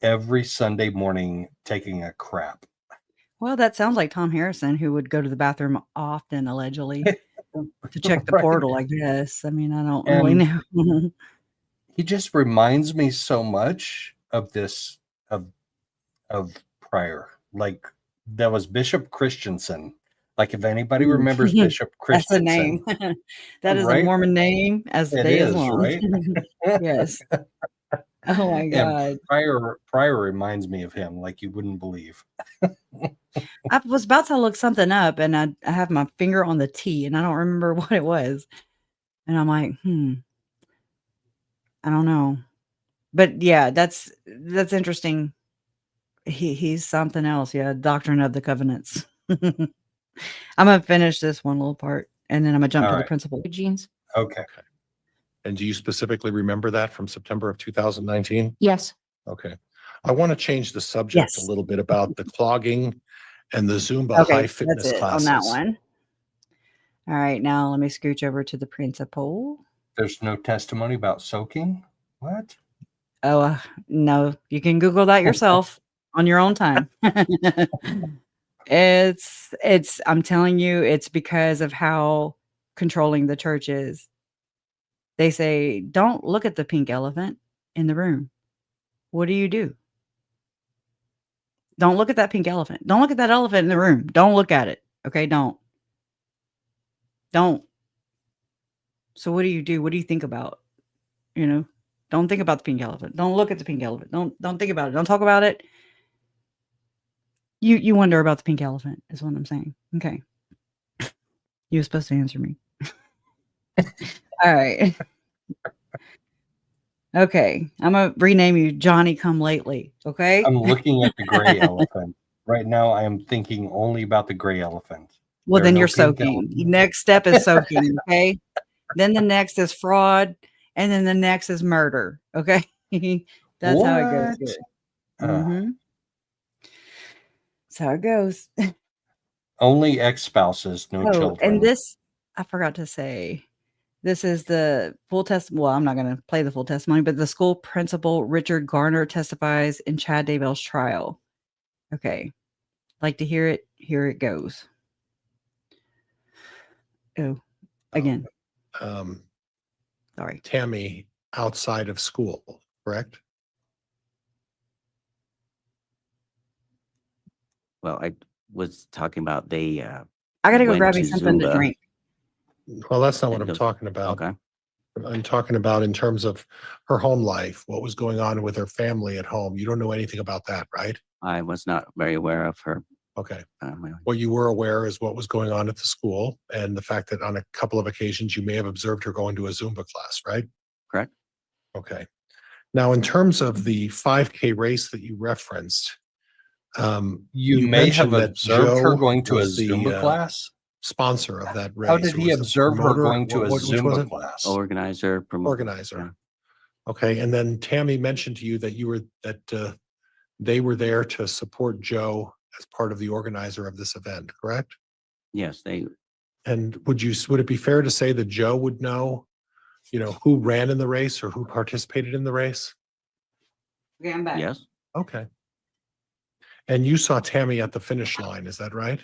every Sunday morning taking a crap. Well, that sounds like Tom Harrison, who would go to the bathroom often, allegedly, to check the Right. portal, I guess. I mean, I don't really know. He just reminds me so much of this of Pryor. Like that was Bishop Christensen. Like if anybody remembers Bishop That's a Christensen, name. That is a right? Mormon name as the It day is is, long. right? Yes. Oh my God. And Pryor reminds me of him like you wouldn't believe. I was about to look something up and I have my finger on the T and I don't remember what it was. And I'm like, I don't know. But yeah, that's interesting. He's something else. Yeah. Doctrine of the Covenants. I'm going to finish this one little part and then I'm going to jump All to the right. principle. Blue jeans. Okay. And do you specifically remember that from September of 2019? Yes. Okay. I want to change the subject a Yes. little bit about the clogging and the Zumba Okay, high that's fitness it classes. on that one. All right, now let me scooch over to the principal. There's no testimony about soaking? What? Oh, no, you can Google that yourself on your own time. I'm telling you, it's because of how controlling the church is. They say, don't look at the pink elephant in the room. What do? Don't look at that pink elephant. Don't look at that elephant in the room. Don't look at it. Okay, don't. So what do you do? What do you think about? You know, don't think about the pink elephant. Don't look at the pink elephant. Don't think about it. Don't talk about it. You wonder about the pink elephant is what I'm saying. Okay. You were supposed to answer me. All right. Okay. I'm gonna rename you Johnny Come Lately. Okay. I'm looking at the gray elephant. Right now, I am thinking only about the gray elephant. Well, There are then no you're pink soaking. elephants. Next step is soaking. Okay. Then the next is fraud, and then the next is murder. Okay. That's how it goes. What? Mm-hmm. That's how it goes. Only ex-spouses, no Oh, children. and this, I forgot to say, this is the full test. Well, I'm not going to play the full testimony, but the school principal, Richard Garner, testifies in Chad Daybell's trial. Okay. Like to hear it? Here it goes. Oh, again. Sorry. Tammy outside of school, correct? Well, I was talking about they I got to go went grab me to something to Zumba. drink. Well, that's not what And I'm the- talking about. Okay. I'm talking about in terms of her home life, what was going on with her family at home. You don't know anything about that, right? I was not very aware of her. Okay. My- What you were aware is what was going on at the school and the fact that on a couple of occasions you may have observed her going to a Zumba class, right? Correct. Okay. Now, in terms of the 5K race that you referenced, You may have mentioned that observed her Joe going to a was the, Zumba class. sponsor of that race. How did or he was the observe her promoter? going to a Which was Zumba it? class? Organizer. Organizer. Yeah. Okay. And then Tammy mentioned to you that they were there to support Joe as part of the organizer of this event, correct? Yes, they. And would it be fair to say that Joe would know, who ran in the race or who participated in the race? Okay, I'm back. Yes. Okay. And you saw Tammy at the finish line, is that right?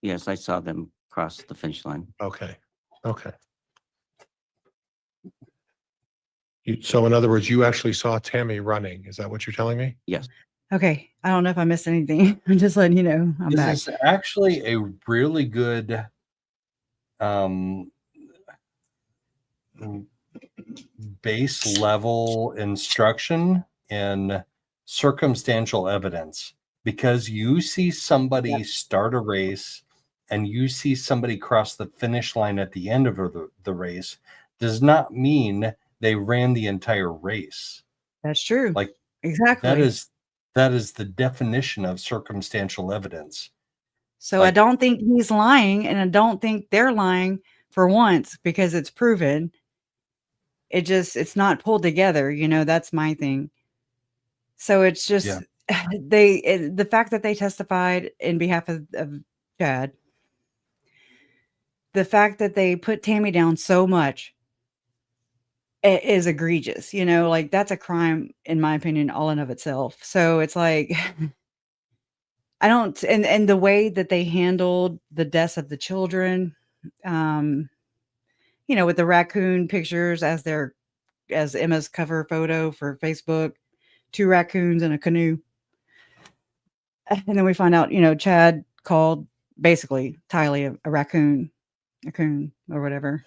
Yes, I saw them cross the finish line. Okay. Okay. So in other words, you actually saw Tammy running. Is that what you're telling me? Yes. Okay. I don't know if I missed anything. I'm just letting you know I'm back. This is actually a really good base level instruction in circumstantial evidence, because you see somebody start a race and you see somebody cross the finish line at the end of the race does not mean they ran the entire race. That's true. Like, exactly. that is the definition of circumstantial evidence. So I don't think he's lying, and I don't think they're lying for once, because it's proven. It's not pulled together. That's my thing. So it's just the fact that they testified in behalf of Chad, the fact that they put Tammy down so much is egregious. That's a crime, in my opinion, all in of itself. So it's like, I don't, and the way that they handled the deaths of the children, with the raccoon pictures as Emma's cover photo for Facebook, 2 raccoons in a canoe. And then we find out, Chad called basically Tylee a raccoon, a coon or whatever.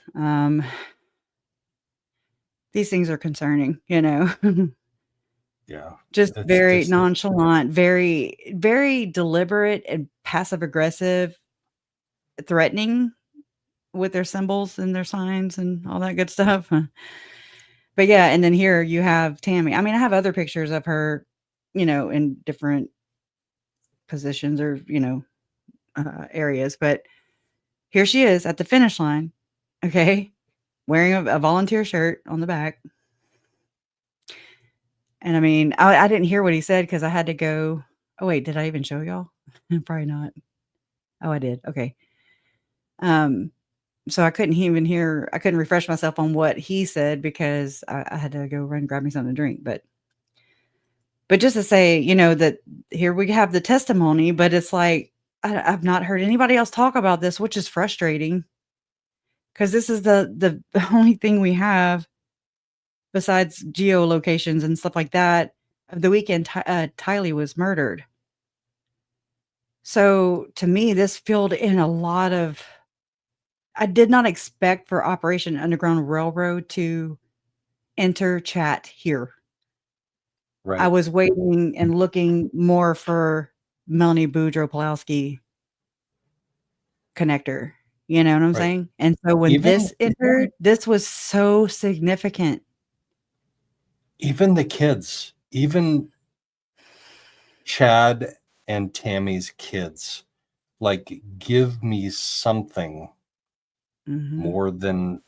These things are concerning, Yeah. Just very nonchalant, very, very deliberate and passive aggressive, threatening with their symbols and their signs and all that good stuff. But yeah, and then here you have Tammy. I mean, I have other pictures of her, in different positions or, areas, but here she is at the finish line. Okay. wearing a volunteer shirt on the back. And I mean, I didn't hear what he said because I had to go. Oh, wait, did I even show y'all? Probably not. Oh, I did. Okay. So I couldn't even hear, I couldn't refresh myself on what he said because I had to go run and grab me something to drink. But just to say, you know, that here we have the testimony, but it's like, I've not heard anybody else talk about this, which is frustrating because this is the only thing we have besides geolocations and stuff like that. Of the weekend, Tylee was murdered. So to me, this filled in a lot of, I did not expect for Operation Underground Railroad to enter chat here. Right. I was waiting and looking more for Melanie Boudreaux-Pawlowski connector. You know what I'm Right. saying? And so when this entered, this was so significant. Even the kids, even Chad and Tammy's kids, like, give me something more than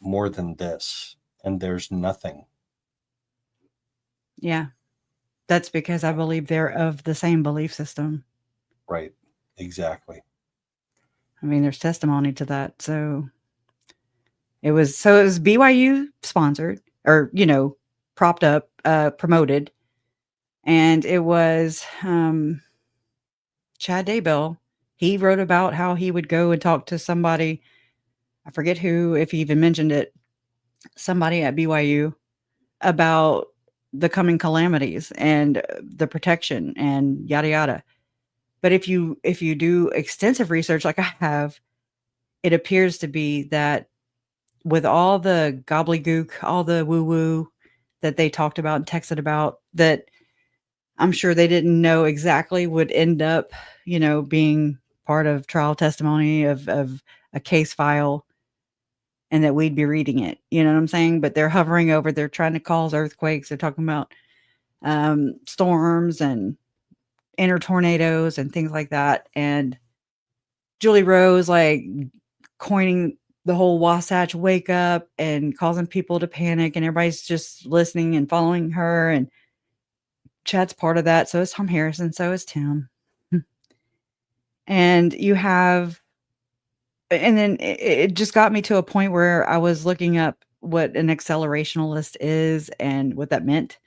this, and there's nothing. Yeah. That's because I believe they're of the same belief system. Right. Exactly. I mean, there's testimony to that. So it was BYU sponsored, or, you know, propped up, promoted. And it was Chad Daybell. He wrote about how he would go and talk to somebody, I forget who, if he even mentioned it, somebody at BYU, about the coming calamities and the protection and yada yada. But if you do extensive research like I have, it appears to be that with all the gobbledygook, all the woo-woo that they talked about and texted about, that I'm sure they didn't know exactly would end up, you know, being part of trial testimony of a case file, and that we'd be reading it. You know what I'm saying? But they're hovering over, they're trying to cause earthquakes. They're talking about storms and inner tornadoes and things like that. And Julie Rose, like, coining the whole Wasatch wake up and causing people to panic, and everybody's just listening and following her. And Chad's part of that. So is Tom Harrison. So is Tim. And you have, and then it just got me to a point where I was looking up what an accelerationalist is and what that meant.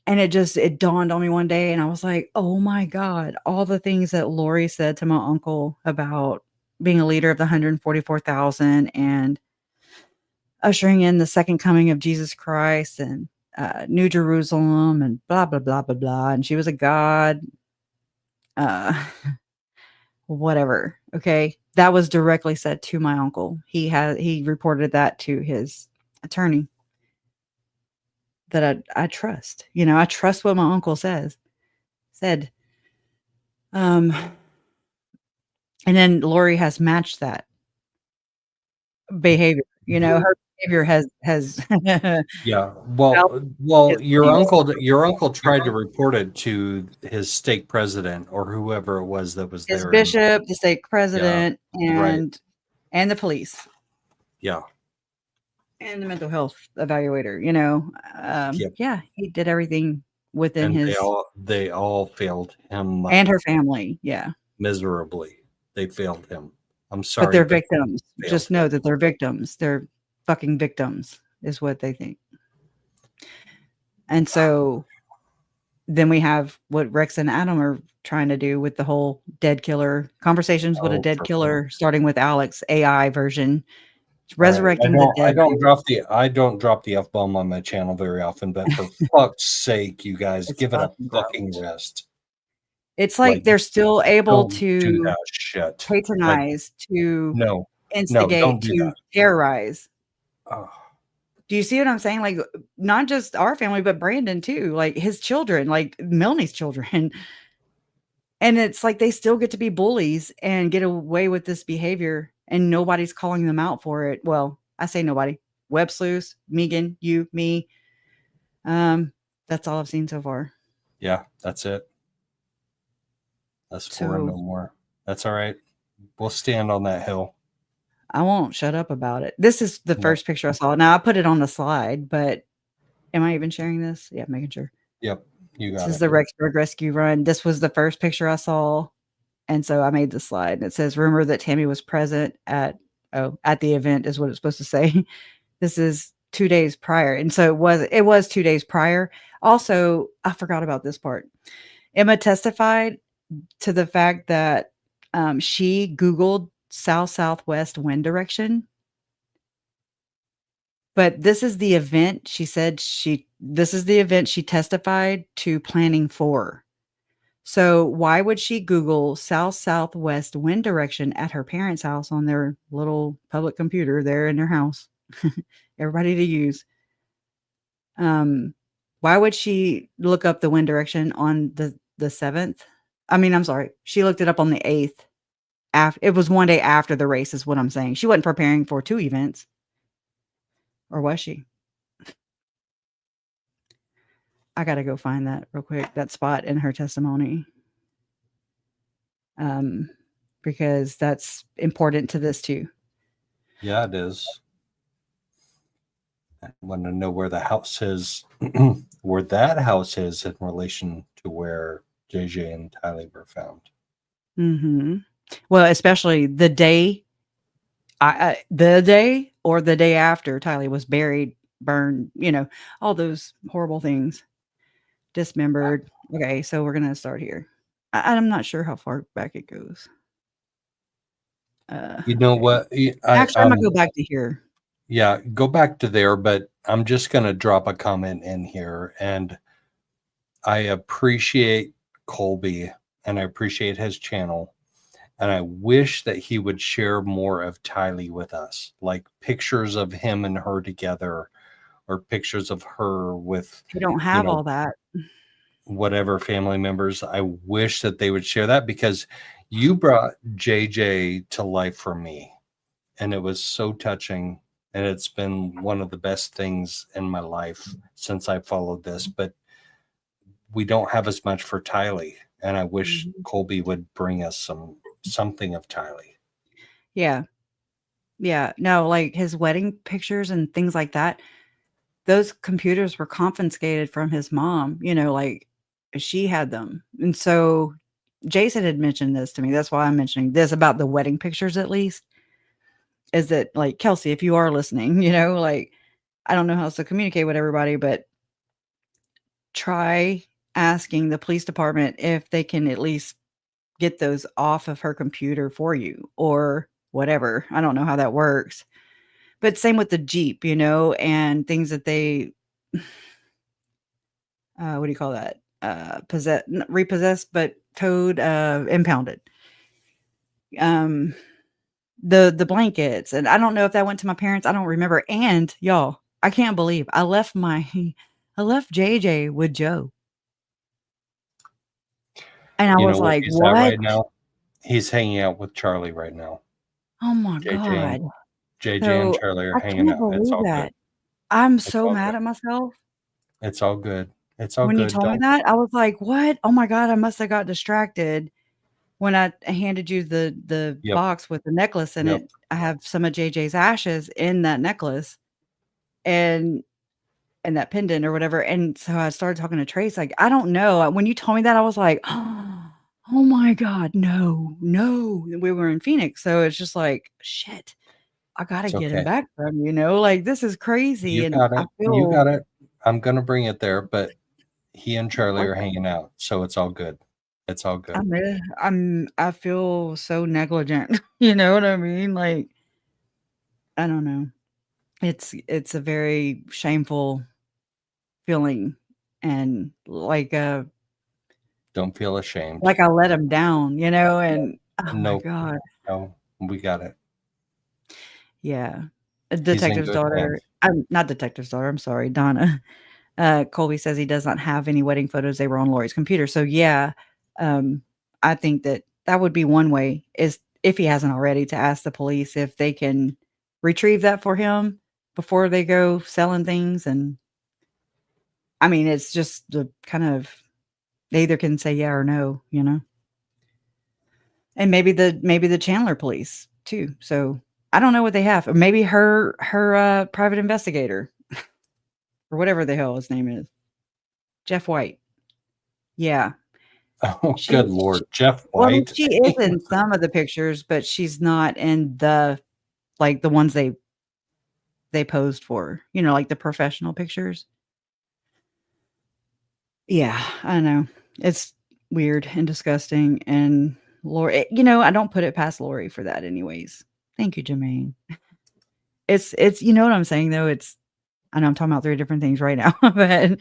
And it dawned on me one day, and I was like, oh my God, all the things that Lori said to my uncle about being a leader of the 144,000 and ushering in the second coming of Jesus Christ and New Jerusalem and blah, blah, blah, blah, blah. And she was a god, whatever. Okay. That was directly said to my uncle. He reported that to his attorney. That I trust, you know, I trust what my uncle said. And then Lori has matched that behavior. You know, her behavior has Yeah. Well, your uncle tried to report it to his stake president or whoever it was that was his there. bishop, the stake president, right. and the police. Yeah. And the mental health evaluator, you know. Yeah, he did everything within and his. They all failed him. And her family, yeah. Miserably. They failed him. I'm sorry. But they're victims. Just know that they're victims. They're fucking victims, is what they think. And so then we have what Rex and Adam are trying to do with the whole dead killer conversations with a dead killer, starting with Alex AI version. Resurrecting the dead. I don't drop the F-bomb on my channel very often, but for fuck's sake, you guys, give it a fucking rest. It's like they're still able to do that shit. Patronize, to instigate, to terrorize. Do you see what I'm saying? Like, not just our family, but Brandon too. Like his children, like Melanie's children. And it's like they still get to be bullies and get away with this behavior, and nobody's calling them out for it. Well, I say nobody. Web sleuths, Megan, you, me. That's all I've seen so far. Yeah, that's it. That's four and no more. That's all right. We'll stand on that hill. I won't shut up about it. This is the Yeah. first picture I saw. Now I put it on the slide, but am I even sharing this? Yeah, making sure. Yep, you This got is it. the Rexburg Rescue Run. This was the first picture I saw, and so I made the slide. And it says, "Rumor that Tammy was present at the event," is what it's supposed to say. This is 2 days prior, and so it was 2 days prior. Also, I forgot about this part. Emma testified to the fact that she Googled south-southwest wind direction. But this is the event she said this is the event she testified to planning for. So why would she Google south-southwest wind direction at her parents' house on their little public computer there in their house? Everybody to use. Why would she look up the wind direction on the 7th? I mean, I'm sorry. She looked it up on the 8th. It was one day after the race is what I'm saying. She wasn't preparing for 2 events. Or was she? I gotta go find that real quick, that spot in her testimony. Because that's important to this too. Yeah, it is. I want to know where the house is, where that house is in relation to where JJ and Tylee were found. Mm-hmm. Well, especially the day, or the day after Tylee was buried, burned, all those horrible things, dismembered. Okay, so we're gonna start here. I'm not sure how far back it goes. You know what? Actually, I'm gonna go back to here. Yeah, go back to there, but I'm just going to drop a comment in here. And I appreciate Colby and I appreciate his channel. And I wish that he would share more of Tylee with us, like pictures of him and her together or pictures of her with, You don't have all that. Whatever family members. I wish that they would share that because you brought JJ to life for me. And it was so touching. And it's been one of the best things in my life since I followed this. But we don't have as much for Tylee. And I wish Colby would bring us something of Tylee. Yeah. Yeah. No, like his wedding pictures and things like that. Those computers were confiscated from his mom, like she had them. And so Jason had mentioned this to me. That's why I'm mentioning this about the wedding pictures, at least. Is that like, Kelsey, if you are listening, like, I don't know how else to communicate with everybody, but try asking the police department if they can at least get those off of her computer for you or whatever. I don't know how that works. But same with the Jeep, and things that they, what do you call that? Repossessed, but towed, impounded. The blankets, and I don't know if that went to my parents. I don't remember. And y'all, I can't believe I left JJ with Joe. And I was like, he's what? at right now? He's hanging out with Charlie right now. Oh my JJ God. and Charlie are hanging out. It's all good. I'm so mad at myself. It's all good. It's all when good. you told me that, I was like, what? Oh my God, I must have got distracted when I handed you the box with the necklace in it. I have some of JJ's ashes in that necklace and that pendant or whatever. And so I started talking to Trace, like, I don't know. When you told me that, I was like, oh my God, no. We were in Phoenix. So it's just like, shit, I got to get him back from, like, this is crazy. You and got it. I feel, You got it. I'm going to bring it there, but he and Charlie are hanging out. So it's all good. It's all good. I feel so negligent. You know what I mean? Like, I don't know. It's a very shameful feeling, and like don't feel ashamed. Like I let him down, and oh my God. No, we got it. Yeah. A detective's daughter. I'm not detective's daughter. I'm sorry, Donna. Colby says he does not have any wedding photos. They were on Lori's computer. So yeah, I think that would be one way, is if he hasn't already, to ask the police if they can retrieve that for him before they go selling things. And I mean, it's just the kind of, they either can say yeah or no, and maybe the Chandler police too. So I don't know what they have. Or maybe her private investigator or whatever the hell his name is. Jeff White. Yeah. Oh, She, good Lord. Jeff well, White. she is in some of the pictures, but she's not in the like the ones they posed for, like the professional pictures. Yeah, I know. It's weird and disgusting. And Lori, I don't put it past Lori for that anyways. Thank you, Jermaine. It's, you know what I'm saying though? I know I'm talking about 3 different things right now, but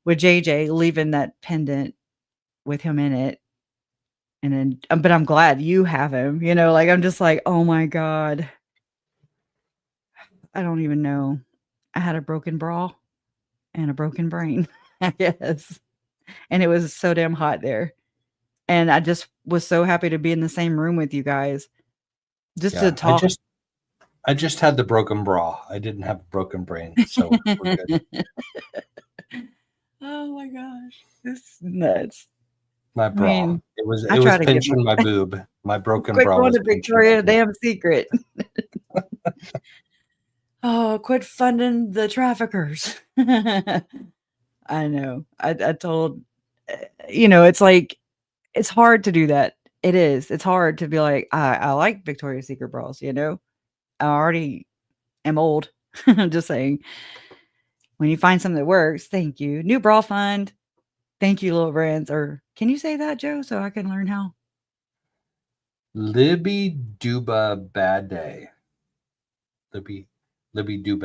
with JJ leaving that pendant with him in it. And then, but I'm glad you have him, like, I'm just like, oh my God. I don't even know. I had a broken bra and a broken brain, I guess. And it was so damn hot there. And I just was so happy to be in the same room with you guys just to talk. I just had the broken bra. I didn't have a broken brain. So we're good. Oh my gosh. This is nuts. My bra. I mean, it was I try to get pinching my boob. My broken quit bra going was to pinching my Victoria boob. damn secret. Oh, quit funding the traffickers. I know. I told, it's like, it's hard to do that. It is. It's hard to be like, I like Victoria's Secret bras, I already am old. I'm just saying. When you find something that works, thank you. New bra fund. Thank you, little brands. Or can you say that, Joe, so I can learn how? Libby Duba Bad Day. Libby Do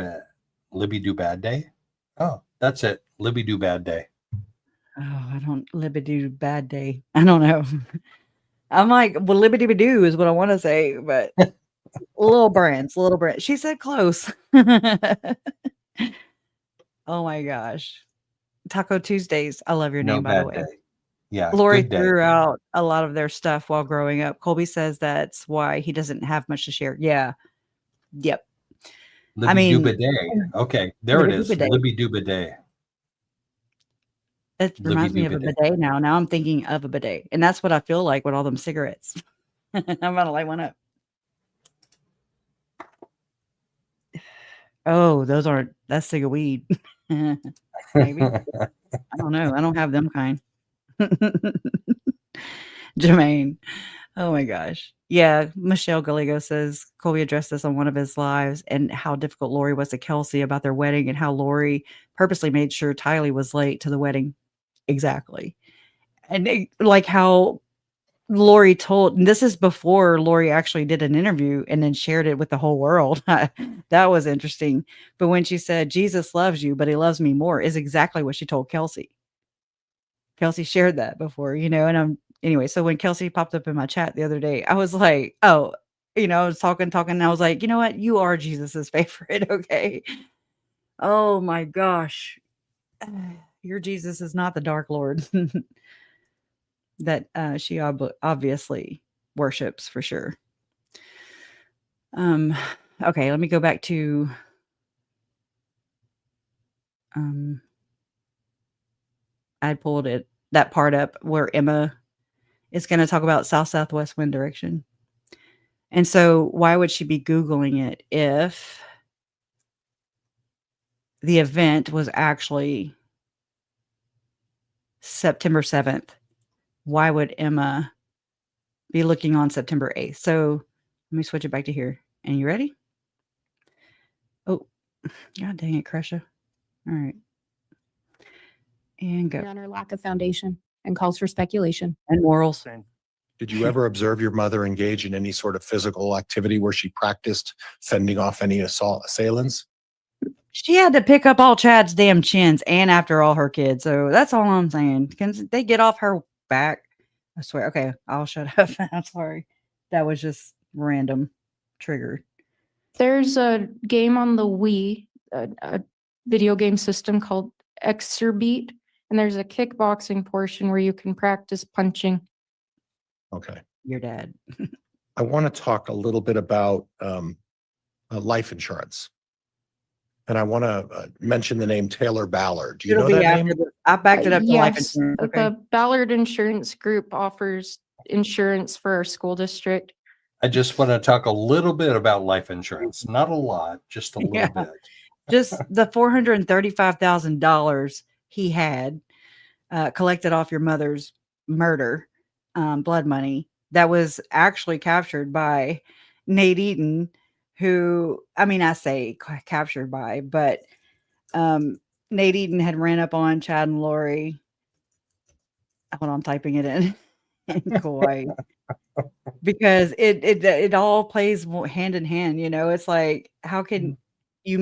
Bad Day. Oh, that's it. Libby Do Bad Day. Oh, I don't Libby Bad Day. I don't know. I'm like, well, Libby Doo is what I want to say, but little brands. She said close. Oh my gosh. Taco Tuesdays. I love your No name, by the bad way. day. Yeah, Lori good day. threw out a lot of their stuff while growing up. Colby says that's why he doesn't have much to share. Yeah. Yep. Libby Duba Day. Okay, there it is. Libby Duba Day. It reminds me of a bidet now. Now I'm thinking of a bidet. And that's what I feel like with all them cigarettes. I'm about to light one up. Oh, that's cig of weed. Maybe. I don't know. I don't have them kind. Jermaine. Oh my gosh. Yeah. Michelle Gallego says Colby addressed this on one of his lives and how difficult Lori was to Kelsey about their wedding and how Lori purposely made sure Tylee was late to the wedding. Exactly. And like how Lori told, and this is before Lori actually did an interview and then shared it with the whole world. That was interesting. But when she said, Jesus loves you, but he loves me more, is exactly what she told Kelsey. Kelsey shared that before, and anyway, so when Kelsey popped up in my chat the other day, I was like, oh, I was talking, and I was like, you know what? You are Jesus's favorite. Okay. Oh my gosh. Your Jesus is not the Dark Lord that she obviously worships for sure. Okay, let me go back to I pulled that part up where Emma is going to talk about south-southwest wind direction. And so why would she be Googling it if the event was actually September 7th? Why would Emma be looking on September 8th? So let me switch it back to here. And you ready? Oh, God dang it, Kresha. All right. And go. On her lack of foundation and calls for speculation. And morals. Did you ever observe your mother engage in any sort of physical activity where she practiced fending off any assailants? She had to pick up all Chad's damn chins and after all her kids. So that's all I'm saying. Can they get off her back? I swear. Okay, I'll shut up. I'm sorry. That was just random triggered. There's a game on the Wii, a video game system called Exerbeat, and there's a kickboxing portion where you can practice punching. Okay. Your dad. I want to talk a little bit about life insurance. And I want to mention the name Taylor Ballard. Do you know that name? I backed it up to life Yes, insurance. Okay. the Ballard Insurance Group offers insurance for our school district. I just want to talk a little bit about life insurance. Not a lot, just a little Yeah. bit. Just the $435,000 he had collected off your mother's murder, blood money, that was actually captured by Nate Eaton, who, I mean, I say captured by, but Nate Eaton had ran up on Chad and Lori. Hold on, I'm typing it in Kauai. Because it all plays hand in hand, you know. It's like, how can you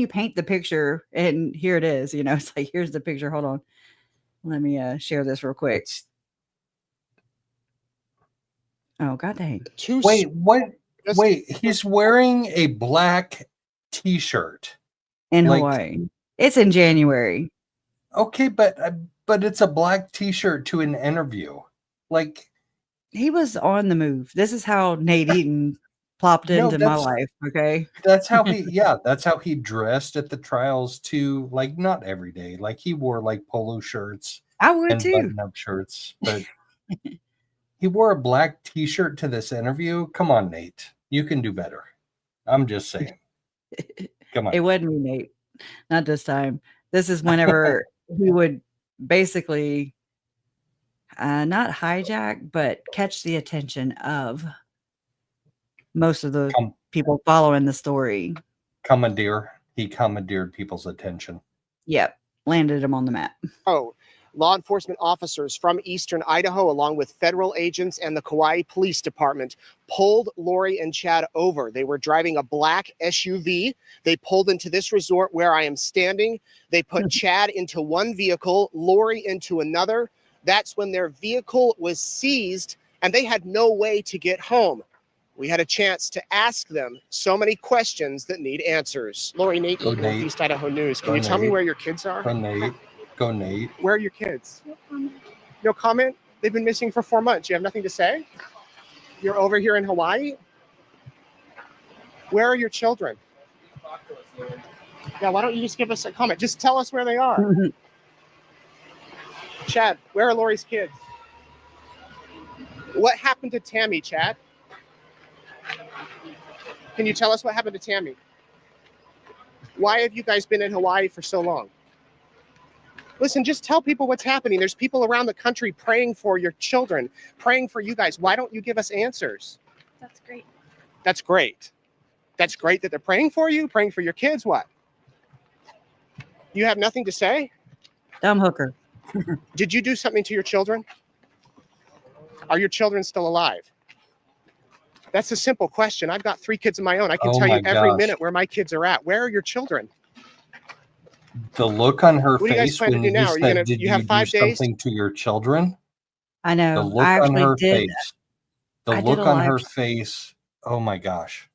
paint the picture and here it is, you know. It's like, here's the picture. Hold on. Let me share this real quick. Oh, god dang. Wait, what? Wait, he's wearing a black t-shirt In like, Hawaii. It's in January. Okay, but it's a black t-shirt to an interview. Like, he was on the move. This is how Nate Eaton plopped into my life. Okay. That's how that's how he dressed at the trials too. Like, not every day. Like, he wore like polo shirts. I would and too. Button-up shirts, but he wore a black t-shirt to this interview. Come on, Nate. You can do better. I'm just saying. Come on. It wasn't me, Nate. Not this time. This is whenever he would basically not hijack, but catch the attention of most of the people following the story. He commandeered people's attention. Yep. Landed him on the map. Oh, law enforcement officers from eastern Idaho, along with federal agents and the Kauai Police Department, pulled Lori and Chad over. They were driving a black SUV. They pulled into this resort where I am standing. They put Chad into one vehicle, Lori into another. That's when their vehicle was seized and they had no way to get home. We had a chance to ask them so many questions that need answers. Lori, Nate Eaton, East Idaho News. Can you tell me where your kids are? Go, Nate. Go, Nate. Where are your kids? No comment. No comment? They've been missing for 4 months. You have nothing to say? You're over here in Hawaii? Where are your children? Yeah, why don't you just give us a comment? Just tell us where they are. Chad, where are Lori's kids? What happened to Tammy, Chad? Can you tell us what happened to Tammy? Why have you guys been in Hawaii for so long? Listen, just tell people what's happening. There's people around the country praying for your children, praying for you guys. Why don't you give us answers? That's great. That's great. That's great that they're praying for you, praying for your kids. What? You have nothing to say? Dumb hooker. Did you do something to your children? Are your children still alive? That's a simple question. I've got 3 kids of my own. I can tell you every minute where my kids are at. Where are your children? The look on her What do you guys face plan to when do he now? Are you said, gonna- "Did you have do 5 days?" something to your children?" I know. The look I on actually her did. face. The I did look a on live- her face. Oh my gosh.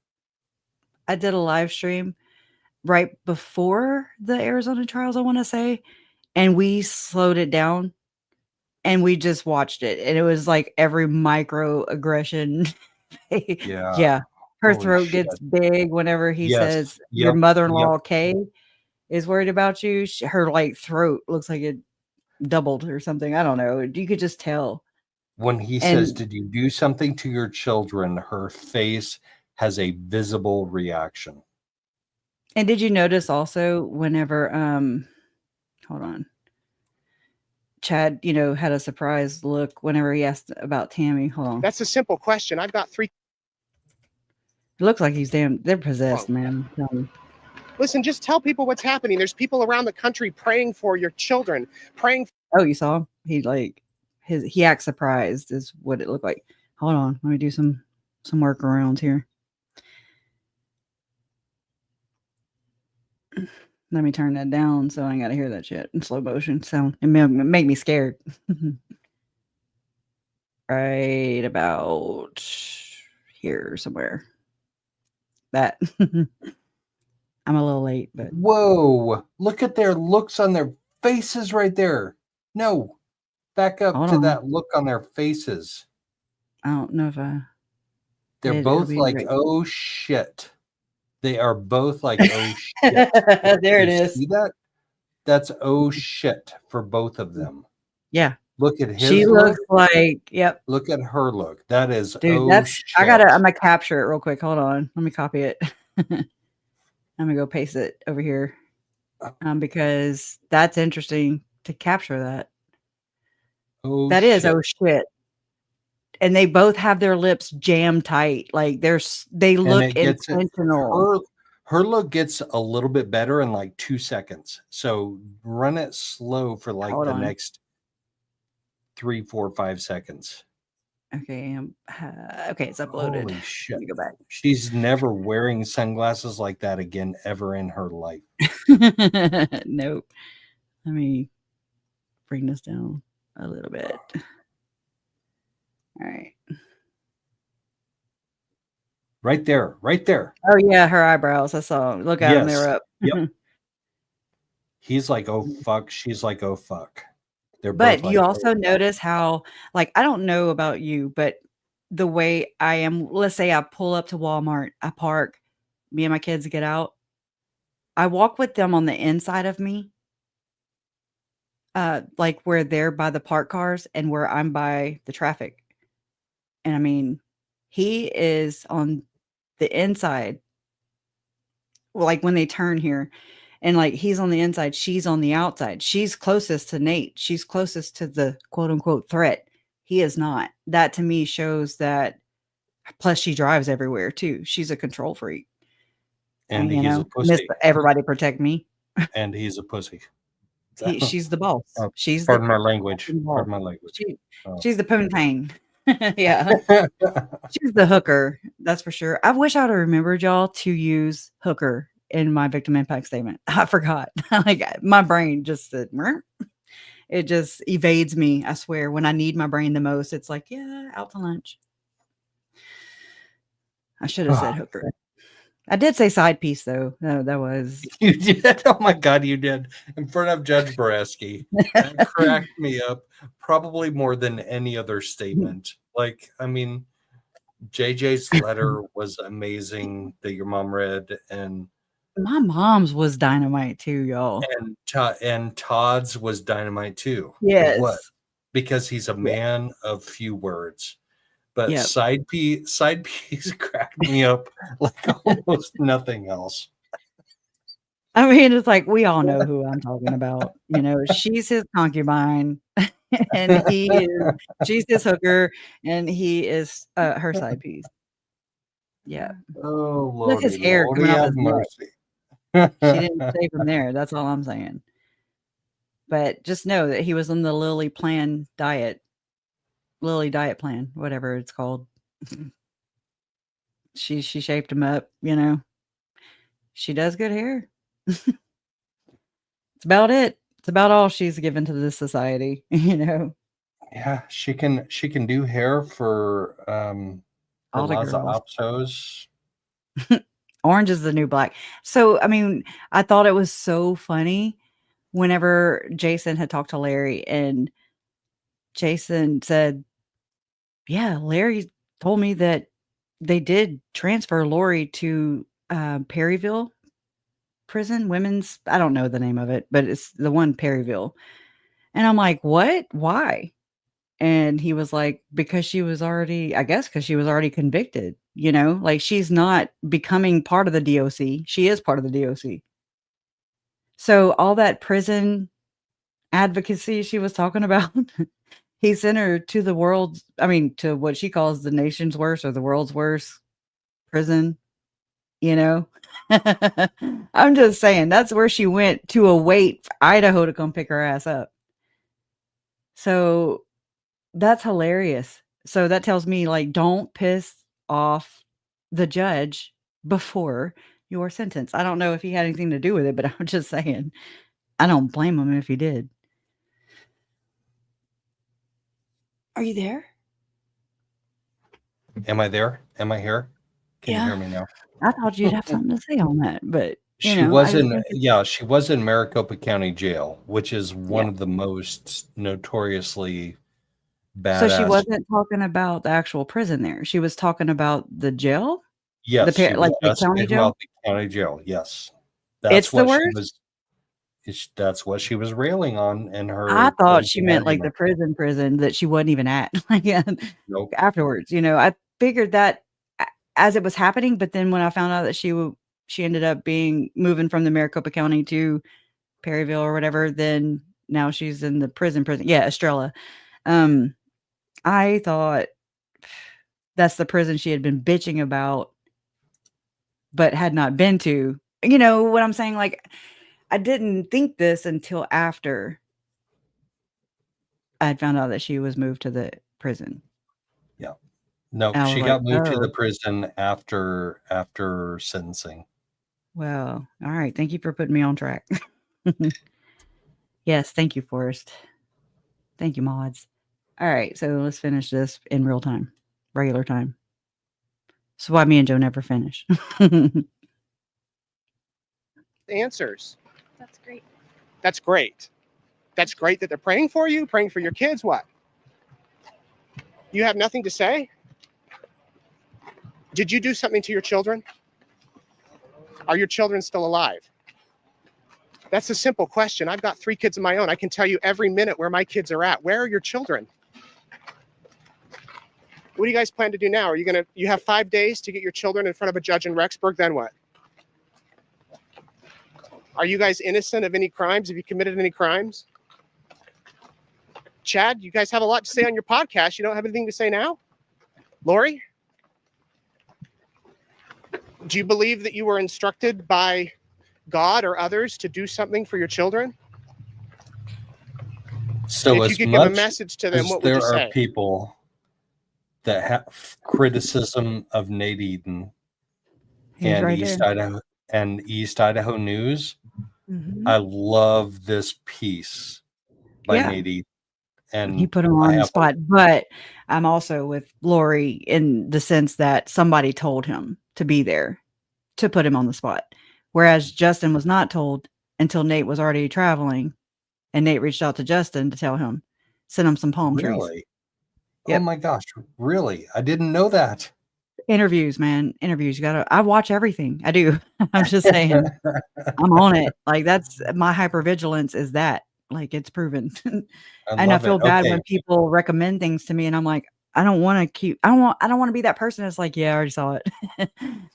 I did a live stream right before the Arizona trials, I want to say, and we slowed it down and we just watched it. And it was like every microaggression. Yeah. Her Holy throat shit. gets big whenever he Yes. says your Yep. mother-in-law Yep. Kay is worried about you. Her like throat looks like it doubled or something. I don't know. You could just tell. When he says, "Did you do something to your children?" her face has a visible reaction. And did you notice also whenever hold on. Chad, had a surprised look whenever he asked about Tammy. Hold on. That's a simple question. I've got 3. It looks like they're possessed, man. Listen, just tell people what's happening. There's people around the country praying for your children, praying. Oh, you saw him? He acts surprised is what it looked like. Hold on. Let me do some workarounds here. Let me turn that down so I ain't got to hear that shit in slow motion. So it make me scared. Right about here somewhere. That I'm a little late, but Whoa, look at their looks on their faces right there. No, back up Hold to on. that look on their faces. I don't know if They're It'll both be like, right. "Oh shit." They are both like, "Oh shit." There it You is. see that? That's "oh shit" for both of them. Yeah, Look at his She look. looks like, yep. Look at her look. That is, Dude, oh that's, shit. I'm gonna capture it real quick. Hold on. Let me copy it. I'm gonna go paste it over here. Because that's interesting to capture that. Oh, That is, shit. oh shit. And they both have their lips jammed tight. Like they And look it gets intentional. her look gets a little bit better in like 2 seconds. So run it slow for like Hold the on. next 3, 4, 5 seconds. Okay, okay, it's uploaded. Holy shit. Let me go back. She's never wearing sunglasses like that again ever in her life. Nope. Let me bring this down a little bit. All right. Right there. Right there. Oh yeah, her eyebrows. I saw. Look at them. They were up. Yep. He's like, oh fuck. She's like, oh fuck. They're But both you like, also notice how, like, I don't know about you, but the way I am, let's say I pull up to Walmart, I park, me and my kids get out. I walk with them on the inside of me, like where they're by the park cars and where I'm by the traffic. And I mean, he is on the inside, like when they turn here, and like he's on the inside, she's on the outside. She's closest to Nate. She's closest to the quote unquote threat. He is not. That to me shows that. Plus, she drives everywhere too. She's a control freak. and You he's a know, pussy. everybody protect me. And he's a pussy. She's the boss. Oh, She's pardon the my language. fucking boss. Pardon my language. She's the poontang. Yeah. She's the hooker. That's for sure. I wish I'd have remembered y'all to use hooker in my victim impact statement. I forgot. Like my brain just said, "Meh." It just evades me. I swear. When I need my brain the most, it's like, yeah, out to lunch. I should have said hooker. I did say side piece though. No, that was You did. Oh my god, you did in front of Judge Boreski. That cracked me up probably more than any other statement. Like, I mean, JJ's letter was amazing that your mom read, and my mom's was dynamite too, y'all. and Todd's was dynamite too. Yes. What? Because he's a man of few words. But Yep. side piece cracked me up like almost nothing else. I mean, it's like we all know who I'm talking about. You know, she's his concubine, and she's his hooker, and he is her side piece. Yeah. Oh Lord, look his hair coming off his neck. mercy. She didn't save him there. That's all I'm saying. But just know that he was on the Lily diet plan, whatever it's called. She shaped him up, you know. She does good hair. It's about it. It's about all she's given to this society, you know. Yeah, she can do hair for All the Laza girls. Opsos. Orange is the new black. So, I mean, I thought it was so funny whenever Jason had talked to Larry and Jason said, yeah, Larry told me that they did transfer Lori to Perryville prison, women's, I don't know the name of it, but it's the one Perryville. And I'm like, what? Why? And he was like, because she was already convicted, you know, like she's not becoming part of the DOC. She is part of the DOC. So all that prison advocacy she was talking about, he sent her to to what she calls the nation's worst or the world's worst prison, you know. I'm just saying that's where she went to await Idaho to come pick her ass up. So that's hilarious. So that tells me, like, don't piss off the judge before your sentence. I don't know if he had anything to do with it, but I'm just saying, I don't blame him if he did. Are you there? Am I there? Am I here? Can you hear me now? I thought you'd have something to say on that, but She was in Maricopa County Jail, which is one of the most notoriously badass. So she wasn't talking about the actual prison there. She was talking about the jail. Yes, the county jail. The county jail. Yes, It's the worst? that's what she was railing on in her. I thought she closing meant like the argument. prison that she wasn't even at, like, Nope. afterwards. I figured that as it was happening, but then when I found out that she ended up moving from the Maricopa County to Perryville or whatever, then now she's in the prison. Yeah, Estrella. I thought that's the prison she had been bitching about, but had not been to. You know what I'm saying? Like, I didn't think this until after I had found out that she was moved to the prison. Yeah. No, And I she was got like, moved to the oh, prison after sentencing. well, all right. Thank you for putting me on track. Yes, thank you, Forrest. Thank you, mods. All right, so let's finish this in real time, regular time. So why me and Joe never finish. Answers. That's great. That's great. That's great that they're praying for you, praying for your kids. What? You have nothing to say? Did you do something to your children? Are your children still alive? That's a simple question. I've got 3 kids of my own. I can tell you every minute where my kids are at. Where are your children? What do you guys plan to do now? You have 5 days to get your children in front of a judge in Rexburg, then what? Are you guys innocent of any crimes? Have you committed any crimes? Chad, you guys have a lot to say on your podcast. You don't have anything to say now? Lori? Do you believe that you were instructed by God or others to do something for your children? So if as you could much give a message to them, as what would there you are say? people that have criticism of Nate Eden He's and right East Idaho News, Mhm. I love this piece by Yeah. Nate Eden. He And put him I on the have spot, but I'm also with Lori in the sense that somebody told him to be there to put him on the spot. Whereas Justin was not told until Nate was already traveling, and Nate reached out to Justin to tell him, send him some palm trees. Really? Oh Yep. my gosh, really? I didn't know that. Interviews, man. Interviews. I watch everything. I do. I'm just saying. I'm on it. Like, that's my hypervigilance is that. Like, it's proven. I And I love feel it. bad Okay. when people recommend things to me and I'm like, I don't want to be that person that's like, yeah, I already saw it.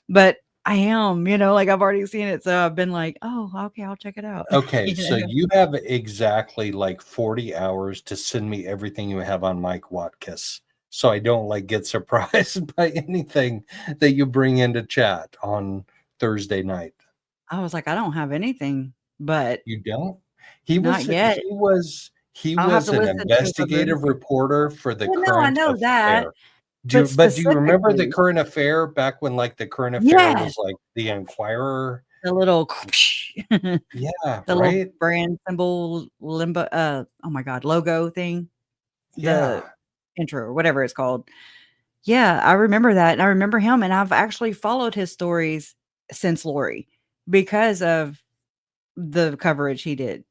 But I am, like I've already seen it. So I've been like, oh, okay, I'll check it out. Okay, so you have exactly like 40 hours to send me everything you have on Mike Watkins, so I don't like get surprised by anything that you bring into chat on Thursday night. I was like, I don't have anything, but You don't? He not was yet. he I'll have was to an listen to a couple investigative reporter for the Well, no, I current know that, affair. but Do you remember the specifically, current affair back when like the current affair yes, was like the Inquirer? the little, Yeah, the little right? brand symbol limbo. Oh my God, logo thing, the Yeah. intro or whatever it's called. Yeah, I remember that, and I remember him, and I've actually followed his stories since Lori because of the coverage he did,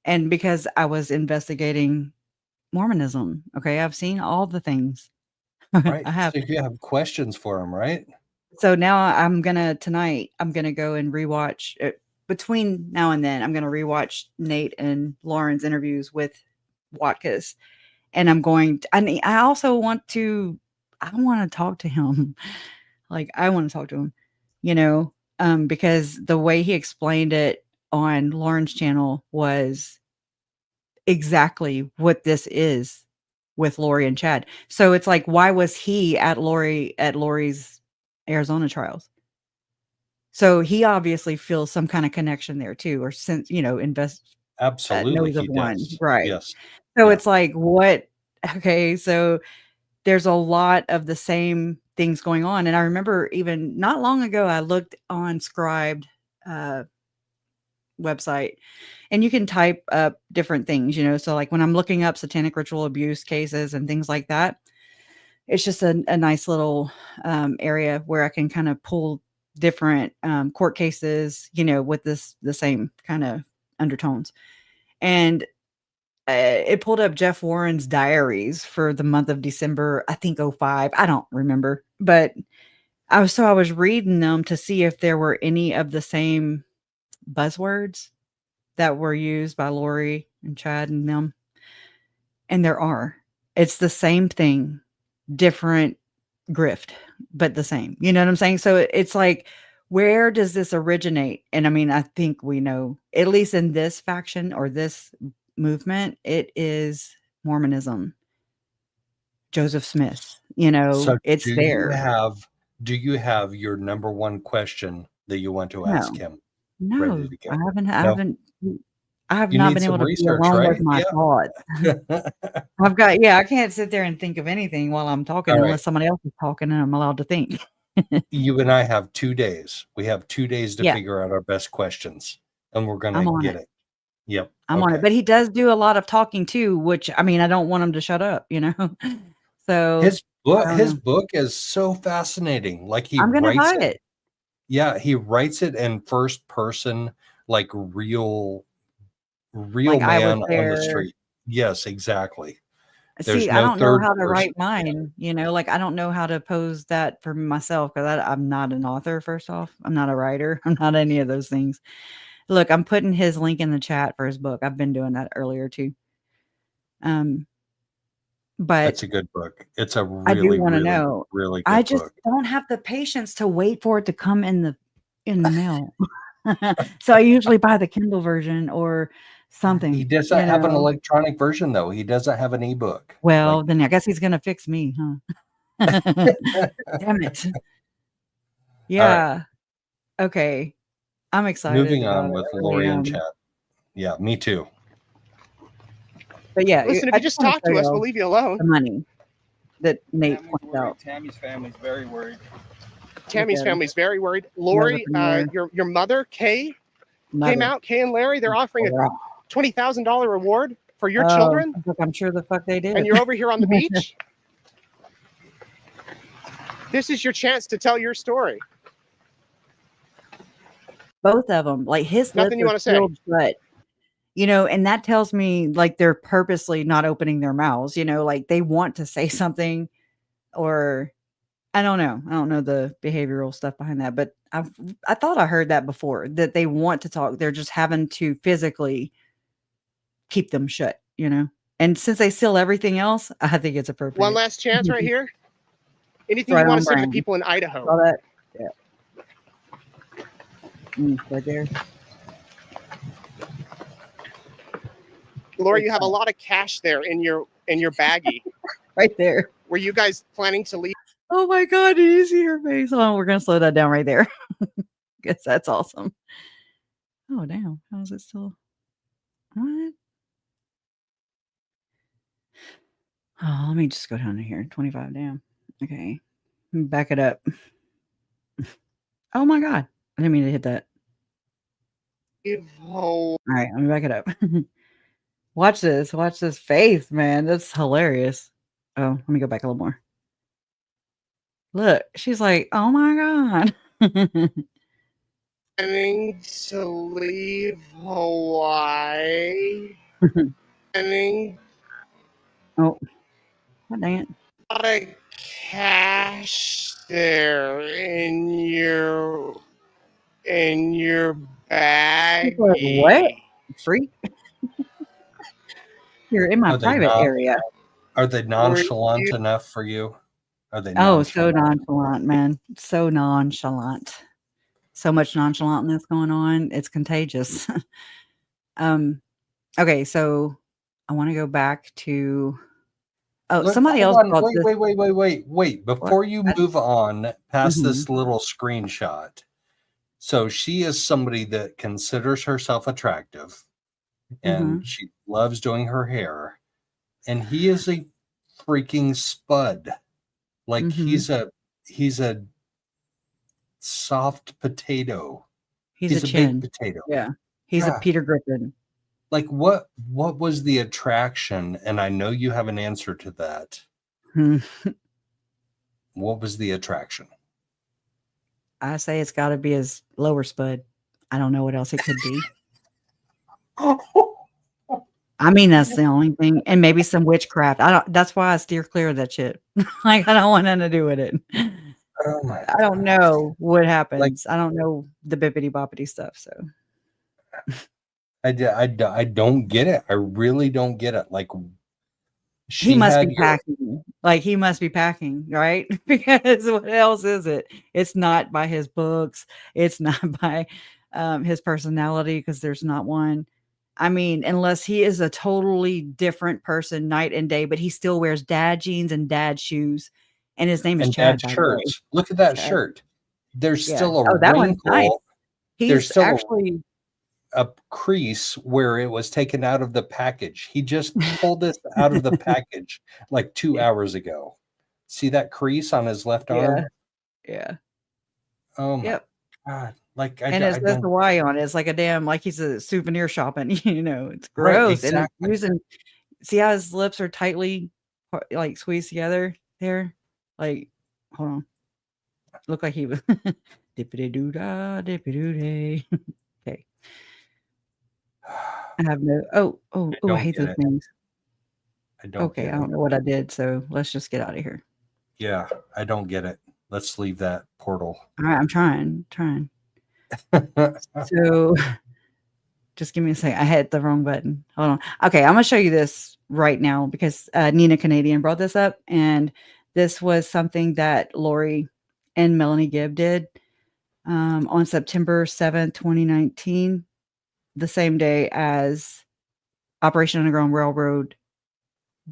and because I was investigating Mormonism. Okay, I've seen all the things. Right. I have. So you have questions for him, right? So now tonight, I'm gonna go and rewatch between now and then. I'm gonna rewatch Nate and Lauren's interviews with Watkins, and I also want to. I want to talk to him. Like, I want to talk to him, because the way he explained it on Lauren's channel was exactly what this is with Lori and Chad. So it's like, why was he at Lori's Arizona trials? So he obviously feels some kind of connection there too, or since, Absolutely, knows of he one. does. Right. Yes. So Yeah. it's like, what? Okay. So there's a lot of the same things going on. And I remember even not long ago, I looked on Scribed website, and you can type up different things, so like when I'm looking up satanic ritual abuse cases and things like that, it's just a nice little area where I can kind of pull different court cases, with the same kind of undertones. And it pulled up Jeff Warren's diaries for the month of December, I think 05. I don't remember, but I was reading them to see if there were any of the same buzzwords that were used by Lori and Chad and them. And there are. It's the same thing, different grift, but the same. You know what I'm saying? So it's like, where does this originate? And I mean, I think we know, at least in this faction or this movement, it is Mormonism. Joseph Smith, So it's there. do you have your number one question that you want to ask him? No, ready to go? I haven't. No? I have You not need been some able to be research, alone right? with my thoughts. I can't sit there and think of anything while I'm talking All right. unless somebody else is talking and I'm allowed to think. You and I have 2 days. We have 2 days to Yeah. figure out our best questions, and we're I'm gonna on get it. it. Yep. I'm on it. Okay. But he does do a lot of talking too, which I mean, I don't want him to shut up, So His I don't know. book is so fascinating. Like he I'm gonna writes buy it. it. Yeah, he writes it in first person, like real Like I was man on the there. street. Yes, exactly. See, There's I no don't know third how to person. write mine, like I don't know how to pose that for myself because I'm not an author, first off. I'm not a writer. I'm not any of those things. Look, I'm putting his link in the chat for his book. I've been doing that earlier too. But It's a good book. It's a I do really, want to really, know. really I good just book. don't have the patience to wait for it to come in the mail. So I usually buy the Kindle version or something. He doesn't have an electronic version though. He doesn't have an ebook. Well, then I guess he's gonna fix me, huh? Damn it. Yeah. Okay. I'm excited Moving about on it. with I really Lori and am. chat. Yeah, me too. But yeah, Listen, if I you just just wanna talk show to us, y'all we'll leave you alone. the money that Nate pointed out. Tammy's family's very worried. Tammy's Okay. family's very worried. Another Lori, thing there. your mother, Kay, came out. Kay and Larry, they're offering a $20,000 reward for your children, Look, I'm sure the fuck they did. and you're over here on the beach. This is your chance to tell your story. Both of them, like his Nothing you lips wanna are say? sealed shut. And that tells me like they're purposely not opening their mouths, like they want to say something or I don't know. I don't know the behavioral stuff behind that, but I thought I heard that before that they want to talk. They're just having to physically keep them shut, And since they seal everything else, I think it's appropriate. One last chance right here. Anything Right you want on to say to the brand. people in Idaho? Saw that? Yeah. Right there. Lori, you have a lot of cash there in your baggie. Right there. Were you guys planning to leave? Oh my God, did you see her face? Hold on, we're gonna slow that down right there. Guess that's awesome. Oh damn. How is it still? What? Oh, let me just go down to here. 25 down. Okay. Back it up. Oh my God. I didn't mean to hit that. Oh. All right, let me back it up. Watch this. Watch this face, man. That's hilarious. Oh, let me go back a little more. Look, she's like, oh my God. Planning to leave Hawaii. Planning Oh, God dang it. a lot of cash there in your baggie. What? Freak? You're in my private area. Are they nonchalant enough for you? Are they Oh, so nonchalant, man. So nonchalant. So much nonchalantness going on. It's contagious. Okay, so I want to go back to somebody else brought this. Wait. Before you move on past this little screenshot. So she is somebody that considers herself attractive and she loves doing her hair. And he is a freaking spud. Like he's a soft potato. He's a chin. baked potato. Yeah. He's a Peter Griffin. Like what was the attraction? And I know you have an answer to that. What was the attraction? I say it's got to be his lower spud. I don't know what else it could be. I mean, that's the only thing. And maybe some witchcraft. That's why I steer clear of that shit. Like, I don't want nothing to do with it. Oh my I don't know what happens. I don't know the bippity boppity stuff. So I don't get it. I really don't get it. Like, He must be your packing. Like, he must be packing, right? Because what else is it? It's not by his books. It's not by his personality, because there's not one. I mean, unless he is a totally different person night and day, but he still wears dad jeans and dad shoes. And his name is and Chad, dad's by the way. shirts. Look at that Chad. shirt. There's Yeah. still a Oh, that one's nice. wrinkle. There's He's still actually a crease where it was taken out of the package. He just pulled this out of the package like 2 hours ago. See that crease on his left arm? Yeah. Oh my Yep. God. Like, And I it says don't. the Y on it. It's like a damn, like he's a souvenir shopping, it's Right, gross. And exactly. see how his lips are tightly like squeezed together there? Like, hold on. Look like he was dippity-doo-dah, dippity-doo-day. Okay. I have no, I don't hate get those it. things. I don't Okay, get I it. don't know what I did, so let's just get out of here. Yeah, I don't get it. Let's leave that portal. All right, I'm trying. So just give me a second. I hit the wrong button. Hold on. Okay, I'm gonna show you this right now because Nina Canadian brought this up, and this was something that Lori and Melanie Gibb did on September 7th, 2019, the same day as Operation Underground Railroad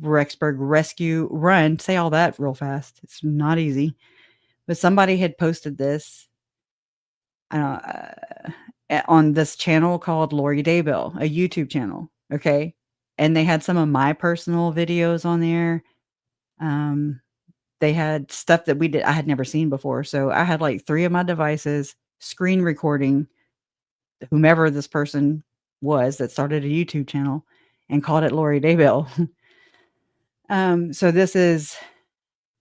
Rexburg Rescue Run. Say all that real fast. It's not easy. But somebody had posted this on this channel called Lori Daybell, a YouTube channel. Okay. And they had some of my personal videos on there. They had stuff that I had never seen before. So I had like 3 of my devices screen recording whomever this person was that started a YouTube channel and called it Lori Daybell. So this is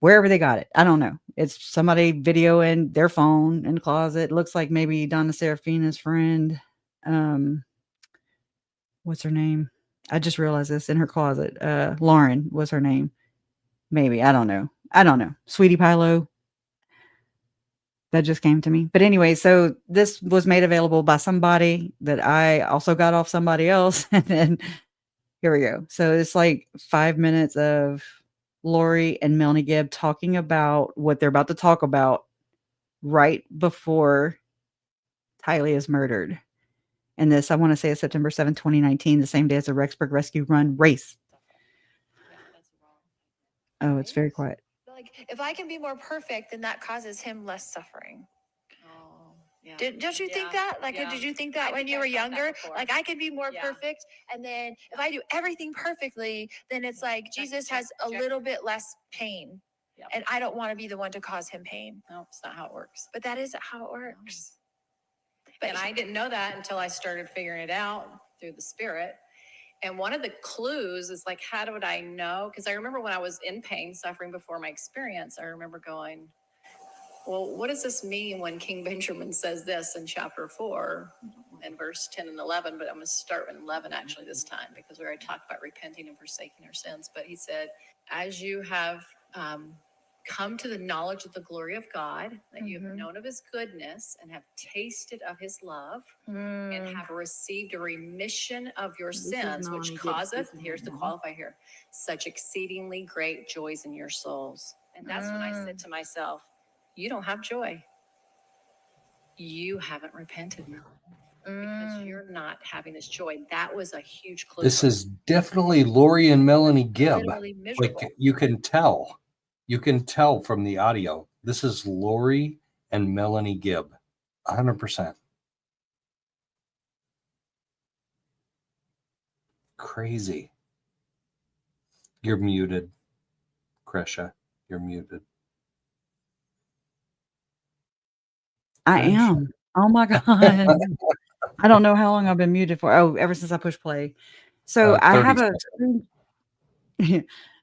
wherever they got it. I don't know. It's somebody videoing their phone in the closet. Looks like maybe Donna Serafina's friend. What's her name? I just realized this, in her closet. Lauren was her name. Maybe. I don't know. Sweetie Pilo. That just came to me. But anyway, so this was made available by somebody that I also got off somebody else. And then here we go. So it's like 5 minutes of Lori and Melanie Gibb talking about what they're about to talk about right before Tylee is murdered. And this, I want to say, is September 7th, 2019, the same day as the Rexburg Rescue Run race. Oh, it's very quiet. Like, if I can be more perfect, then that causes him less suffering. Oh, yeah. Don't you think that? Like, did you think that when you were younger? Like, I could be more perfect, and then if I do everything perfectly, then it's like Jesus has a little bit less pain. Yep. And I don't want to be the one to cause him pain. No, it's not how it works. But that isn't how it works. And I didn't know that until I started figuring it out through the Spirit. And one of the clues is like, how would I know? Because I remember when I was in pain, suffering before my experience, I remember going, well, what does this mean when King Benjamin says this in chapter 4 and verse 10 and 11? But I'm going to start with 11 actually this time, because we already talked about repenting and forsaking our sins. But he said, as you have come to the knowledge of the glory of God, that you have known of his goodness and have tasted of his love and have received a remission of your sins, which causeth, and here's the qualifier here, such exceedingly great joys in your souls. And that's when I said to myself, you don't have joy. You haven't repented because you're not having this joy. That was a huge clue. This is definitely Lori and Melanie Gibb. Literally miserable. Like, you can tell. You can tell from the audio. This is Lori and Melanie Gibb. 100%. Crazy. You're muted, Kresha. You're muted. I am. Oh my God. I don't know how long I've been muted for. Oh, ever since I pushed play. So I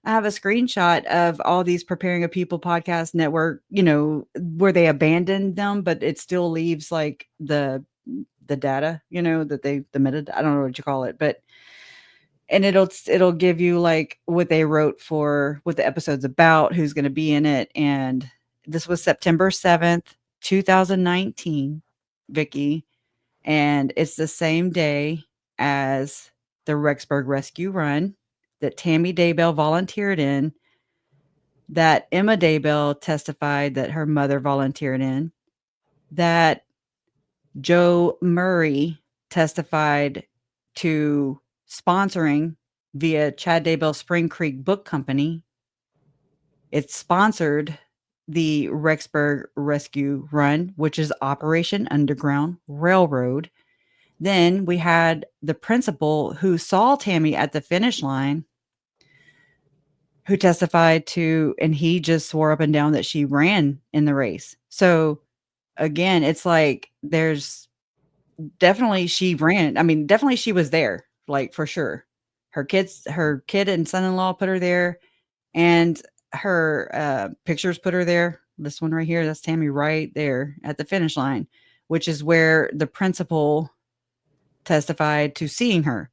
have a screenshot of all these Preparing a People podcast network, where they abandoned them, but it still leaves like the data, that the metadata, I don't know what you call it, but and it'll give you like what they wrote for what the episode's about, who's going to be in it. And this was September 7th, 2019, Vicky. And it's the same day as the Rexburg Rescue Run that Tammy Daybell volunteered in, that Emma Daybell testified that her mother volunteered in, that Joe Murray testified to sponsoring via Chad Daybell Spring Creek Book Company. It sponsored the Rexburg Rescue Run, which is Operation Underground Railroad. Then we had the principal who saw Tammy at the finish line, who testified to, and he just swore up and down that she ran in the race. So again, it's like there's definitely she ran. I mean, definitely she was there, like for sure. Her kid and son-in-law put her there, and her pictures put her there. This one right here, that's Tammy right there at the finish line, which is where the principal testified to seeing her.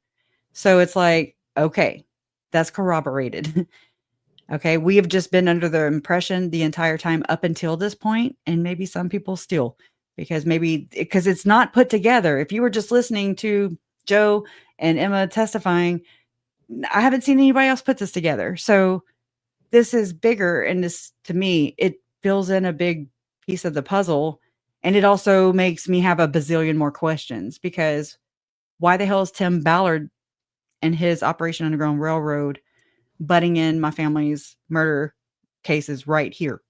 So it's like, okay, that's corroborated. Okay, we have just been under the impression the entire time up until this point, and maybe some people still, because it's not put together. If you were just listening to Joe and Emma testifying, I haven't seen anybody else put this together. So this is bigger, and this, to me, it fills in a big piece of the puzzle, and it also makes me have a bazillion more questions, because why the hell is Tim Ballard and his Operation Underground Railroad butting in my family's murder cases right here?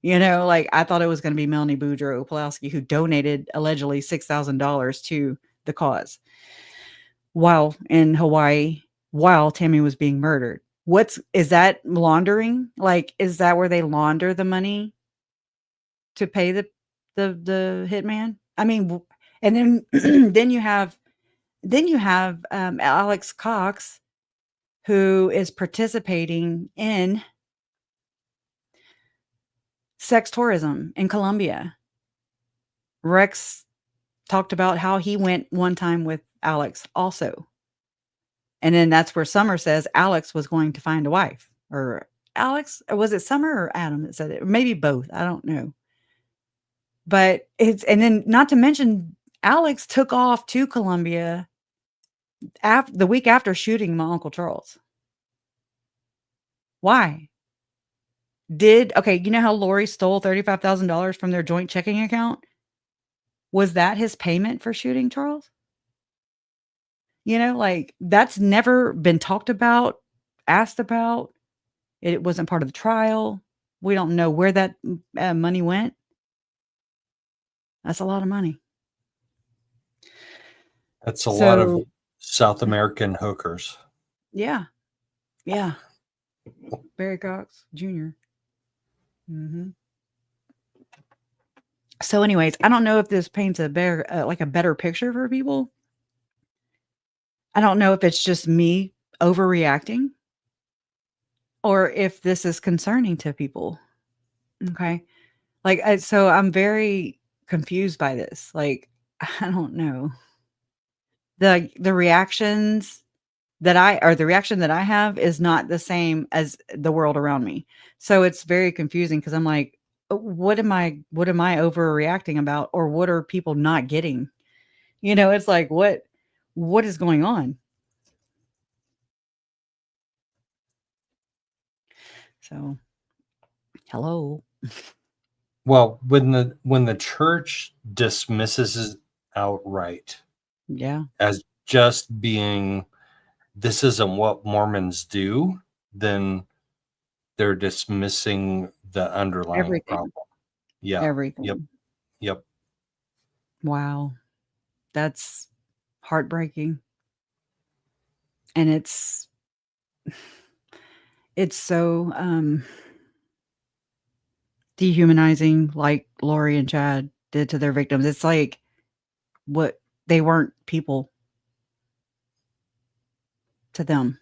You know, like I thought it was going to be Melanie Boudreaux Pulaski, who donated allegedly $6,000 to the cause while in Hawaii, while Tammy was being murdered. Is that laundering? Like, is that where they launder the money to pay the hitman? I mean, and then then you have Alex Cox, who is participating in sex tourism in Colombia. Rex talked about how he went one time with Alex also. And then that's where Summer says Alex was going to find a wife. Or Alex, or was it Summer or Adam that said it? Or maybe both. I don't know. But and then not to mention, Alex took off to Colombia the week after shooting my Uncle Charles. Why? Okay, you know how Lori stole $35,000 from their joint checking account? Was that his payment for shooting Charles? You know, like that's never been talked about, asked about. It wasn't part of the trial. We don't know where that money went. That's a lot of money. That's a lot of South American hookers. Yeah. Yeah. Barry Cox Jr. Mm-hmm. So anyways, I don't know if this paints a better picture for people. I don't know if it's just me overreacting or if this is concerning to people. Okay. Like, so I'm very confused by this. Like, I don't know. The reactions the reaction that I have is not the same as the world around me. So it's very confusing, because I'm like, what am I overreacting about, or what are people not getting? You know, it's like, what is going on? So, hello. Well, when the church dismisses it outright, yeah, as just being, this isn't what Mormons do, then they're dismissing the underlying problem. Yeah. Everything. Yep. Wow. That's heartbreaking. And it's so dehumanizing, like Lori and Chad did to their victims. It's like they weren't people to them.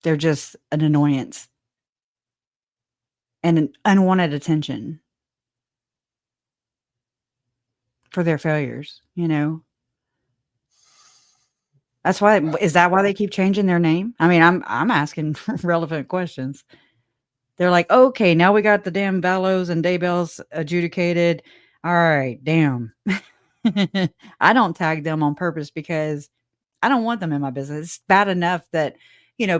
They're just an annoyance and an unwanted attention for their failures, you know? Is that why they keep changing their name? I mean, I'm asking relevant questions. They're like, okay, now we got the damn Vallows and Daybells adjudicated. All right, damn. I don't tag them on purpose because I don't want them in my business. It's bad enough that,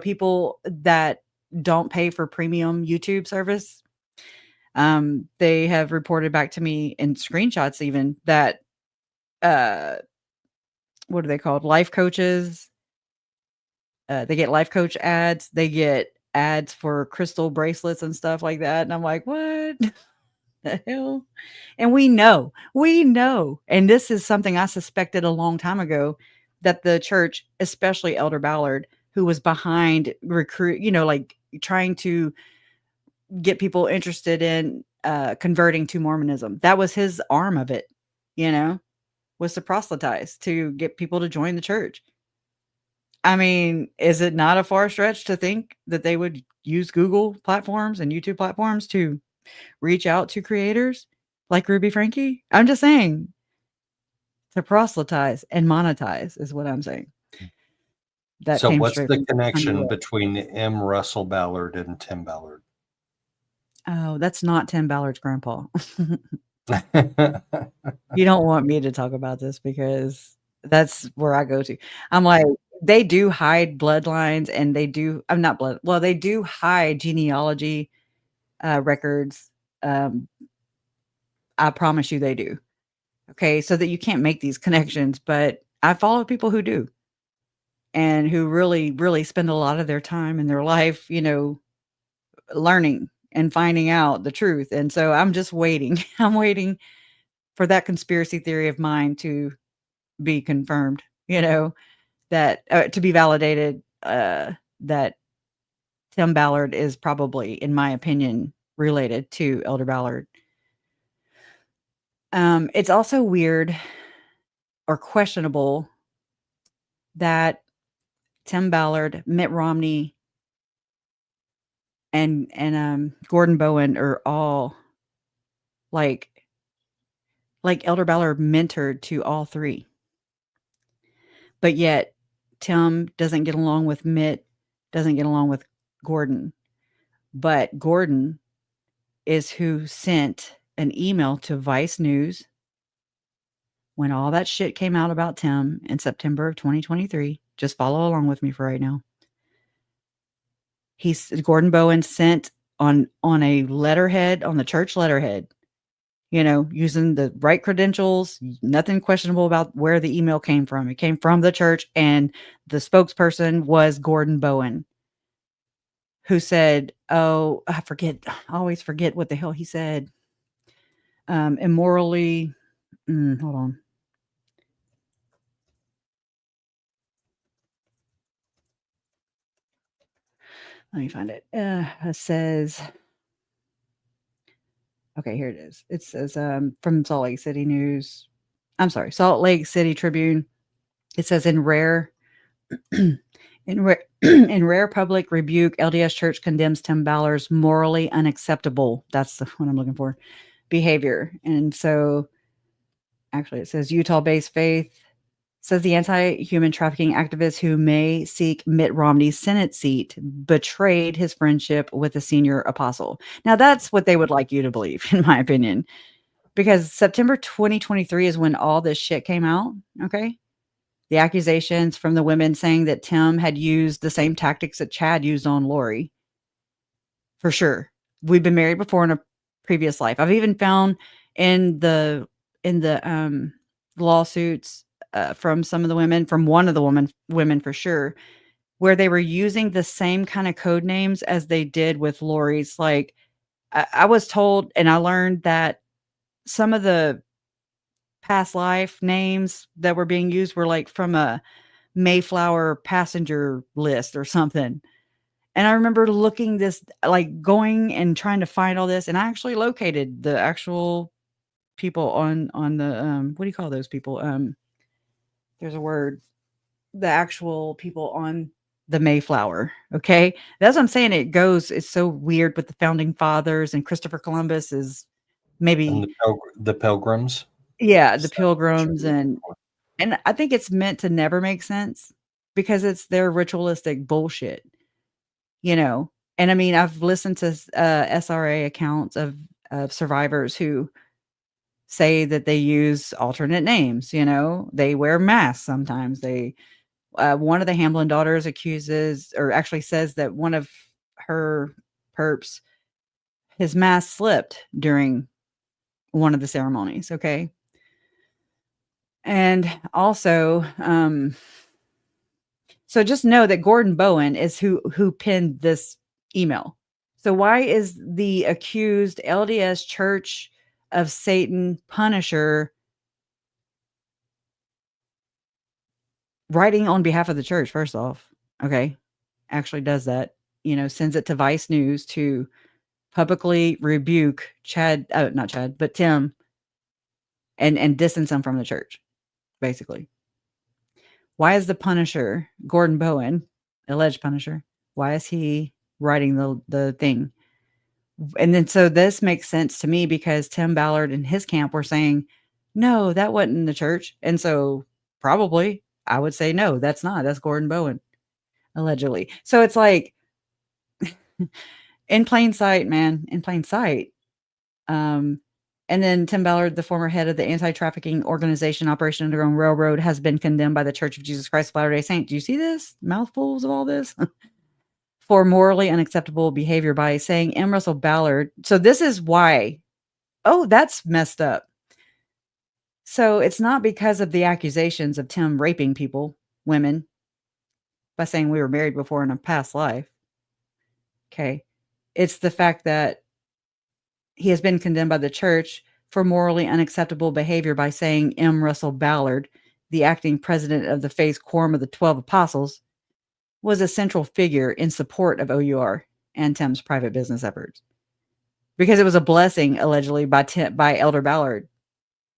people that don't pay for premium YouTube service, they have reported back to me in screenshots even that, uh, what are they called? Life coaches. They get life coach ads. They get ads for crystal bracelets and stuff like that. And I'm like, what the hell? And we know. And this is something I suspected a long time ago, that the church, especially Elder Ballard, who was behind like trying to get people interested in converting to Mormonism. That was his arm of it, was to proselytize, to get people to join the church. I mean, is it not a far stretch to think that they would use Google platforms and YouTube platforms to reach out to creators like Ruby Frankie? I'm just saying, to proselytize and monetize is what I'm saying. That So came what's straight the from connection Kanye West. between M. Russell Ballard and Tim Ballard? Oh, that's not Tim Ballard's grandpa. You don't want me to talk about this because that's where I go to. I'm like, they do hide bloodlines, and they do. I'm not blood. Well, they do hide genealogy records. I promise you, they do. Okay, so that you can't make these connections. But I follow people who do, and who really, really spend a lot of their time in their life, learning and finding out the truth. And so I'm just waiting. I'm waiting for that conspiracy theory of mine to be confirmed, that to be validated, that Tim Ballard is probably, in my opinion, related to Elder Ballard. It's also weird or questionable that Tim Ballard, Mitt Romney, and Gordon Bowen are all like Elder Ballard mentored to all three. But yet Tim doesn't get along with Mitt, doesn't get along with Gordon. But Gordon is who sent an email to Vice News when all that shit came out about Tim in September of 2023. Just follow along with me for right now. Gordon Bowen sent on a letterhead, on the church letterhead, using the right credentials, nothing questionable about where the email came from. It came from the church, and the spokesperson was Gordon Bowen, who said, oh, I always forget what the hell he said. Immorally, hold on. Let me find it. It says, okay, here it is. It says from Salt Lake City News. I'm sorry, Salt Lake City Tribune. It says in rare public rebuke, LDS Church condemns Tim Ballard's morally unacceptable. That's the one I'm looking for. Behavior. And so actually it says Utah-based faith says the anti-human trafficking activist who may seek Mitt Romney's Senate seat betrayed his friendship with a senior apostle. Now that's what they would like you to believe, in my opinion, because September 2023 is when all this shit came out. Okay. The accusations from the women saying that Tim had used the same tactics that Chad used on Lori. For sure. We've been married before in a previous life. I've even found in the lawsuits from some of the women, from one of the women for sure, where they were using the same kind of code names as they did with Lori's. Like I was told, and I learned that some of the past life names that were being used were like from a Mayflower passenger list or something. And I remember looking this, like going and trying to find all this, and I actually located the actual people on the what do you call those people? There's a word. The actual people on the Mayflower. Okay. That's what I'm saying. It's so weird with the founding fathers, and Christopher Columbus is maybe And the Pilgrims. Yeah, the Pilgrims, and I think it's meant to never make sense because it's their ritualistic bullshit, And I mean, I've listened to SRA accounts of survivors who say that they use alternate names. You know, they wear masks sometimes. They one of the Hamlin daughters accuses, or actually says, that one of her perps, his mask slipped during one of the ceremonies. Okay. And also, so just know that Gordon Bowen is who pinned this email. So why is the accused LDS Church of Satan Punisher writing on behalf of the church? First off, okay, actually does that, you know, sends it to Vice News to publicly rebuke not Chad, but Tim, and distance him from the church, basically. Why is the Punisher, Gordon Bowen, alleged Punisher, why is he writing the thing? And then so this makes sense to me because Tim Ballard and his camp were saying, no, that wasn't the church. And so probably I would say, no, that's not. That's Gordon Bowen, allegedly. So it's like in plain sight, man, in plain sight. And then Tim Ballard, the former head of the anti-trafficking organization Operation Underground Railroad, has been condemned by the Church of Jesus Christ of Latter-day Saints. Do you see this? Mouthfuls of all this? For morally unacceptable behavior by saying M. Russell Ballard. So this is why. Oh, that's messed up. So it's not because of the accusations of Tim raping people, women, by saying we were married before in a past life. Okay. It's the fact that he has been condemned by the church for morally unacceptable behavior by saying M. Russell Ballard, the acting president of the Faith Quorum of the 12 Apostles, was a central figure in support of O.U.R. and Tim's private business efforts. Because it was a blessing, allegedly, by Elder Ballard,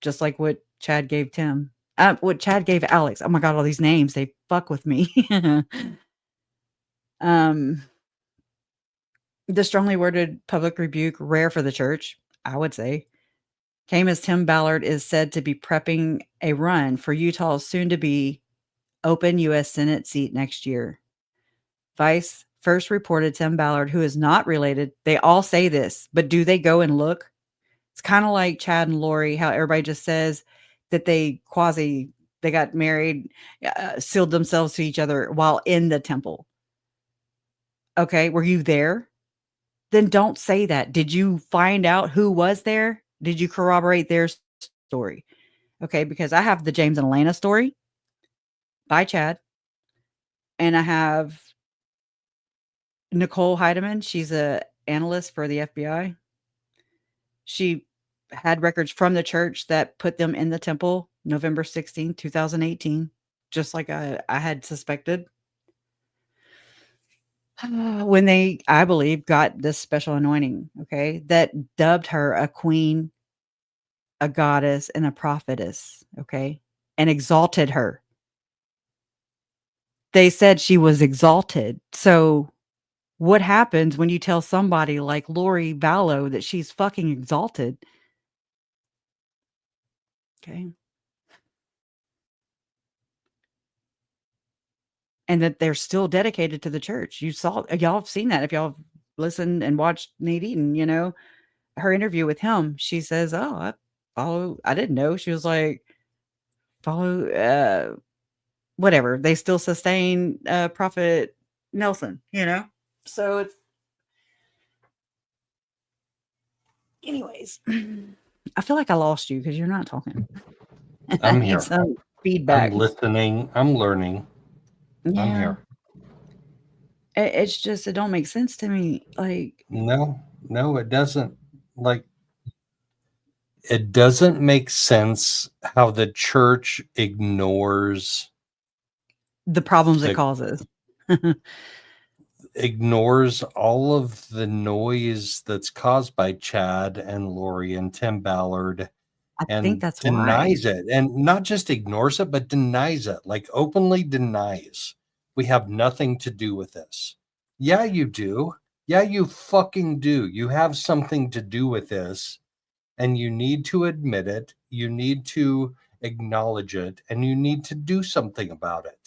just like what Chad gave Tim. What Chad gave Alex. Oh my God, all these names, they fuck with me. The strongly worded public rebuke, rare for the church, I would say, came as Tim Ballard is said to be prepping a run for Utah's soon-to-be open U.S. Senate seat next year. Vice first reported Tim Ballard, who is not related. They all say this, but do they go and look? It's kind of like Chad and Lori, how everybody just says that they got married, sealed themselves to each other while in the temple. Okay, were you there? Then don't say that. Did you find out who was there? Did you corroborate their story? Okay, because I have the James and Elena story by Chad. And I have Nicole Heidemann. She's a analyst for the FBI. She had records from the church that put them in the temple November 16, 2018, just like I had suspected. When they, I believe, got this special anointing, okay, that dubbed her a queen, a goddess, and a prophetess, okay, and exalted her. They said she was exalted. So what happens when you tell somebody like Lori Vallow that she's fucking exalted? Okay. And that they're still dedicated to the church. Y'all have seen that. If y'all have listened and watched Nate Eaton, you know, her interview with him, she says, oh, I didn't know. She was like, whatever. They still sustain Prophet Nelson, you know? So it's, anyways, I feel like I lost you because you're not talking. I'm here. Some feedback. I'm listening. I'm learning. Yeah. I'm here. It's just, it don't make sense to me. Like, No, it doesn't. Like, it doesn't make sense how the church ignores the problems it causes. Ignores all of the noise that's caused by Chad and Lori and Tim Ballard. I think that's denies it, and not just ignores it, but denies it, like openly denies. We have nothing to do with this. Yeah, you do. Yeah, you fucking do. You have something to do with this, and you need to admit it. You need to acknowledge it, and you need to do something about it.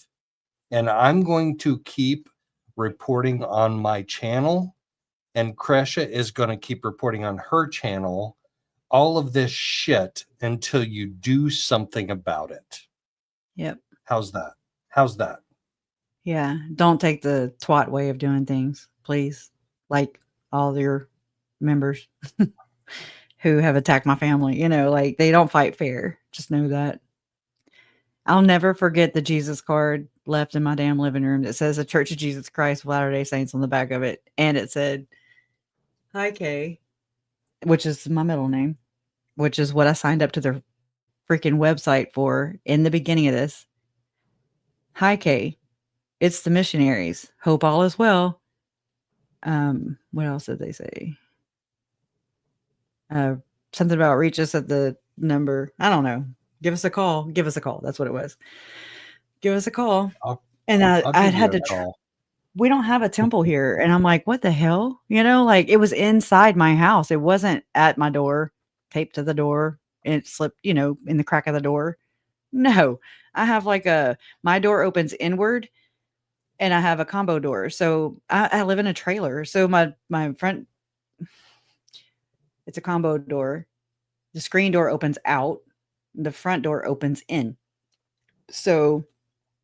And I'm going to keep reporting on my channel, and Kresha is going to keep reporting on her channel all of this shit until you do something about it. Yep. How's that? How's that? Yeah. Don't take the twat way of doing things, please. Like all your members who have attacked my family, you know, like they don't fight fair. Just know that. I'll never forget the Jesus card left in my damn living room that says the Church of Jesus Christ of Latter-day Saints on the back of it. And it said, "Hi, Kay," which is my middle name, which is what I signed up to their freaking website for in the beginning of this. "Hi, Kay. It's the missionaries. Hope all is well." What else did they say? Something about reach us at the number. I don't know. Give us a call. Give us a call. That's what it was. Give us a call. And I'll I give had you to. a call. We don't have a temple here, and I'm like, what the hell? You know, like it was inside my house. It wasn't at my door, taped to the door, and it slipped, you know, in the crack of the door. No, I have like my door opens inward, and I have a combo door. So I live in a trailer. So my front, it's a combo door. The screen door opens out. The front door opens in. So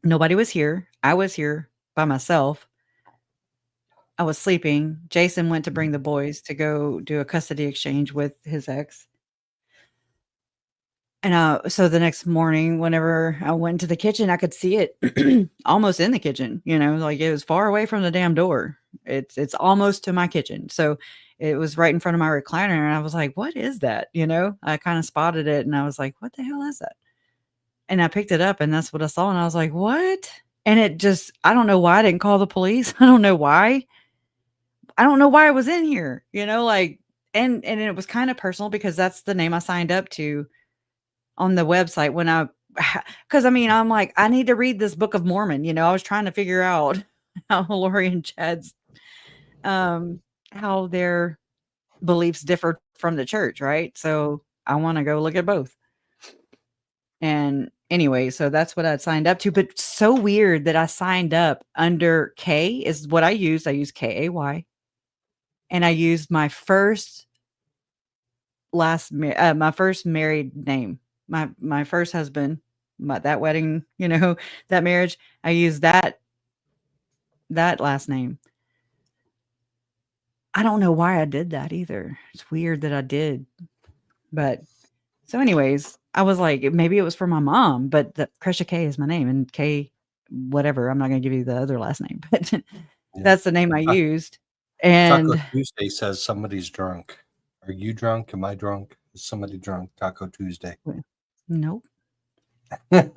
nobody was here. I was here by myself. I was sleeping. Jason went to bring the boys to go do a custody exchange with his ex. And so the next morning, whenever I went to the kitchen, I could see it almost in the kitchen, you know, like it was far away from the damn door. It's almost to my kitchen. So it was right in front of my recliner. And I was like, what is that? You know, I kind of spotted it and I was like, what the hell is that? And I picked it up and that's what I saw. And I was like, what? And it just, I don't know why I didn't call the police. I don't know why. I don't know why I was in here, you know, like, and it was kind of personal because that's the name I signed up to on the website when because I mean, I'm like, I need to read this Book of Mormon, you know, I was trying to figure out how Lori and Chad's, how their beliefs differ from the church, right? So I want to go look at both. And anyway, so that's what I'd signed up to, but so weird that I signed up under K is what I used. I used KAY. And I used my first my first married name, my first husband, that wedding, you know, that marriage. I used that last name. I don't know why I did that either. It's weird that I did, but so anyways, I was like, maybe it was for my mom, but the Kresha K is my name, and K, whatever. I'm not going to give you the other last name, but that's the name I used. And Taco Tuesday says somebody's drunk. Are you drunk? Am I drunk? Is somebody drunk? Taco Tuesday. Nope. Am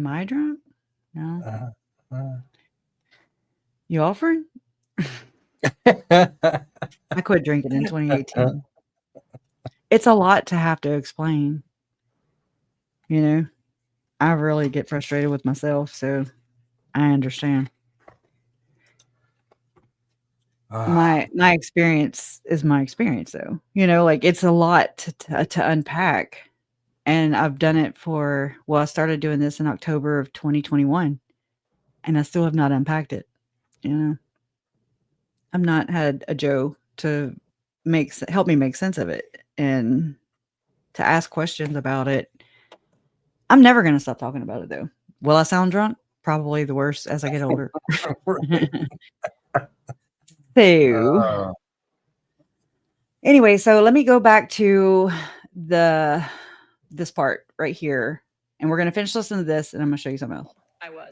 I drunk? No. You offering? I quit drinking in 2018. It's a lot to have to explain. You know, I really get frustrated with myself, so I understand. My experience is my experience, though. You know, like it's a lot to unpack, and I've done it I started doing this in October of 2021, and I still have not unpacked it. You know, I've not had a Joe to help me make sense of it and to ask questions about it. I'm never going to stop talking about it, though. Will I sound drunk? Probably the worst as I get older. So, anyway, so let me go back to this part right here, and we're going to finish listening to this, and I'm going to show you something else.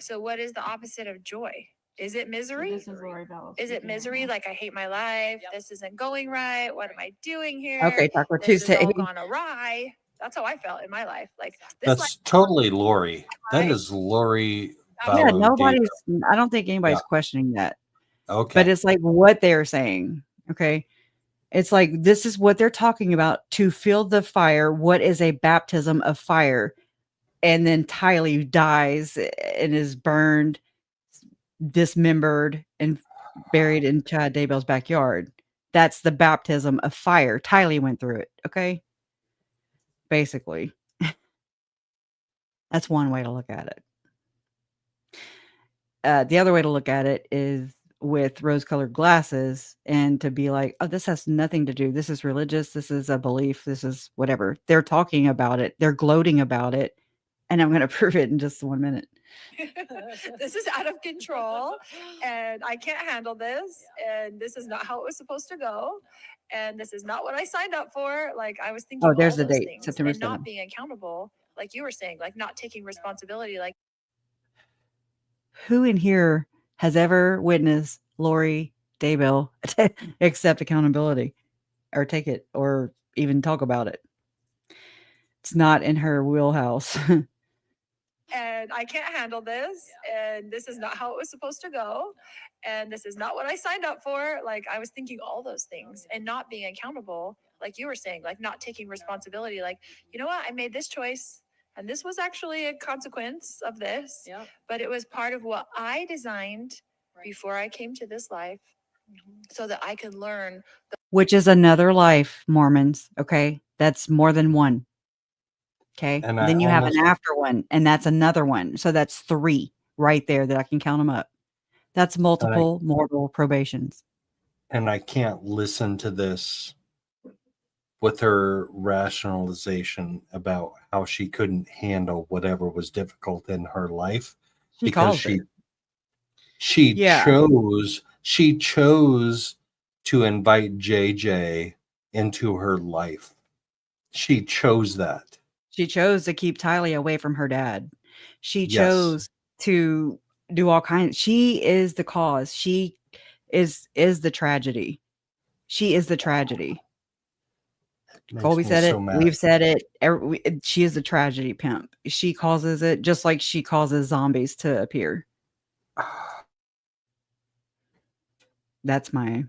So what is the opposite of joy? Is it misery? Is it misery? Like I hate my life. This isn't going right. What am I doing here? Okay, Taco This Tuesday. has all gone awry. That's how I felt in my life. Like that's totally Lori. That is Lori. Yeah, Vallow I don't think anybody's questioning that. Okay. But it's like what they're saying. Okay. It's like, this is what they're talking about to feel the fire. What is a baptism of fire? And then Tylee dies and is burned, dismembered, and buried in Chad Daybell's backyard. That's the baptism of fire. Tylee went through it. Okay. Basically. That's one way to look at it. The other way to look at it is with rose-colored glasses and to be like, oh, this has nothing to do. This is religious. This is a belief. This is whatever. They're talking about it. They're gloating about it. And I'm going to prove it in just 1 minute. This is out of control and I can't handle this. And this is not how it was supposed to go. And this is not what I signed up for. Like I was thinking Oh, there's all the those date, things September and not 7th. being accountable, like you were saying, like not taking responsibility. Like Who in here has ever witnessed Lori Daybell accept accountability or take it or even talk about it? It's not in her wheelhouse. and I can't handle this. And this is not how it was supposed to go. And this is not what I signed up for. Like I was thinking all those things and not being accountable, like you were saying, like not taking responsibility. Like, you know what? I made this choice and this was actually a consequence of this, but it was part of what I designed before I came to this life so that I could learn. Which is another life, Mormons. Okay. That's more than one. Okay. And I Then you have almost an after one, and that's another one. So that's 3 right there that I can count them up. That's multiple mortal probations. and I can't listen to this with her rationalization about how she couldn't handle whatever was difficult in her life because she chose to invite JJ into her life. She chose that. She chose to keep Tylee away from her dad. She Yes. chose to do all kinds. She is the cause. She is the tragedy. She is the tragedy. Makes Colby me said so it. mad. We've said it. She is the tragedy pimp. She causes it just like she causes zombies to appear. That's where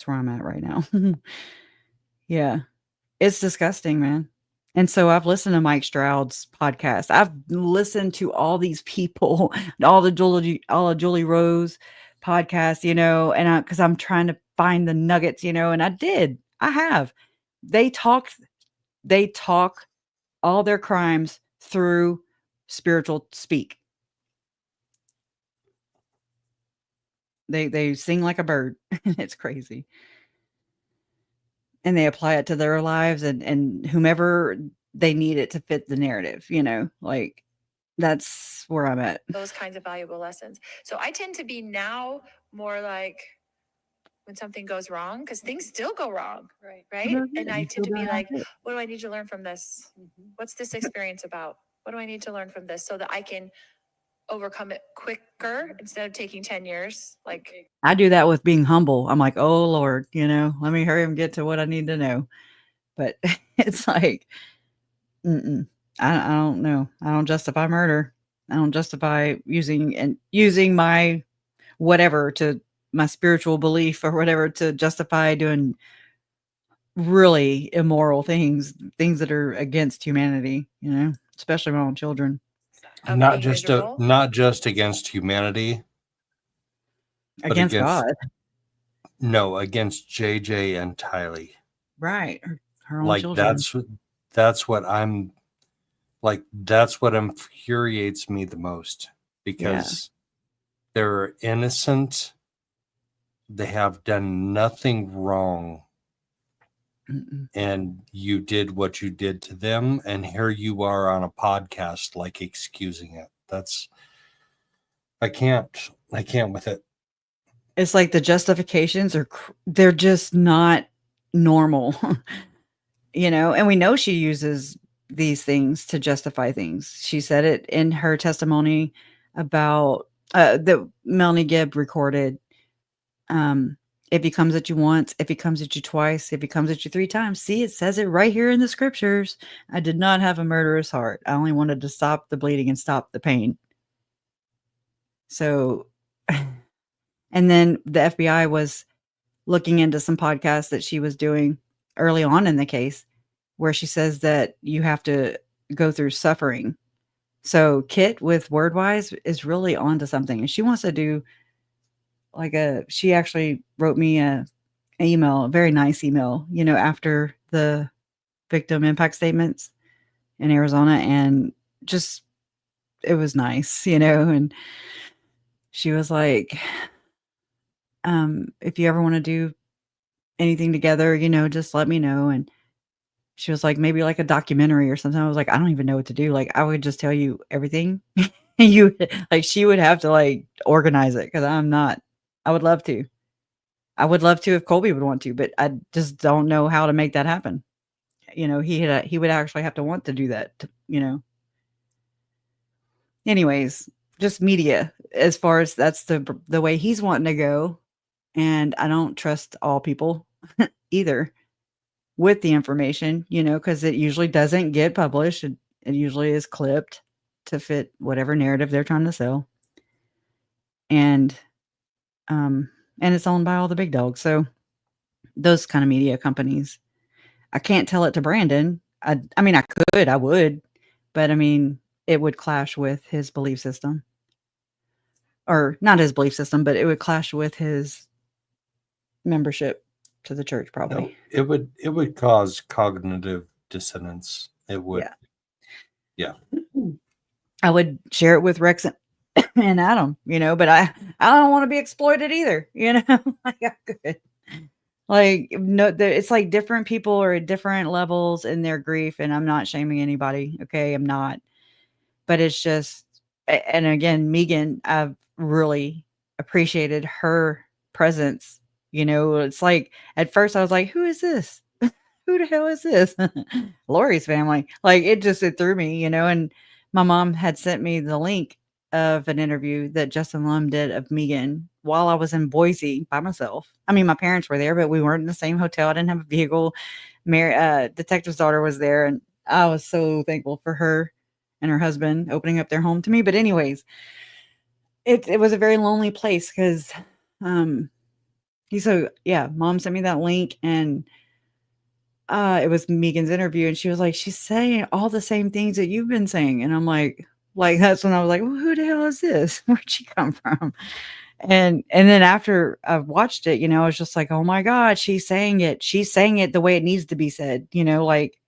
I'm at right now. Yeah. It's disgusting, man. And so I've listened to Mike Stroud's podcast. I've listened to all these people, all the Julie Rose podcasts, and because I'm trying to find the nuggets, and I have. They talk all their crimes through spiritual speak. They sing like a bird. It's crazy. And they apply it to their lives and whomever they need it to fit the narrative, like that's where I'm at. Those kinds of valuable lessons. So I tend to be now more like when something goes wrong, because things still go wrong, right? And I tend to be like, what do I need to learn from this? What's this experience about? What do I need to learn from this so that I can overcome it quicker instead of taking 10 years? Like I do that with being humble. I'm like, oh Lord, let me hurry and get to what I need to know. But it's like, I don't know. I don't justify murder. I don't justify using my whatever to my spiritual belief or whatever to justify doing really immoral things that are against humanity, especially my own children. Not just against humanity, against God. No, against JJ and Tylee. Right. Her own like children. that's what I'm like. That's what infuriates me the most because they're innocent. They have done nothing wrong. And you did what you did to them. And here you are on a podcast, like excusing it. I can't with it. It's like the justifications they're just not normal, and we know she uses these things to justify things. She said it in her testimony about that Melanie Gibb recorded. If he comes at you once, if he comes at you twice, if he comes at you 3 times, see, it says it right here in the scriptures. I did not have a murderous heart. I only wanted to stop the bleeding and stop the pain. So, and then the FBI was looking into some podcasts that she was doing early on in the case where she says that you have to go through suffering. So Kit with WordWise is really onto something, and she wants to do she actually wrote me an email, a very nice email, after the victim impact statements in Arizona. And just, it was nice, and she was like, if you ever want to do anything together, you know, just let me know. And she was like, maybe like a documentary or something. I was like, I don't even know what to do. Like, I would just tell you everything. You like, she would have to like organize it because I'm not. I would love to. I would love to if Colby would want to, but I just don't know how to make that happen. You know, he would actually have to want to do that. You know. Anyways, just media as far as that's the way he's wanting to go, and I don't trust all people either with the information, you know, because it usually doesn't get published. It usually is clipped to fit whatever narrative they're trying to sell, and it's owned by all the big dogs. So those kind of media companies, I can't tell it to Brandon. I mean, I would, but I mean, it would clash with his belief system. Or not his belief system, but it would clash with his membership to the church, probably. No, it would cause cognitive dissonance. It would. Yeah. I would share it with Rex and Adam, you know, but I don't want to be exploited either, you know. Like I could. Like no, it's like different people are at different levels in their grief, and I'm not shaming anybody. Okay, I'm not. But it's just, and again, Megan, I've really appreciated her presence. You know, it's like at first I was like, who is this? Who the hell is this? Lori's family. Like it threw me, you know, and my mom had sent me the link of an interview that Justin Lum did of Megan while I was in Boise by myself. I mean, my parents were there, but we weren't in the same hotel. I didn't have a vehicle. Detective's daughter was there, and I was so thankful for her and her husband opening up their home to me. But anyways, it was a very lonely place because mom sent me that link, and it was Megan's interview, and she was like, she's saying all the same things that you've been saying. And I'm like that's when I was like, well, who the hell is this? Where'd she come from? And then after I've watched it, you know, I was just like, oh my God, she's saying it the way it needs to be said, you know, like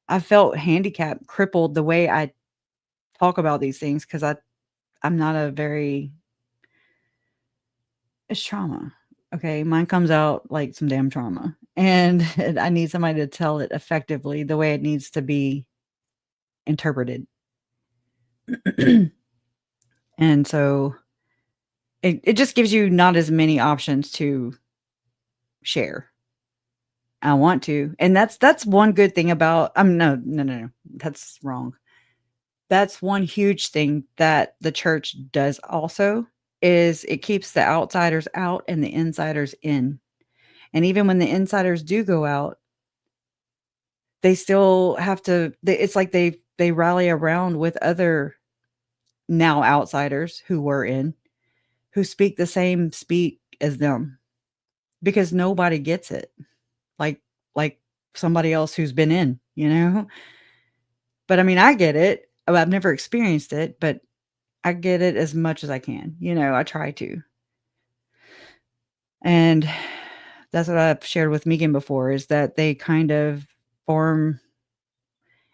I felt handicapped, crippled the way I talk about these things because I'm not it's trauma. Okay. Mine comes out like some damn trauma, and I need somebody to tell it effectively the way it needs to be interpreted. And so it just gives you not as many options to share. I want to. And that's one good thing about no. That's wrong. That's one huge thing that the church does also is it keeps the outsiders out and the insiders in. And even when the insiders do go out, they still have to it's like they rally around with other now outsiders who were in, who speak the same speak as them, because nobody gets it like somebody else who's been in, you know. But I mean, I get it. I've never experienced it, but I get it as much as I can, you know. I try to. And that's what I've shared with Megan before, is that they kind of form.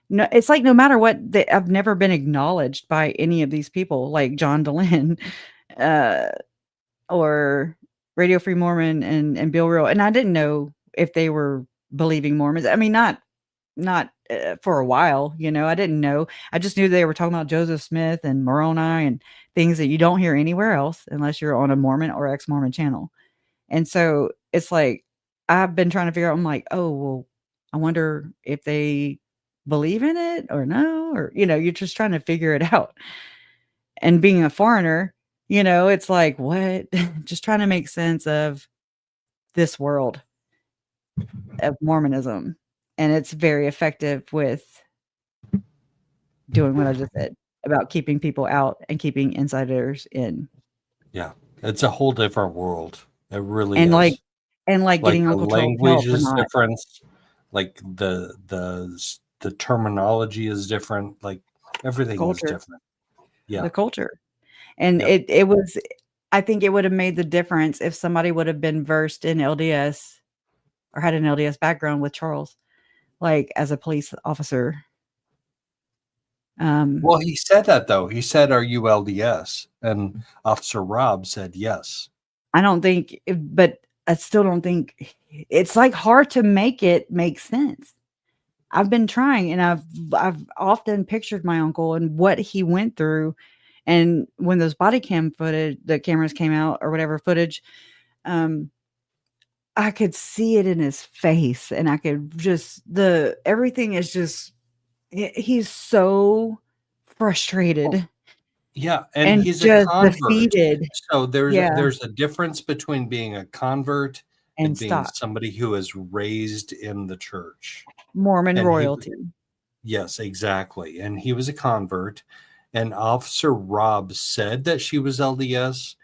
No, it's like no matter what, I've never been acknowledged by any of these people, like John DeLynn, or Radio Free Mormon and Bill Real. And I didn't know if they were believing Mormons. I mean, not for a while, you know. I didn't know. I just knew they were talking about Joseph Smith and Moroni and things that you don't hear anywhere else unless you're on a Mormon or ex-Mormon channel. And so it's like I've been trying to figure out. I'm like, oh well, I wonder if they believe in it or no, or you know, you're just trying to figure it out. And being a foreigner, you know, it's like what? Just trying to make sense of this world of Mormonism. And it's very effective with doing what I just said about keeping people out and keeping insiders in. Yeah, it's a whole different world. It really And is. like getting the Uncle Charles language help or is not. different. Like the terminology is different. Like everything is Culture. different. Yeah, The culture. And Yep. it was, I think it would have made the difference if somebody would have been versed in LDS or had an LDS background with Charles, like as a police officer. Well, he said that though. He said, "Are you LDS?" And Officer Rob said, "Yes." I don't think, but I still don't think it's like hard to make it make sense. I've been trying, and I've often pictured my uncle and what he went through, and when those body cam footage, the cameras came out or whatever footage, I could see it in his face, and I could just everything is just he's so frustrated Yeah, and and he's a just convert. defeated. So Yeah, there's a difference between being a convert and and being stop. somebody who is raised in the church. Mormon And royalty. yes, exactly. And he was a convert. And Officer Rob said that she was LDS,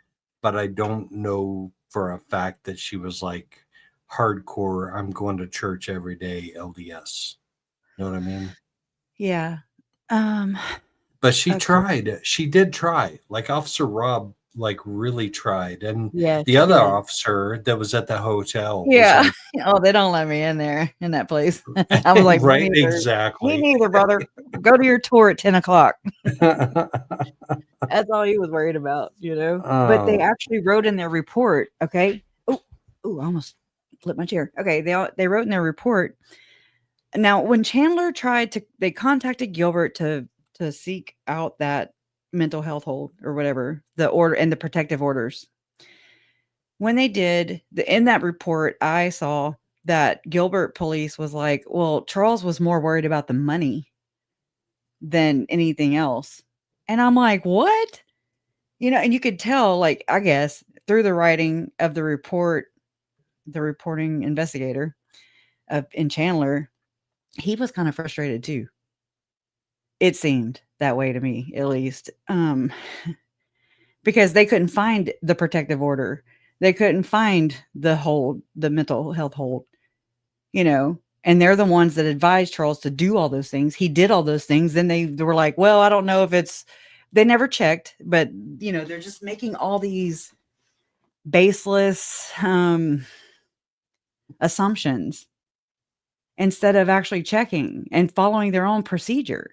but I don't know for a fact that she was like hardcore, I'm going to church every day LDS. You know what I mean? Yeah. But she Of course. tried. She did try. Like Officer Rob, like really tried. And Yeah, the she other did. officer that was at the hotel was Yeah. like, Oh, they don't let me in there in that place. I was like, right, me neither. Me exactly. neither, brother. Go to your tour at 10 o'clock. That's all he was worried about, But they actually wrote in their report, okay? Oh, I almost flipped my chair. Okay, they wrote in their report. Now, when Chandler they contacted Gilbert to seek out that mental health hold or whatever, the order and the protective orders. When they did, in that report, I saw that Gilbert police was like, well, Charles was more worried about the money than anything else. And I'm like, what? And you could tell, like, I guess through the writing of the report, the reporting investigator in Chandler, he was kind of frustrated too. It seemed that way to me, at least. Because they couldn't find the protective order. They couldn't find the mental health hold, and they're the ones that advised Charles to do all those things. He did all those things. Then they were like, well, I don't know if they never checked, but they're just making all these baseless assumptions instead of actually checking and following their own procedure.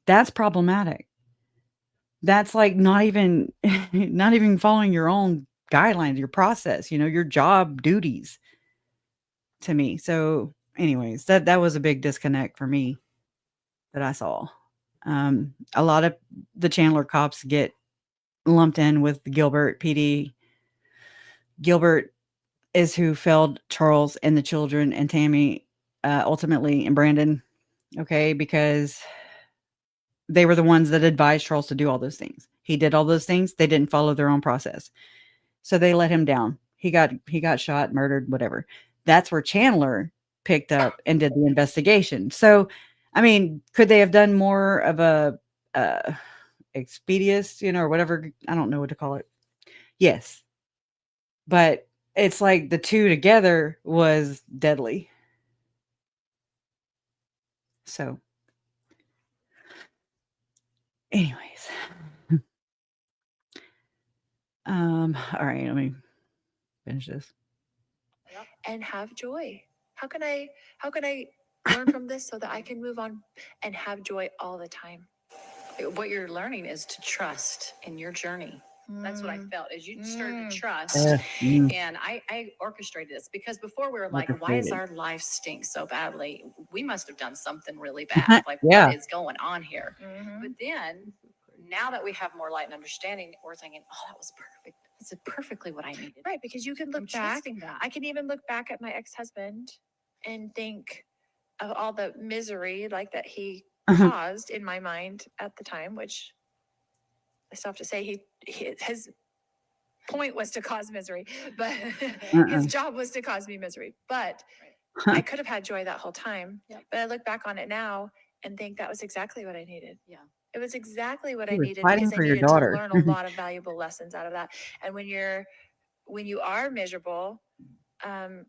That's problematic. That's like not even following your own guidelines, your process, your job duties to me. So anyways, that was a big disconnect for me that I saw. A lot of the Chandler cops get lumped in with Gilbert PD. Gilbert is who failed Charles and the children and Tammy, ultimately, and Brandon. Okay, because they were the ones that advised Charles to do all those things. He did all those things. They didn't follow their own process. So they let him down. He got shot, murdered, whatever. That's where Chandler picked up and did the investigation. So, I mean, could they have done more of a expedious, or whatever? I don't know what to call it. Yes. But it's like the two together was deadly. So, anyways. All right, let me finish this. And have joy. How can I learn from this so that I can move on and have joy all the time? What you're learning is to trust in your journey. That's what I felt as you started to trust. And I orchestrated this because before we were like, why does our life stink so badly? We must have done something really bad. Like, what is going on here? But then now that we have more light and understanding, we're thinking, oh, that was perfect. That's perfectly what I needed. Right, because you can look back. I can even look back at my ex-husband and think of all the misery like that he caused in my mind at the time, which I still have to say his point was to cause misery, but his job was to cause me misery. But I could have had joy that whole time. But I look back on it now and think that was exactly what I needed. Yeah. It was exactly what I needed because I needed to learn a lot of valuable lessons out of that. And when you are miserable, and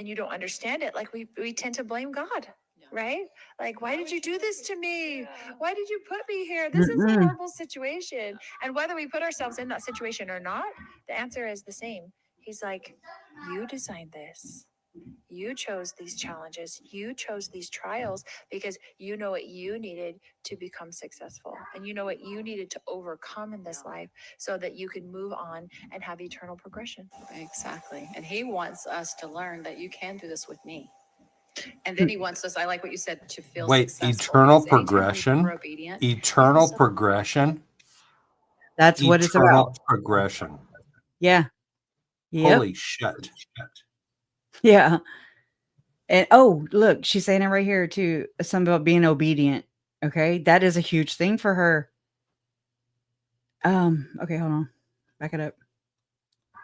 you don't understand it, like we tend to blame God, right? Like, why did you do this to me? Why did you put me here? This is a horrible situation. And whether we put ourselves in that situation or not, the answer is the same. He's like, you designed this. You chose these challenges. You chose these trials because you know what you needed to become successful. And you know what you needed to overcome in this life so that you could move on and have eternal progression. Exactly. And he wants us to learn that you can do this with me. And then he wants us, I like what you said, to feel Wait, successful. eternal because anytime we progression? were obedient, Eternal so- progression? That's what it's Eternal about. progression. Yeah. Yep. Holy shit. Yeah. And oh, look, she's saying it right here too. Something about being obedient. Okay. That is a huge thing for her. Okay, hold on. Back it up.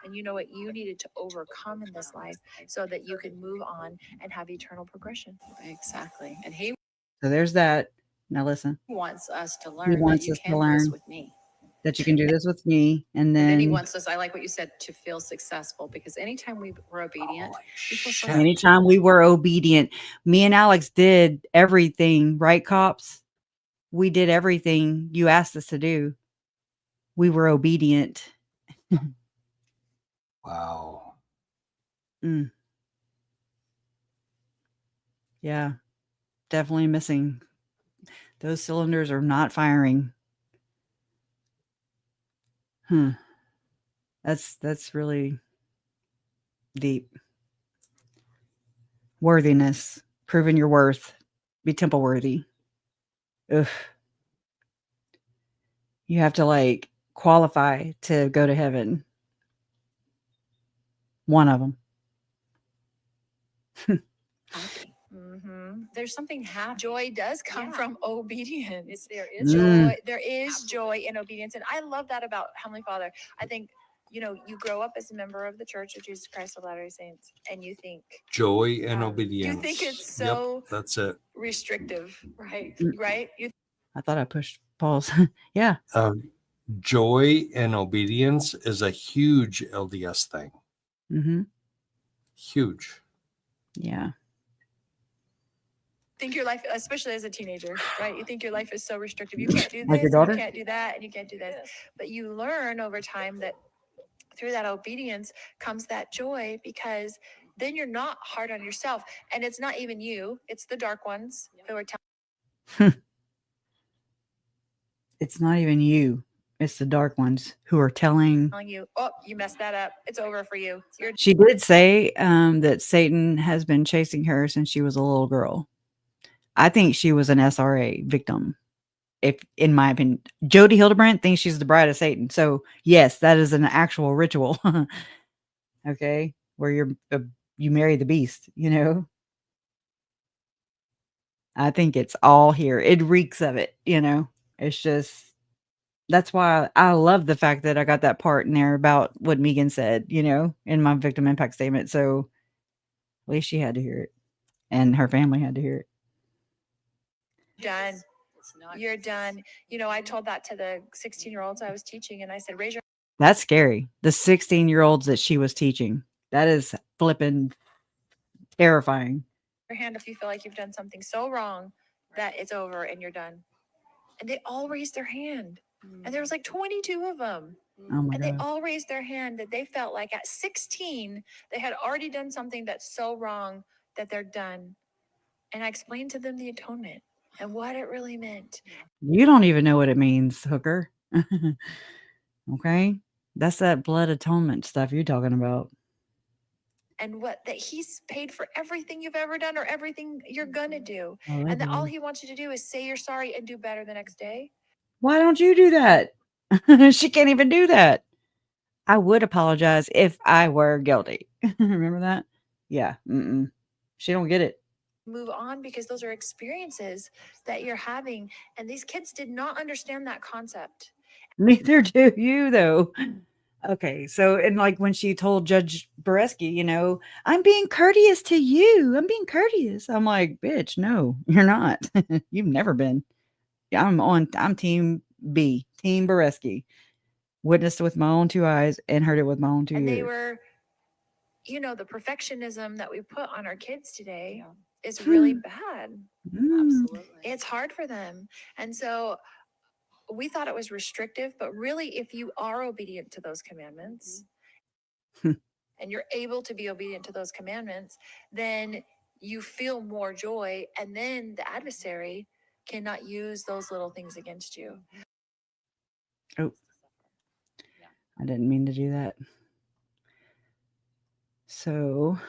And you know what you needed to overcome in this life so that you could move on and have eternal progression. Exactly. And he So there's that. Now listen. wants us to He learn that wants you us to can do this learn with me. that you can do this with me. And And then he then wants us, I like what you said, to feel successful because anytime we were obedient, we feel so anytime we were obedient, me and Alex did everything, right, cops? We did everything you asked us to do. We were obedient. Wow. Mm. Yeah, definitely missing. Those cylinders are not firing. That's really deep. Worthiness, proving your worth, be temple worthy. Ugh. You have to like qualify to go to heaven. One of them. happy. There's something happy. Joy does come from obedience. There is Joy. There is joy in obedience. And I love that about Heavenly Father. I think, you know, you grow up as a member of the Church of Jesus Christ of Latter-day Saints, and you think Joy and obedience. you think it's so Yep, that's it. restrictive, right? Right? You I thought I pushed pause. Yeah. Joy and obedience is a huge LDS thing. Mm-hmm. Huge. Yeah. think your life, especially as a teenager, right? You think your life is so restrictive. You can't do Like your this, daughter? you can't do that, and you can't do this. But you learn over time that through that obedience comes that joy, because then you're not hard on yourself. And it's not even you, it's the dark ones who are It's not even you. It's the dark ones who are telling. telling you, oh, you messed that up. It's over for you. You're She did say that Satan has been chasing her since she was a little girl. I think she was an SRA victim. If, in my opinion, Jody Hildebrandt thinks she's the bride of Satan. So yes, that is an actual ritual. Okay, where you marry the beast. You know, I think it's all here. It reeks of it. You know, it's just. That's why I love the fact that I got that part in there about what Megan said, you know, in my victim impact statement. So at least she had to hear it, and her family had to hear it. done. You're done. You know, I told that to the 16-year-olds I was teaching, and I said, raise your That's scary. The 16-year-olds that she was teaching. That is flipping terrifying. hand if you feel like you've done something so wrong that it's over and you're done. And they all raised their hand. And there was like 22 of them. Oh my And they God. all raised their hand that they felt like at 16, they had already done something that's so wrong that they're done. And I explained to them the atonement and what it really meant. You don't even know what it means, hooker. Okay? That's that blood atonement stuff you're talking about. And what that he's paid for everything you've ever done or everything you're gonna do. Oh, And that all he wants you to do is say you're sorry and do better the next day. why don't you do that? She can't even do that. I would apologize if I were guilty. Remember that? Yeah. She don't get it. Move on, because those are experiences that you're having. And these kids did not understand that concept. Neither do you, though. Okay, so and like when she told Judge Boreski, you know, I'm being courteous to you. I'm being courteous. I'm like, bitch, no, you're not. You've never been. Yeah, I'm team B, team Boreski. Witnessed it with my own two eyes and heard it with my own two And they ears. were, you know, the perfectionism that we put on our kids today is really bad. Absolutely. It's hard for them. And so we thought it was restrictive, but really, if you are obedient to those commandments, and you're able to be obedient to those commandments, then you feel more joy. And then the adversary cannot use those little things against you. Oh, I didn't mean to do that. So,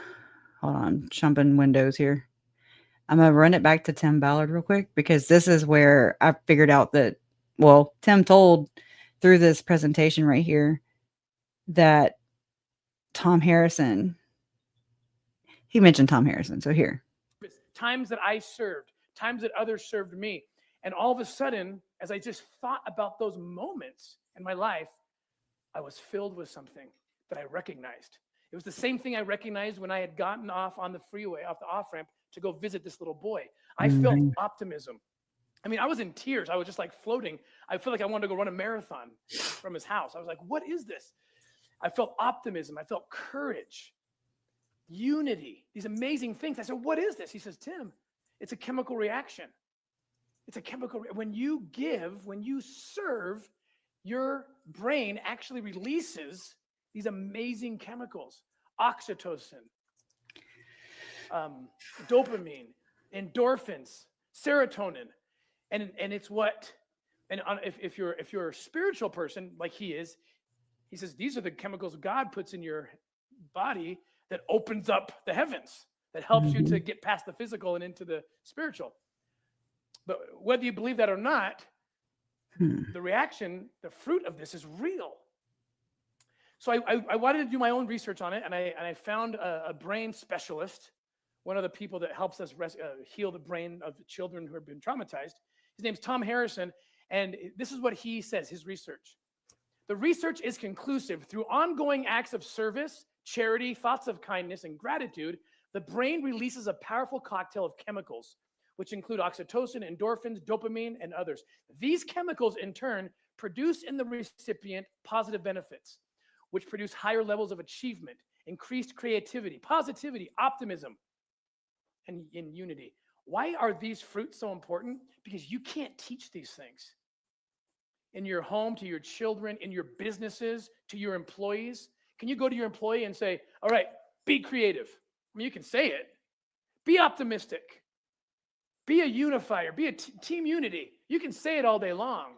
hold on, jumping windows here. I'm going to run it back to Tim Ballard real quick, because this is where I figured out that, well, Tim told through this presentation right here that Tom Harrison, he mentioned Tom Harrison. So here. Times that I served, times that others served me. And all of a sudden, as I just thought about those moments in my life, I was filled with something that I recognized. It was the same thing I recognized when I had gotten off on the freeway, off the off-ramp, to go visit this little boy. I felt optimism. I mean, I was in tears. I was just like floating. I felt like I wanted to go run a marathon from his house. I was like, what is this? I felt optimism. I felt courage, unity, these amazing things. I said, what is this? He says, Tim, it's a chemical reaction. It's a chemical. When you give, when you serve, your brain actually releases these amazing chemicals, oxytocin, dopamine, endorphins, serotonin. And it's what, and if you're a spiritual person like he is, he says, these are the chemicals God puts in your body that opens up the heavens, that helps you to get past the physical and into the spiritual. But whether you believe that or not, the reaction, the fruit of this is real. So I wanted to do my own research on it, and I found a brain specialist, one of the people that helps us heal the brain of children who have been traumatized. His name's Tom Harrison, and this is what he says, his research. The research is conclusive. Through ongoing acts of service, charity, thoughts of kindness, and gratitude, the brain releases a powerful cocktail of chemicals, which include oxytocin, endorphins, dopamine, and others. These chemicals, in turn, produce in the recipient positive benefits, which produce higher levels of achievement, increased creativity, positivity, optimism, and in unity. Why are these fruits so important? Because you can't teach these things. In your home, to your children, in your businesses, to your employees. Can you go to your employee and say, all right, be creative? I mean, you can say it. Be optimistic. Be a unifier. Be a team unity. You can say it all day long.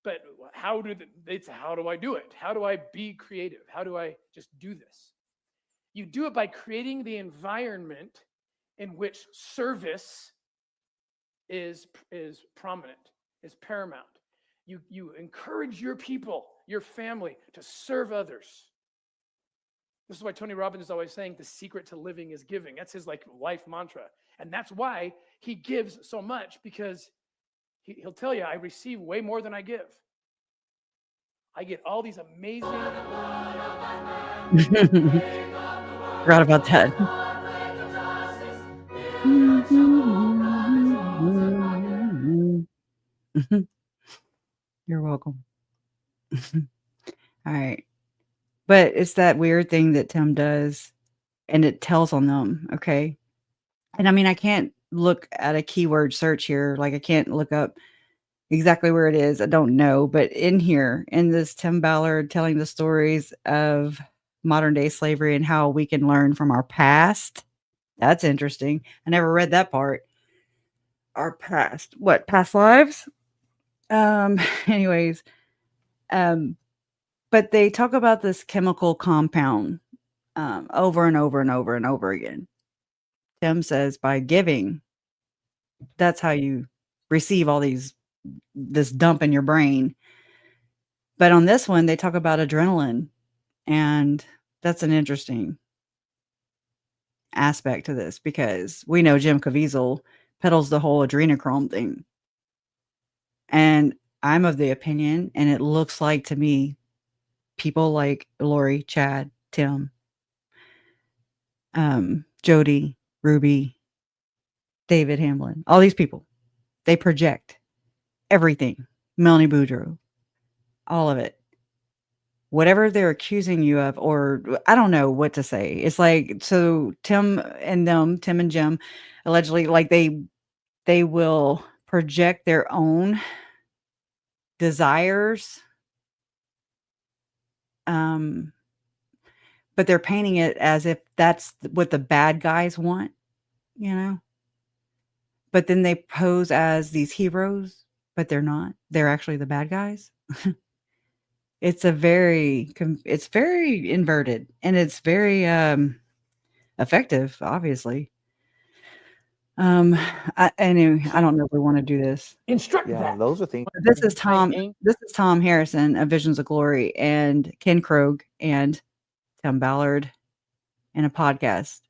But how do I do it? How do I be creative? How do I just do this? You do it by creating the environment in which service is prominent, is paramount. You encourage your people, your family, to serve others. This is why Tony Robbins is always saying the secret to living is giving. That's his life mantra. And that's why he gives so much, because he'll tell you, I receive way more than I give. I get all these amazing. Forgot about that. You're welcome. All right. But it's that weird thing that Tim does, and it tells on them. Okay. And I mean, I can't look at a keyword search here. Like, I can't look up exactly where it is. I don't know. But in here, in this Tim Ballard telling the stories of modern day slavery and how we can learn from our past. That's interesting. I never read that part. Our past. What? Past lives? Anyways. But they talk about this chemical compound over and over and over and over again. Tim says by giving, that's how you receive all this dump in your brain. But on this one, they talk about adrenaline, and that's an interesting aspect to this, because we know Jim Caviezel peddles the whole adrenochrome thing. And I'm of the opinion, and it looks like to me, people like Lori, Chad, Tim, Jody, Ruby, David Hamlin, all these people, they project everything. Melanie Boudreaux, all of it. Whatever they're accusing you of, or I don't know what to say. It's like, so Tim and Jim, allegedly, like they will project their own desires, but they're painting it as if that's what the bad guys want, you know? But then they pose as these heroes, but they're not. They're actually the bad guys. It's it's very inverted, and it's very effective, obviously. Anyway, I don't know if we want to do this. Instruct Yeah, that. those are things. This is Tom Harrison of Visions of Glory, and Ken Krogh and Tim Ballard in a podcast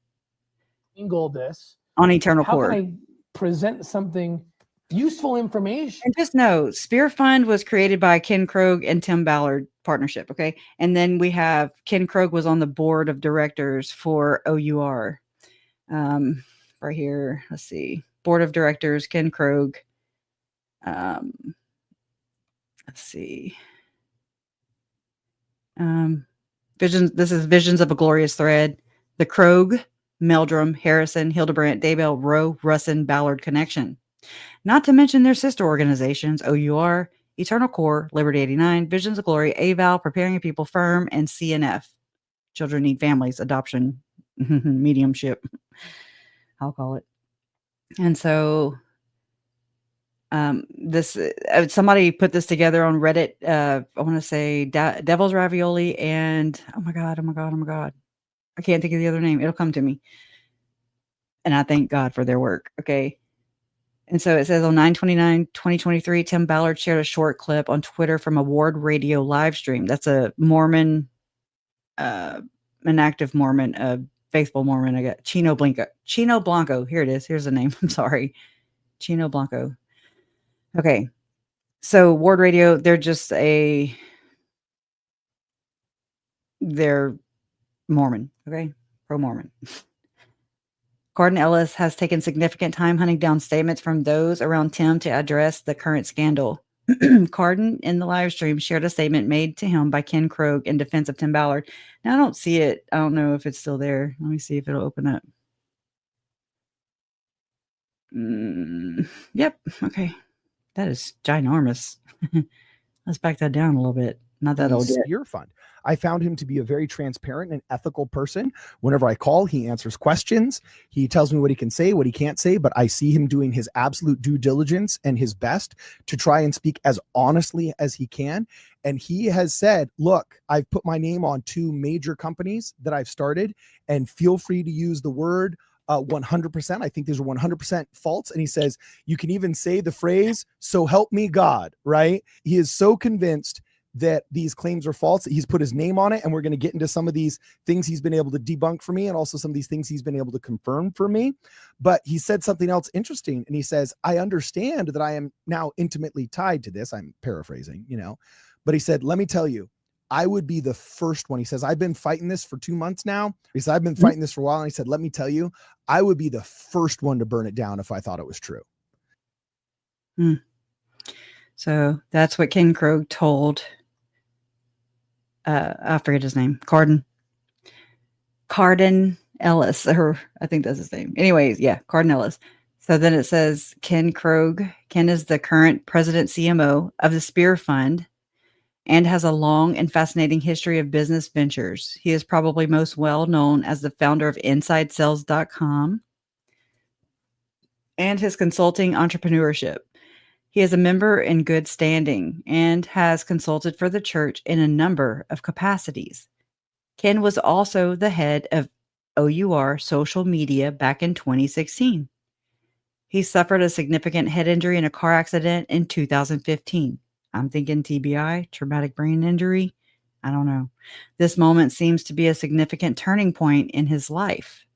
Angle this. on Eternal How Core. can I present something useful information? And just know, Spear Fund was created by Ken Krogh and Tim Ballard partnership. Okay. And then we have Ken Krogh was on the board of directors for O.U.R. Right here. Let's see. Board of directors, Ken Krogh. Let's see. Visions. This is Visions of a Glorious Thread. The Krogh, Meldrum, Harrison, Hildebrandt, Daybell, Rowe, Russin, Ballard connection. Not to mention their sister organizations, O.U.R., Eternal Core, Liberty 89, Visions of Glory, AVAL, Preparing a People, Firm, and CNF. Children Need Families, Adoption, Mediumship, I'll call it. And so this somebody put this together on Reddit. I want to say Devil's Ravioli and oh my God. I can't think of the other name. It'll come to me. And I thank God for their work. Okay. And so it says on 9/29/2023, Tim Ballard shared a short clip on Twitter from a O.U.R radio live stream. That's a Mormon, an active Mormon, a faithful Mormon. I got Chino Blanco. Here it is. Here's the name. I'm sorry. Chino Blanco. Okay. So O.U.R radio, they're Mormon. Okay. Pro-Mormon. Cardin Ellis has taken significant time hunting down statements from those around Tim to address the current scandal. Cardin, in the live stream, shared a statement made to him by Ken Krogh in defense of Tim Ballard. Now, I don't see it. I don't know if it's still there. Let me see if it'll open up. Yep. Okay. That is ginormous. Let's back that down a little bit. Not that old yet. Spear Fund. I found him to be a very transparent and ethical person. Whenever I call, he answers questions. He tells me what he can say, what he can't say, but I see him doing his absolute due diligence and his best to try and speak as honestly as he can. And he has said, look, I've put my name on 2 major companies that I've started, and feel free to use the word 100%. I think these are 100% false. And he says, you can even say the phrase, so help me God, right? He is so convinced that these claims are false that he's put his name on it. And we're going to get into some of these things he's been able to debunk for me, and also some of these things he's been able to confirm for me. But he said something else interesting. And he says, I understand that I am now intimately tied to this. I'm paraphrasing, but he said, let me tell you, I would be the first one. He says, I've been fighting this for 2 months now. He said, I've been fighting this for a while. And he said, let me tell you, I would be the first one to burn it down if I thought it was true. So that's what Ken Krogh told, I forget his name, Cardin Ellis, or I think that's his name. Anyways, yeah, Cardin Ellis. So then it says Ken Krogh. Ken is the current president CMO of the Spear Fund and has a long and fascinating history of business ventures. He is probably most well known as the founder of InsideSales.com and his consulting entrepreneurship. He is a member in good standing and has consulted for the church in a number of capacities. Ken was also the head of O.U.R social media back in 2016. He suffered a significant head injury in a car accident in 2015. I'm thinking TBI, traumatic brain injury. I don't know. This moment seems to be a significant turning point in his life.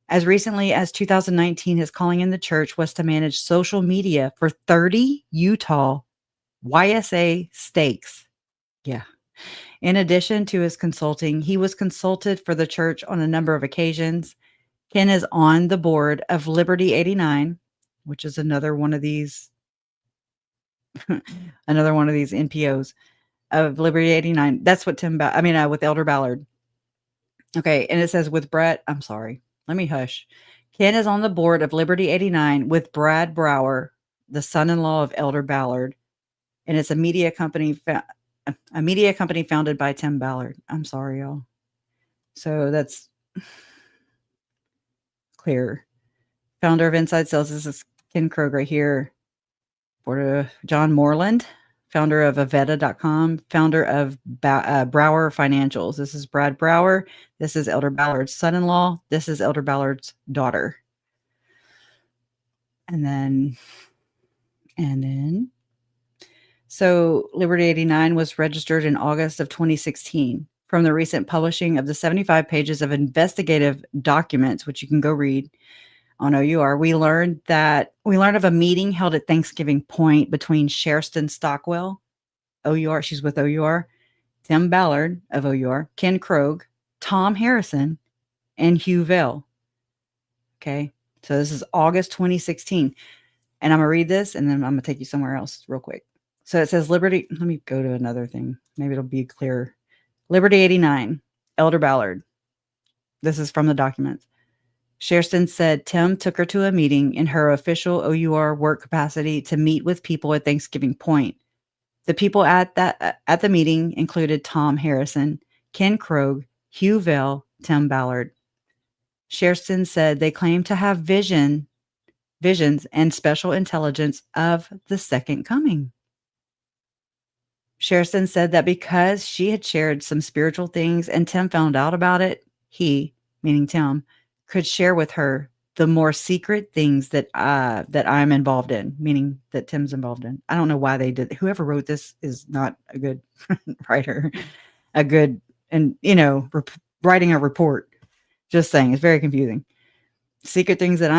As recently as 2019, his calling in the church was to manage social media for 30 Utah YSA stakes. Yeah. In addition to his consulting, he was consulted for the church on a number of occasions. Ken is on the board of Liberty 89, which is another one of these NPOs of Liberty 89. That's what with Elder Ballard. Okay. And it says with Brett, I'm sorry. Let me hush. Ken is on the board of Liberty 89 with Brad Brower, the son-in-law of Elder Ballard, and it's a media company founded by Tim Ballard. I'm sorry, y'all. So that's clear. Founder of Inside Sales. This is Ken Krogh right here. Board of John Moreland, founder of Avetta.com, founder of Brower Financials. This is Brad Brower. This is Elder Ballard's son-in-law. This is Elder Ballard's daughter. And then, so Liberty 89 was registered in August of 2016. From the recent publishing of the 75 pages of investigative documents, which you can go read on O.U.R, we learned of a meeting held at Thanksgiving Point between Sherston Stockwell, O.U.R, she's with O.U.R, Tim Ballard of O.U.R, Ken Krogh, Tom Harrison, and Hugh Vail. Okay, so this is August 2016. And I'm going to read this, and then I'm going to take you somewhere else real quick. So it says Liberty. Let me go to another thing. Maybe it'll be clearer. Liberty 89, Elder Ballard. This is from the documents. Sherston said Tim took her to a meeting in her official O.U.R work capacity to meet with people at Thanksgiving Point. The people at the meeting included Tom Harrison, Ken Krogh, Hugh Vail, Tim Ballard. Sherston said they claimed to have visions and special intelligence of the second coming. Sherston said that because she had shared some spiritual things and Tim found out about it, he, meaning Tim, could share with her the more secret things that I'm involved in, meaning that Tim's involved in. I don't know why they did. Whoever wrote this is not a good writer, writing a report. Just saying, it's very confusing. Secret things that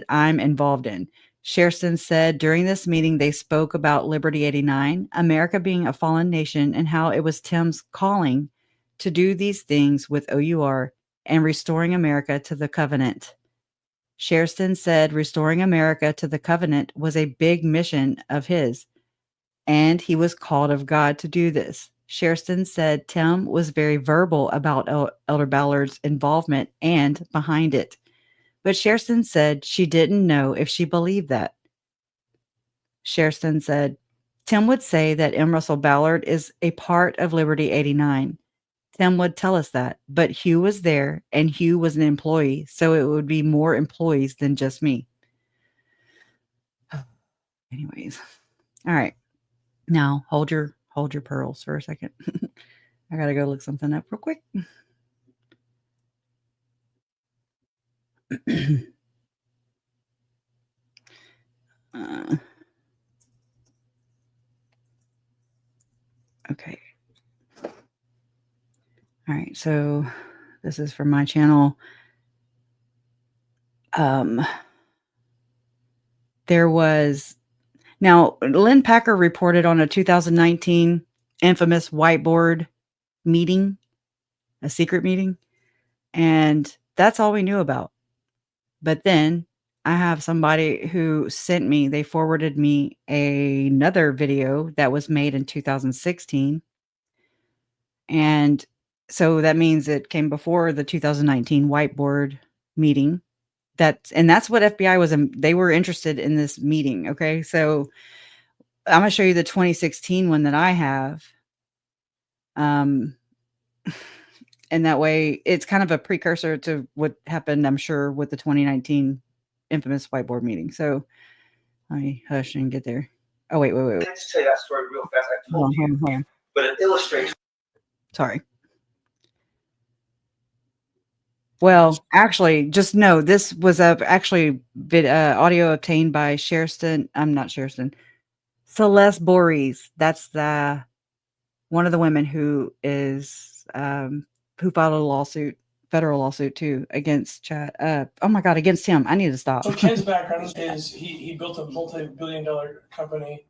I'm involved in. Sherston said during this meeting, they spoke about Liberty 89, America being a fallen nation, and how it was Tim's calling to do these things with O.U.R and restoring America to the covenant. Sherston said restoring America to the covenant was a big mission of his, and he was called of God to do this. Sherston said Tim was very verbal about Elder Ballard's involvement and behind it. But Sherston said she didn't know if she believed that. Sherston said, Tim would say that M. Russell Ballard is a part of Liberty 89. Tim would tell us that, but Hugh was there and Hugh was an employee, so it would be more employees than just me. Anyways. All right. Now hold your pearls for a second. I got to go look something up real quick. Okay. All right. So this is from my channel. Now Lynn Packer reported on a 2019 infamous whiteboard meeting, a secret meeting. And that's all we knew about. But then I have somebody who they forwarded me another video that was made in 2016. And so that means it came before the 2019 whiteboard meeting. That's what FBI they were interested in this meeting. Okay. So I'm going to show you the 2016 one that I have. And that way it's kind of a precursor to what happened, I'm sure, with the 2019 infamous whiteboard meeting. So let me hush and get there. Oh, wait. Let's tell you that story real fast. I told you, but it illustrates. Sorry. Well, actually, just know this was audio obtained by Sherston. I'm not Sherston. Celeste Borges. That's one of the women who is who filed a lawsuit, federal lawsuit too, against Chad. Against him. I need to stop. So Ken's background is he built a multi-billion-dollar company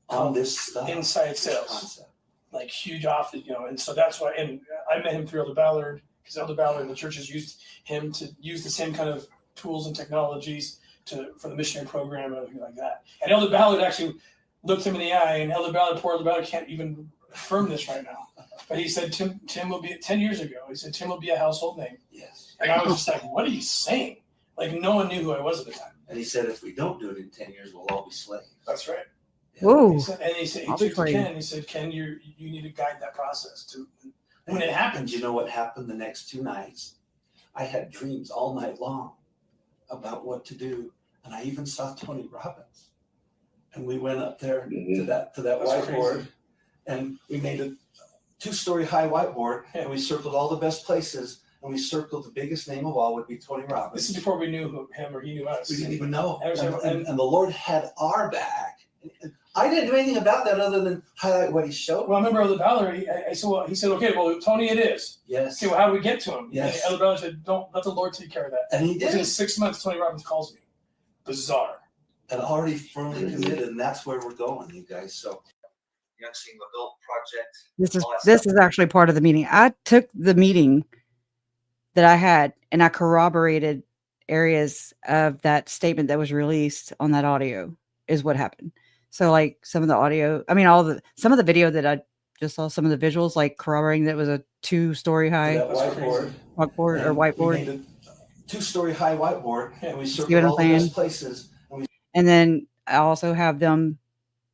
On this stuff. Inside Sales, like huge office, and so that's why. And I met him through Elder Ballard, because Elder Ballard and the churches used him to use the same kind of tools and technologies for the missionary program and everything like that. And Elder Ballard actually looked him in the eye, and poor Elder Ballard can't even affirm this right now. But he said Tim will be 10 years ago. He said Tim will be a household name. Yes. And I was just like, what are you saying? Like no one knew who I was at the time. And he said, if we don't do it in 10 years, we'll all be slaves. That's right. Whoa. He took to Ken. He said, Ken, you need to guide that process when it happened. You know what happened the next 2 nights? I had dreams all night long about what to do. And I even saw Tony Robbins. And we went up there to that whiteboard, crazy. And we made a 2-story high whiteboard, and we circled all the best places, and we circled the biggest name of all would be Tony Robbins. This is before we knew him or he knew us. We didn't even know. And the Lord had our back. I didn't do anything about that other than highlight what he showed. Well, I remember Elder Ballard, he said, okay, well, Tony it is. Yes. Okay, well, how do we get to him? Yes. And Elder Ballard said, don't let the Lord take care of that. And he did. Within 6 months, Tony Robbins calls me. Bizarre. And already firmly committed, and that's where we're going, you guys. So Young Single Adult Project. This is actually part of the meeting. I took the meeting that I had and I corroborated areas of that statement that was released on that audio is what happened. So like some of the audio, I mean, some of the video that I just saw, some of the visuals, like corroborating that was a 2-story high whiteboard. 2-story high whiteboard, and we circled all the best places. And then I also have them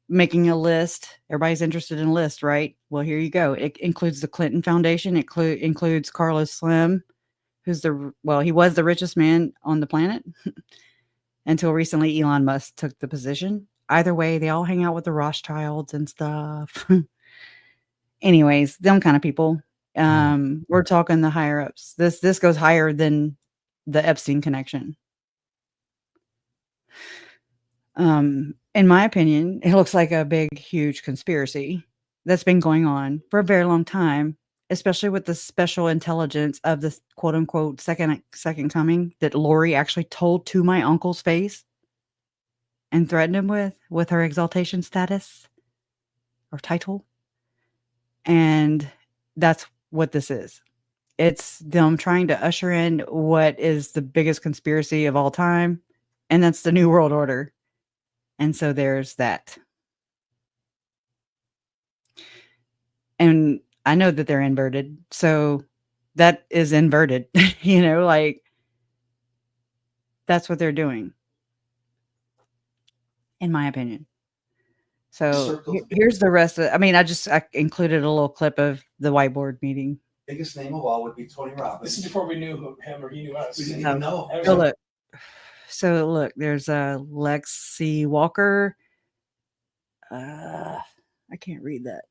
making a list. Everybody's interested in a list, right? Well, here you go. It includes the Clinton Foundation. It includes Carlos Slim, who's he was the richest man on the planet until recently Elon Musk took the position. Either way, they all hang out with the Rothschilds and stuff. Anyways, them kind of people. We're talking the higher ups. This goes higher than the Epstein connection. In my opinion, it looks like a big, huge conspiracy that's been going on for a very long time, especially with the special intelligence of the quote unquote second coming that Lori actually told to my uncle's face and threatened him with her exaltation status or title. And that's what this is. It's them trying to usher in what is the biggest conspiracy of all time, and that's the New World Order. And so there's that. And I know that they're inverted. So that is inverted, like that's what they're doing, in my opinion. So here's the rest of I included a little clip of the whiteboard meeting. Biggest name of all would be Tony Robbins. This is before we knew him or he knew us. We didn't even know. So look, there's a Lexi Walker. I can't read that.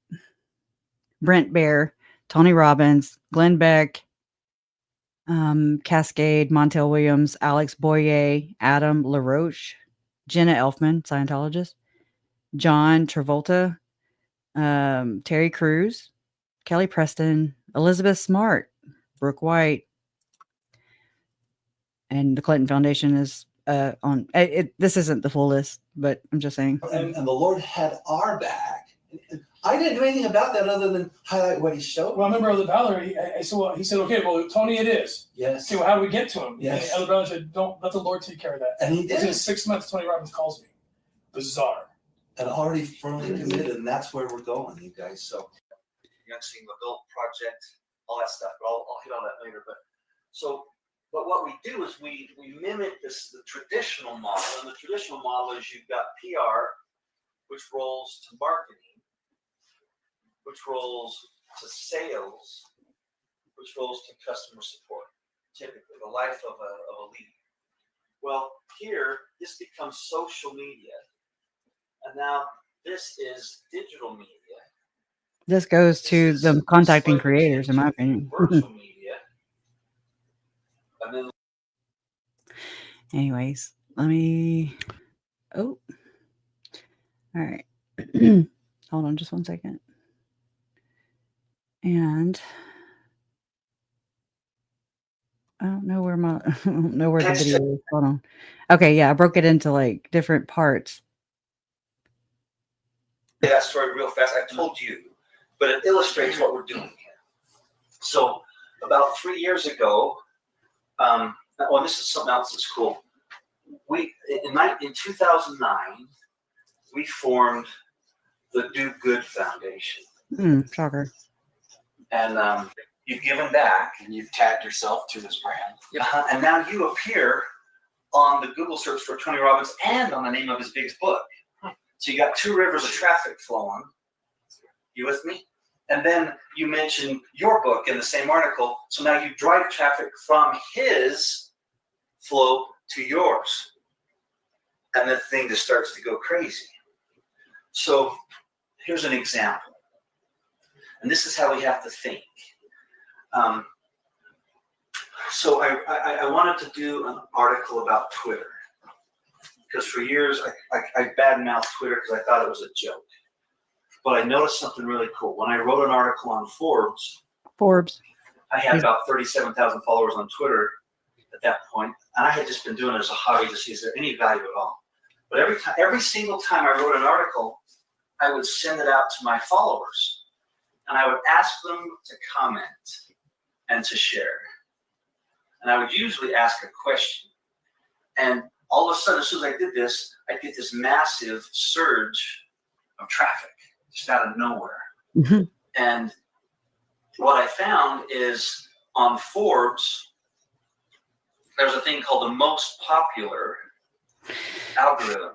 Brent Bear, Tony Robbins, Glenn Beck, Cascade, Montel Williams, Alex Boyer, Adam LaRoche, Jenna Elfman, Scientologist, John Travolta, Terry Crews, Kelly Preston, Elizabeth Smart, Brooke White, and the Clinton Foundation is on it. This isn't the full list, but I'm just saying. And the Lord had our back. I didn't do anything about that other than highlight what he showed. Well, I remember Elder Ballard, he said, okay, well, Tony it is. Yes. Okay, well, how do we get to him? Yes. And Elder Ballard said, don't let the Lord take care of that. And he did. Within 6 months, Tony Robbins calls me. Bizarre. And already firmly committed, and that's where we're going, you guys. So Young Single Adult Project, all that stuff, but I'll hit on that later. But what we do is we mimic the traditional model, and the traditional model is you've got PR, which rolls to marketing, which rolls to sales, which rolls to customer support, typically the life of a lead. Well, here, this becomes social media, and now this is digital media. This goes to them contacting creators, in my opinion. Virtual media. And then anyways, let me all right. Hold on just 1 second. And I don't know where the video is. Hold on. Okay, yeah, I broke it into like different parts. that story real fast. I told you, but it illustrates what we're doing here. So about 3 years ago, this is something else that's cool. In 2009, we formed the Do Good Foundation. Shocker. And you've given back. And you've tagged yourself to this brand. And now you appear on the Google search for Tony Robbins and on the name of his biggest book. So you got 2 rivers of traffic flowing. You with me? And then you mention your book in the same article. So now you drive traffic from his flow to yours. And the thing just starts to go crazy. So here's an example. And this is how we have to think. So I wanted to do an article about Twitter. Because for years, I badmouthed Twitter because I thought it was a joke. But I noticed something really cool. When I wrote an article on Forbes, I had about 37,000 followers on Twitter at that point, and I had just been doing it as a hobby to see is there any value at all. But every single time I wrote an article, I would send it out to my followers, and I would ask them to comment and to share. And I would usually ask a question. And all of a sudden, as soon as I did this, I'd get this massive surge of traffic just out of nowhere. Mm-hmm. And what I found is on Forbes, there's a thing called the most popular algorithm.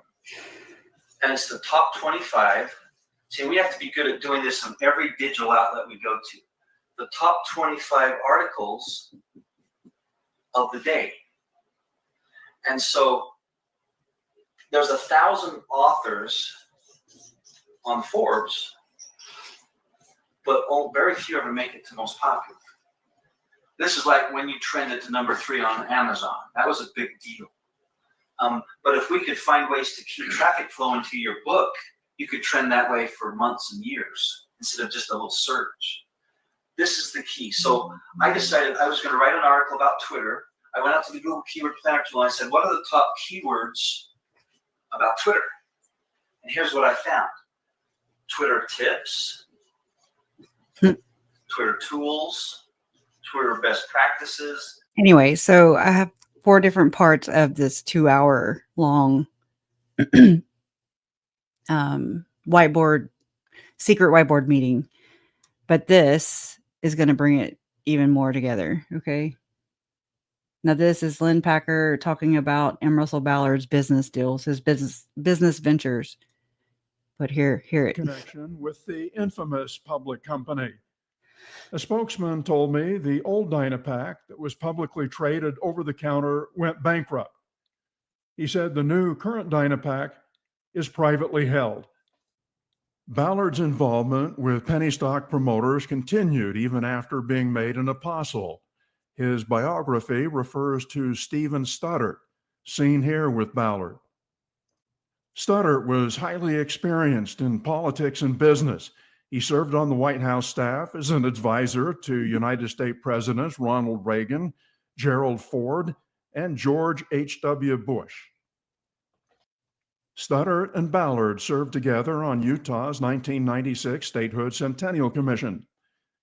And it's the top 25. See, we have to be good at doing this on every digital outlet we go to. The top 25 articles of the day. And so there's 1,000 authors on Forbes, but very few ever make it to most popular. This is like when you trended to number 3 on Amazon. That was a big deal. But if we could find ways to keep traffic flowing to your book, you could trend that way for months and years instead of just a little surge. This is the key. So I decided I was going to write an article about Twitter. I went out to the Google Keyword Planner tool and I said, what are the top keywords about Twitter? And here's what I found. Twitter tips, Twitter tools, Twitter best practices. Anyway, so I have 4 different parts of this 2-hour long secret whiteboard meeting. But this is going to bring it even more together. Okay. Now this is Lynn Packer talking about M. Russell Ballard's business deals, his business ventures. But hear it. Connection with the infamous public company. A spokesman told me the old Dynapack that was publicly traded over the counter went bankrupt. He said the new current Dynapack is privately held. Ballard's involvement with penny stock promoters continued even after being made an apostle. His biography refers to Stephen Studdert, seen here with Ballard. Studdert was highly experienced in politics and business. He served on the White House staff as an advisor to United States Presidents Ronald Reagan, Gerald Ford, and George H.W. Bush. Studdert and Ballard served together on Utah's 1996 Statehood Centennial Commission.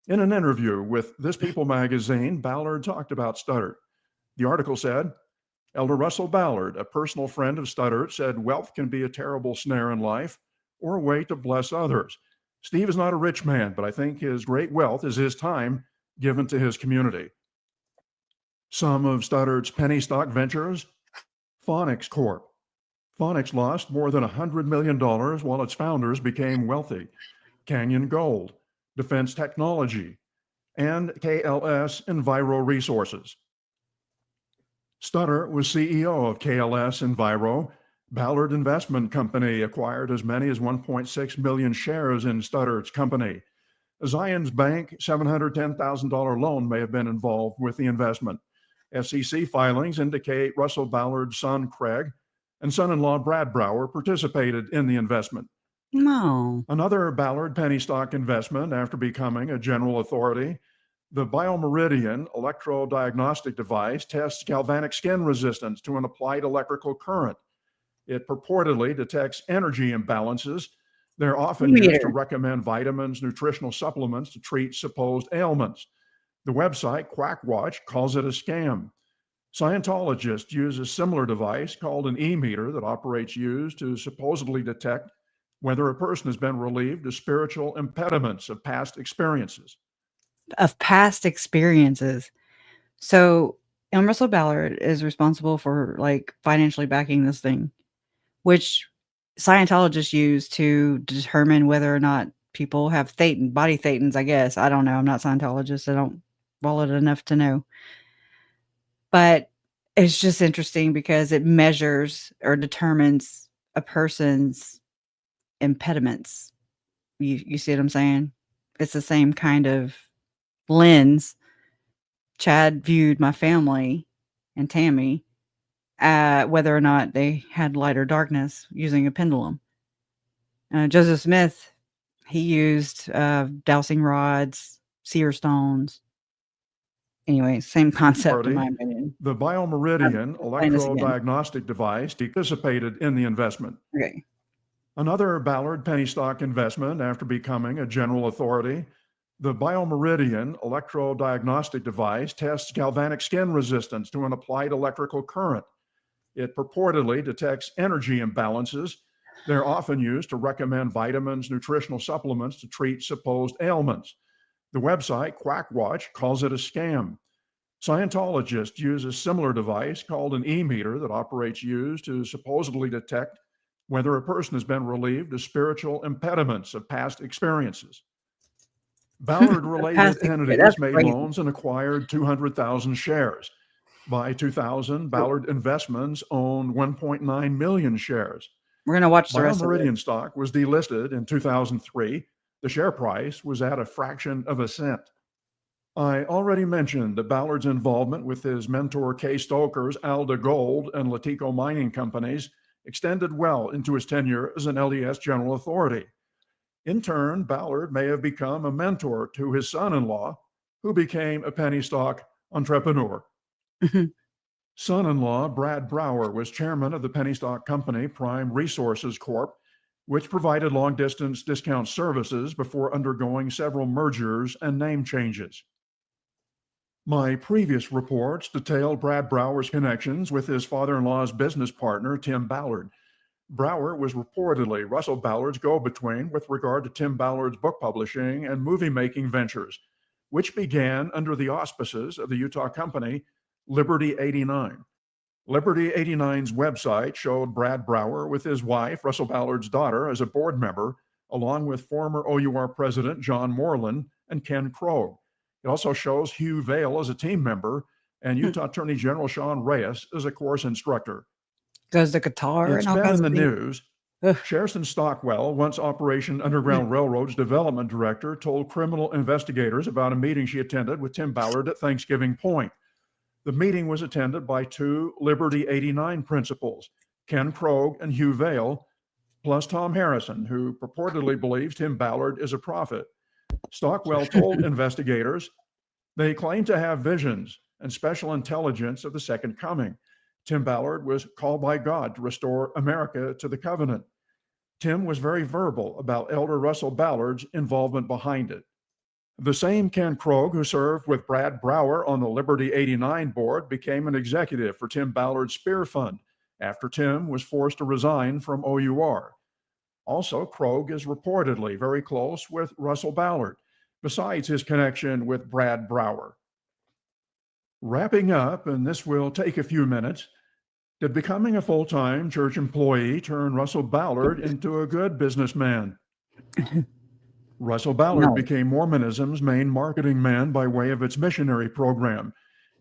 In an interview with This People magazine, Ballard talked about Studdert. The article said, Elder Russell Ballard, a personal friend of Studdert, said wealth can be a terrible snare in life or a way to bless others. Steve is not a rich man, but I think his great wealth is his time given to his community. Some of Studdert's penny stock ventures, Phonics Corp. Phonics lost more than $100 million while its founders became wealthy. Canyon Gold, Defense Technology, and KLS Enviro Resources. Studdert was CEO of KLS Enviro. Ballard Investment Company acquired as many as 1.6 million shares in Studdert's company. Zions Bank $710,000 loan may have been involved with the investment. SEC filings indicate Russell Ballard's son, Craig, and son-in-law, Brad Brower, participated in the investment. No. Another Ballard penny stock investment after becoming a general authority, the Biomeridian electrodiagnostic device tests galvanic skin resistance to an applied electrical current. It purportedly detects energy imbalances. They're often used to recommend vitamins, nutritional supplements to treat supposed ailments. The website Quackwatch calls it a scam. Scientologists use a similar device called an e-meter that operators use to supposedly detect whether a person has been relieved of spiritual impediments of past experiences. So M. Russell Ballard is responsible for financially backing this thing, which Scientologists use to determine whether or not people have body thetans, I guess. I don't know. I'm not Scientologist. I don't follow it enough to know. But it's just interesting because it measures or determines a person's impediments. You see what I'm saying? It's the same kind of lens. Chad viewed my family and Tammy, whether or not they had light or darkness, using a pendulum. Joseph Smith, he used dowsing rods, seer stones. Anyway, same concept in my opinion. The biomeridian explain this again. electrodiagnostic device participated in the investment. Okay. Another Ballard penny stock investment after becoming a general authority, the biomeridian electrodiagnostic device tests galvanic skin resistance to an applied electrical current. It purportedly detects energy imbalances. They're often used to recommend vitamins, nutritional supplements to treat supposed ailments. The website Quackwatch calls it a scam. Scientologists use a similar device called an e-meter that operators use to supposedly detect whether a person has been relieved of spiritual impediments of past experiences. Ballard-related entities made loans and acquired 200,000 shares. By 2000, Ballard Investments owned 1.9 million shares. We're going to watch the rest of it. Biomeridian stock was delisted in 2003. The share price was at a fraction of a cent. I already mentioned that Ballard's involvement with his mentor Kay Stoker's Alda Gold and Latico mining companies extended well into his tenure as an LDS general authority. In turn, Ballard may have become a mentor to his son-in-law, who became a penny stock entrepreneur. Son-in-law Brad Brower was chairman of the penny stock company Prime Resources Corp., which provided long-distance discount services before undergoing several mergers and name changes. My previous reports detailed Brad Brower's connections with his father-in-law's business partner, Tim Ballard. Brower was reportedly Russell Ballard's go-between with regard to Tim Ballard's book publishing and movie-making ventures, which began under the auspices of the Utah company Liberty 89. Liberty 89's website showed Brad Brower with his wife, Russell Ballard's daughter, as a board member, along with former O.U.R. president John Moreland and Ken Krogh. It also shows Hugh Vail as a team member and Utah Attorney General Sean Reyes as a course instructor. Goes the guitar It's and all been kinds in of the things. news. Sherston Stockwell, once Operation Underground Railroad's development director, told criminal investigators about a meeting she attended with Tim Ballard at Thanksgiving Point. The meeting was attended by two Liberty 89 principals, Ken Krogh and Hugh Vail, plus Tom Harrison, who purportedly believes Tim Ballard is a prophet. Stockwell told investigators they claim to have visions and special intelligence of the second coming. Tim Ballard was called by God to restore America to the covenant. Tim was very verbal about Elder Russell Ballard's involvement behind it. The same Ken Krogh, who served with Brad Brower on the Liberty 89 board, became an executive for Tim Ballard's Spear Fund after Tim was forced to resign from O.U.R. Also, Krogh is reportedly very close with Russell Ballard, besides his connection with Brad Brower. Wrapping up, and this will take a few minutes, did becoming a full-time church employee turn Russell Ballard into a good businessman? Russell Ballard became Mormonism's main marketing man by way of its missionary program.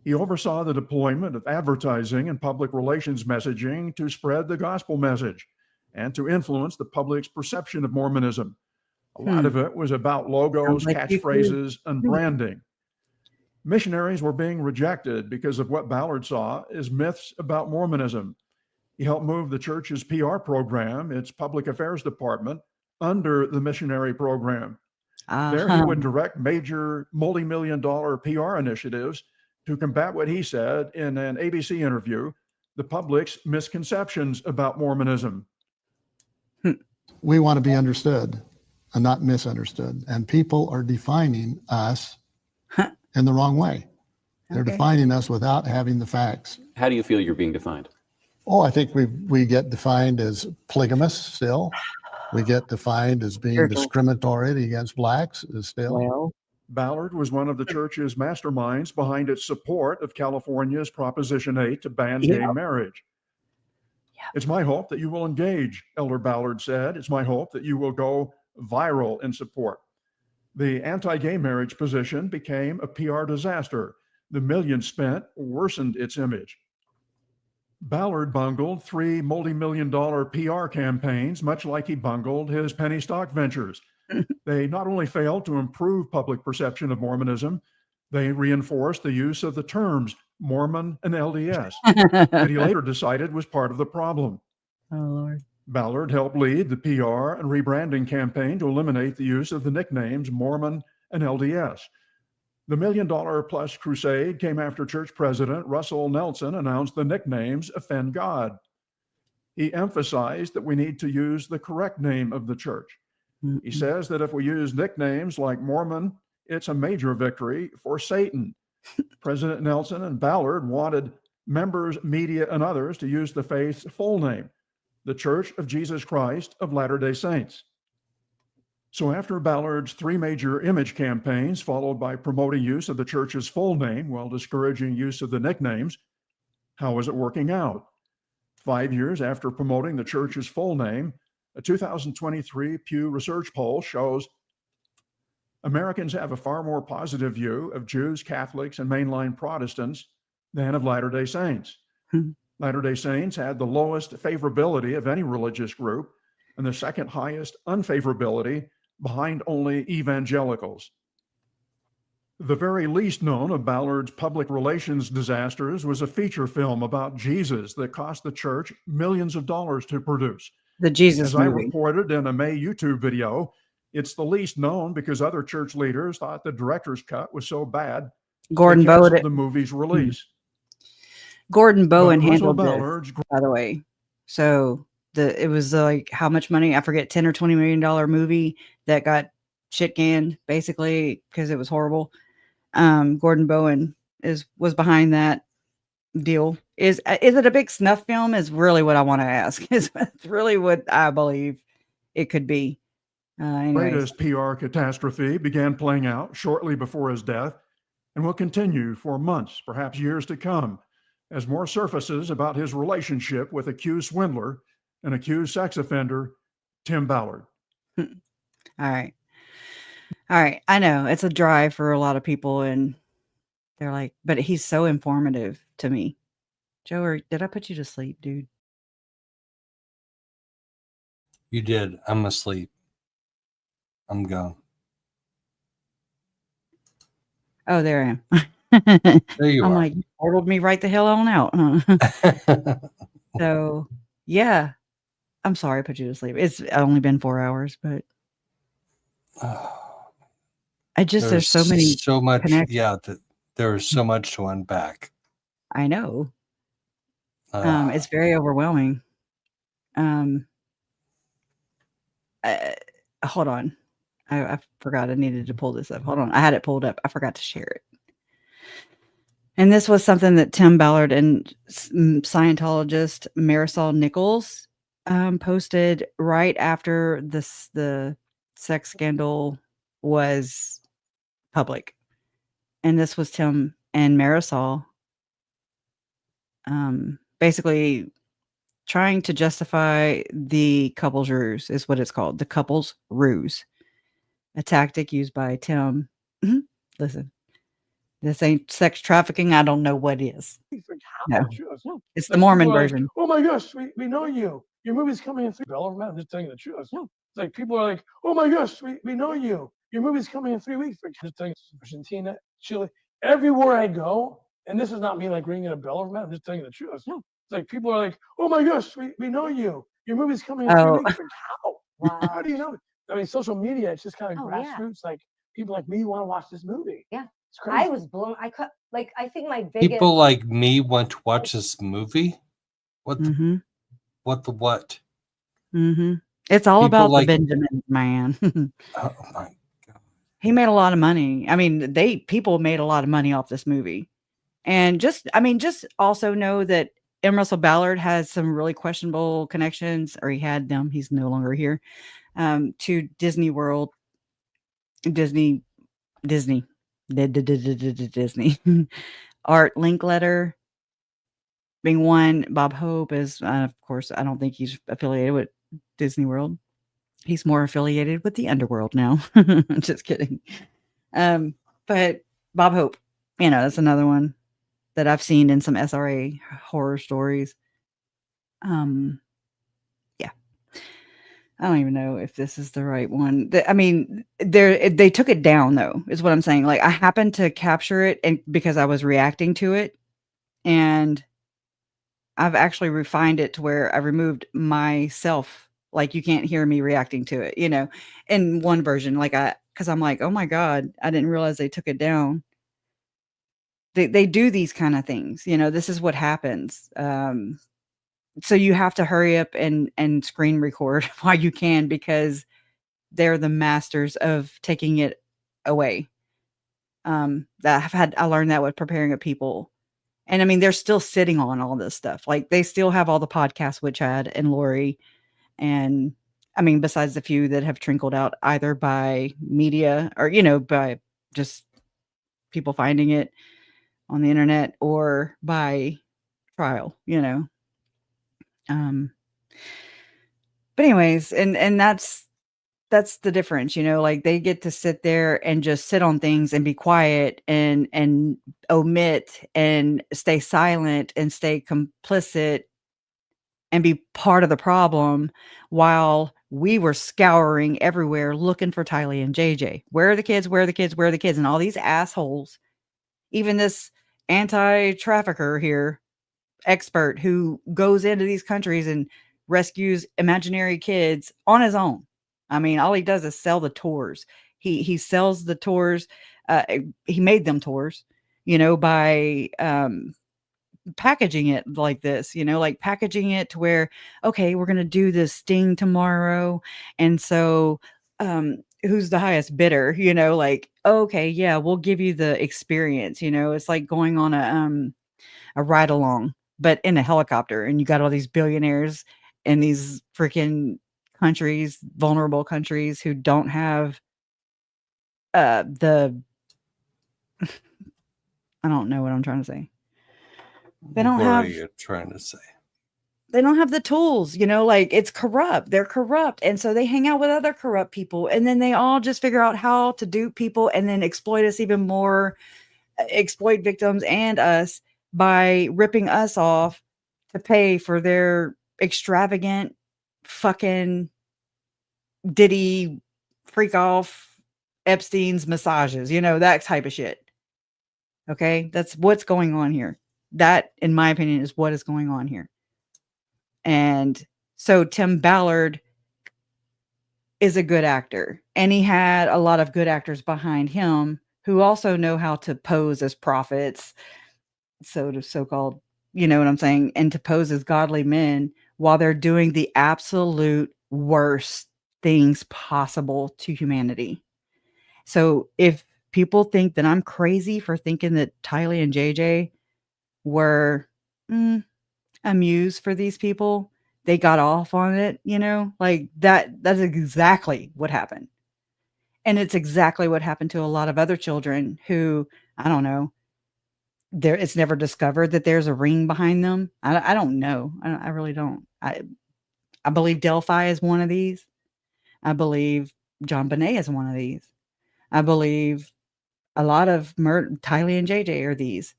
He oversaw the deployment of advertising and public relations messaging to spread the gospel message and to influence the public's perception of Mormonism. A lot of it was about logos, catchphrases, and branding. Missionaries were being rejected because of what Ballard saw as myths about Mormonism. He helped move the church's PR program, its public affairs department, under the missionary program. There he would direct major multi-million-dollar PR initiatives to combat what he said in an ABC interview, the public's misconceptions about Mormonism. We want to be understood and not misunderstood. And people are defining us in the wrong way. They're defining us without having the facts. How do you feel you're being defined? Oh, I think we get defined as polygamous still. We get defined as being discriminatory against blacks still. Ballard was one of the church's masterminds behind its support of California's Proposition 8 to ban gay marriage. It's my hope that you will engage, Elder Ballard said. It's my hope that you will go viral in support. The anti-gay marriage position became a PR disaster. The millions spent worsened its image. Ballard bungled 3 multi-million-dollar PR campaigns, much like he bungled his penny stock ventures. They not only failed to improve public perception of Mormonism, they reinforced the use of the terms Mormon and LDS that he later decided was part of the problem. Oh, Lord. Ballard helped lead the PR and rebranding campaign to eliminate the use of the nicknames Mormon and LDS. The $1 million-plus crusade came after church president Russell Nelson announced the nicknames offend God. He emphasized that we need to use the correct name of the church. He says that if we use nicknames like Mormon, it's a major victory for Satan. President Nelson and Ballard wanted members, media, and others to use the faith's full name, the Church of Jesus Christ of Latter-day Saints. So after Ballard's 3 major image campaigns, followed by promoting use of the church's full name while discouraging use of the nicknames, how was it working out? 5 years after promoting the church's full name, a 2023 Pew Research poll shows Americans have a far more positive view of Jews, Catholics, and mainline Protestants than of Latter-day Saints. Latter-day Saints had the lowest favorability of any religious group and the second highest unfavorability, behind only evangelicals. The very least known of Ballard's public relations disasters was a feature film about Jesus that cost the church millions of dollars to produce. The Jesus As I movie. reported in a May YouTube video, it's the least known because other church leaders thought the director's cut was so bad, Gordon they canceled Bowen. the movie's release. Gordon Bowen But Russell handled Ballard's this, by the way. So it was like how much money? I forget, $10 or $20 million movie that got shit canned basically because it was horrible. Gordon Bowen was behind that deal. Is it a big snuff film? Is really what I want to ask. It's really what I believe it could be. Anyways. Greatest PR catastrophe began playing out shortly before his death and will continue for months, perhaps years to come, as more surfaces about his relationship with accused swindler and accused sex offender Tim Ballard. All right. I know it's a drive for a lot of people, and they're like, but he's so informative to me. Joe, did I put you to sleep, dude? You did. I'm asleep. I'm gone. Oh, there I am. There you I'm are. like, you portaled me right the hell on out, huh? So, yeah. I'm sorry I put you to sleep. It's only been 4 hours, but there's so much. connections. Yeah, there's so much to unpack. I know. It's very overwhelming. Hold on. I forgot I needed to pull this up. Hold on. I had it pulled up. I forgot to share it. And this was something that Tim Ballard and Scientologist Marisol Nichols posted right after the sex scandal was public. And this was Tim and Marisol basically trying to justify the couple's ruse, is what it's called. The couple's ruse. A tactic used by Tim. Listen, this ain't sex trafficking. I don't know what is. No. It's the Mormon version. Oh my gosh, we know you. Your movie's coming in 3 weeks. I'm just telling you the truth. No. It's like people are like, oh my gosh, we know you. Your movie's coming in 3 weeks. I'm just telling you, Argentina, Chile, everywhere I go, and this is not me like ringing a bell or I'm just telling you the truth. No. It's like people are like, oh my gosh, we know you. Your movie's coming in 3 weeks. Like, how? How do you know? I mean, social media, it's just kind of grassroots. Like people like me want to watch this movie. Yeah. It's crazy. I was blown. I think my biggest People like me want to watch this movie. What the what? It's all People about like- the Benjamin man. Oh my God. He made a lot of money. I mean, people made a lot of money off this movie. And just also know that M. Russell Ballard has some really questionable connections, or he had them. He's no longer here. To Disney World, Disney, Art Linkletter being one. Bob Hope is, of course, I don't think he's affiliated with Disney World. He's more affiliated with the underworld now. Just kidding. But Bob Hope, that's another one that I've seen in some SRA horror stories. Yeah. I don't even know if this is the right one. They took it down though, is what I'm saying. Like I happened to capture it and because I was reacting to it, and I've actually refined it to where I removed myself. Like you can't hear me reacting to it, in one version. Because I'm like, oh my God, I didn't realize they took it down. They do these kind of things, this is what happens. So you have to hurry up and screen record while you can, because they're the masters of taking it away. I learned that with preparing of people. And I mean, they're still sitting on all this stuff. Like they still have all the podcasts with Chad and Lori. And I mean, besides the few that have trickled out either by media or, by just people finding it on the internet or by trial, But anyways, and that's the difference, like they get to sit there and just sit on things and be quiet and omit and stay silent and stay complicit and be part of the problem while we were scouring everywhere looking for Tylee and JJ. Where are the kids? Where are the kids? Where are the kids? And all these assholes, even this anti-trafficker here, expert who goes into these countries and rescues imaginary kids on his own. I mean, all he does is sell the tours. He sells the tours. He made them tours, by packaging it like this, like packaging it to where, okay, we're going to do this sting tomorrow. And so, who's the highest bidder, like, okay, yeah, we'll give you the experience. It's like going on a ride along, but in a helicopter, and you got all these billionaires in these freaking countries, vulnerable countries who don't have I don't know what I'm trying to say. They don't What have are you trying to say? They don't have the tools, like it's corrupt. They're corrupt. And so they hang out with other corrupt people, and then they all just figure out how to dupe people and then exploit us even more, exploit victims and us by ripping us off to pay for their extravagant fucking Diddy freak off Epstein's massages, that type of shit. Okay. That's what's going on here. That, in my opinion, is what is going on here. And so Tim Ballard is a good actor, and he had a lot of good actors behind him who also know how to pose as prophets, so-called, you know what I'm saying, and to pose as godly men while they're doing the absolute worst things possible to humanity. So if people think that I'm crazy for thinking that Tylee and JJ were a muse for these people, they got off on it, like that's exactly what happened. And it's exactly what happened to a lot of other children who, I don't know, it's never discovered that there's a ring behind them. I don't know. I really don't. I believe Delphi is one of these. I believe John Bonet is one of these. I believe a lot of Tylee and JJ are these.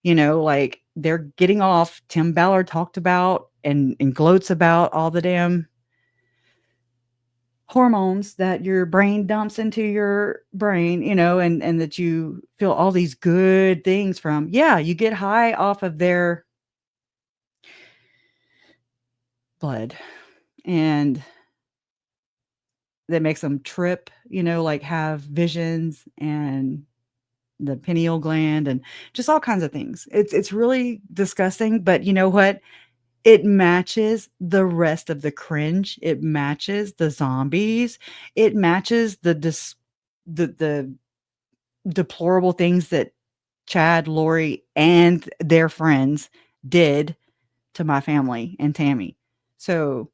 Like they're getting off. Tim Ballard talked about and gloats about all the damn hormones that your brain dumps into your brain, and that you feel all these good things from. Yeah, you get high off of their blood, and that makes them trip, like have visions and the pineal gland and just all kinds of things. It's really disgusting, but you know what? It matches the rest of the cringe. It matches the zombies. It matches the deplorable things that Chad, Lori, and their friends did to my family and Tammy. So,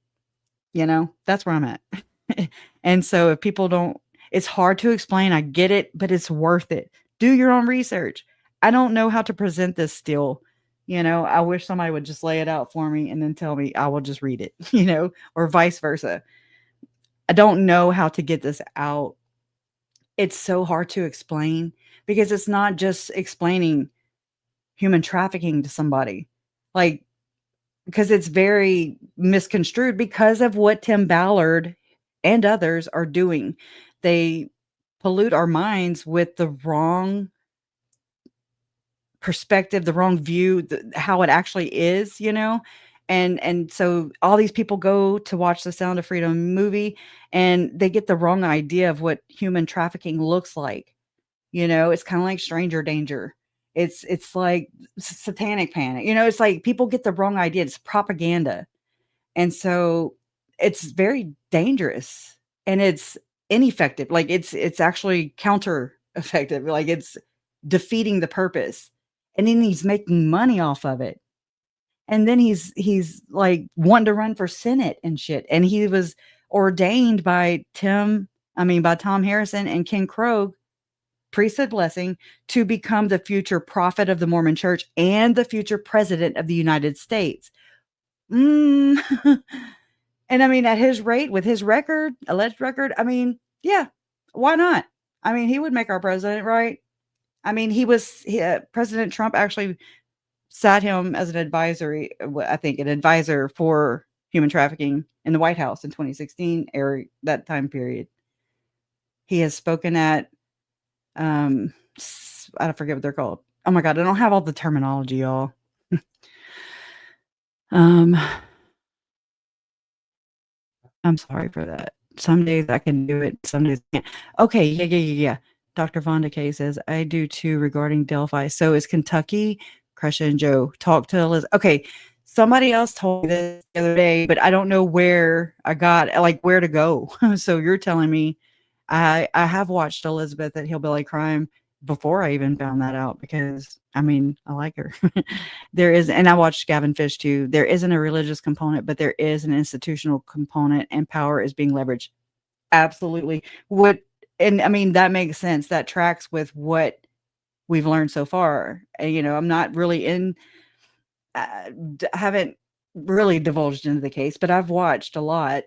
that's where I'm at. And so if people don't, it's hard to explain. I get it, but it's worth it. Do your own research. I don't know how to present this still. I wish somebody would just lay it out for me and then tell me I will just read it, or vice versa. I don't know how to get this out. It's so hard to explain because it's not just explaining human trafficking to somebody. Like, because it's very misconstrued because of what Tim Ballard and others are doing. They pollute our minds with the wrong perspective, the wrong view, how it actually is, and so all these people go to watch the Sound of Freedom movie and they get the wrong idea of what human trafficking looks like. It's kind of like stranger danger. It's like satanic panic. It's like people get the wrong idea. It's propaganda. And so it's very dangerous and it's ineffective. Like it's actually counter effective. Like it's defeating the purpose. And then he's making money off of it. And then he's like wanting to run for Senate and shit. And he was ordained by Tom Harrison and Ken Krogh, priesthood blessing, to become the future prophet of the Mormon Church and the future president of the United States. And at his rate, with his alleged record, yeah, why not? He would make our president, right? President Trump actually sat him as an advisor for human trafficking in the White House in 2016, that time period. He has spoken at, I forget what they're called. Oh my God, I don't have all the terminology, y'all. I'm sorry for that. Some days I can do it, some days I can't. Okay, yeah. Dr. Vonda K says, I do too regarding Delphi. So is Kentucky. Kresha and Joe talk to Elizabeth. Okay, somebody else told me this the other day, but I don't know where I got, like, where to go. So you're telling me I have watched Elizabeth at Hillbilly Crime before I even found that out because, I like her. And I watched Gavin Fish too. There isn't a religious component, but there is an institutional component and power is being leveraged. Absolutely. That makes sense. That tracks with what we've learned so far. And, I'm not really haven't really divulged into the case, but I've watched a lot.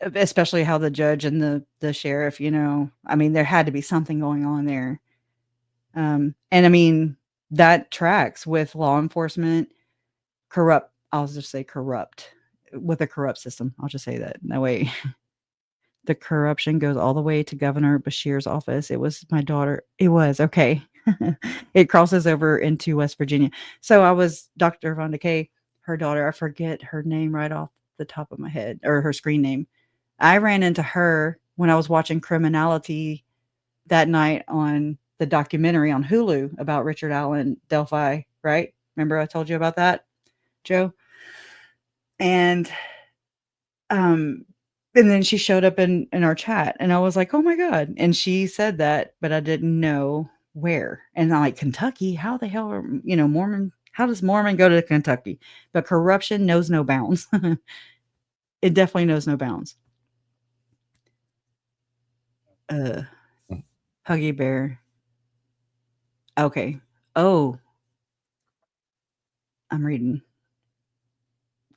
Especially how the judge and the sheriff, there had to be something going on there. That tracks with law enforcement, I'll just say corrupt, with a corrupt system. I'll just say that way. The corruption goes all the way to Governor Bashir's office. It was my daughter. It was okay. It crosses over into West Virginia. So I was Dr. Vonda K, her daughter. I forget her name right off the top of my head, or her screen name. I ran into her when I was watching Criminality that night on the documentary on Hulu about Richard Allen Delphi, right? Remember I told you about that, Joe? And then she showed up in our chat and I was like, oh my God. And she said that, but I didn't know where. And I'm like, Kentucky, how the hell are, Mormon, how does Mormon go to Kentucky? But corruption knows no bounds. It definitely knows no bounds. Huggy Bear. Okay. Oh, I'm reading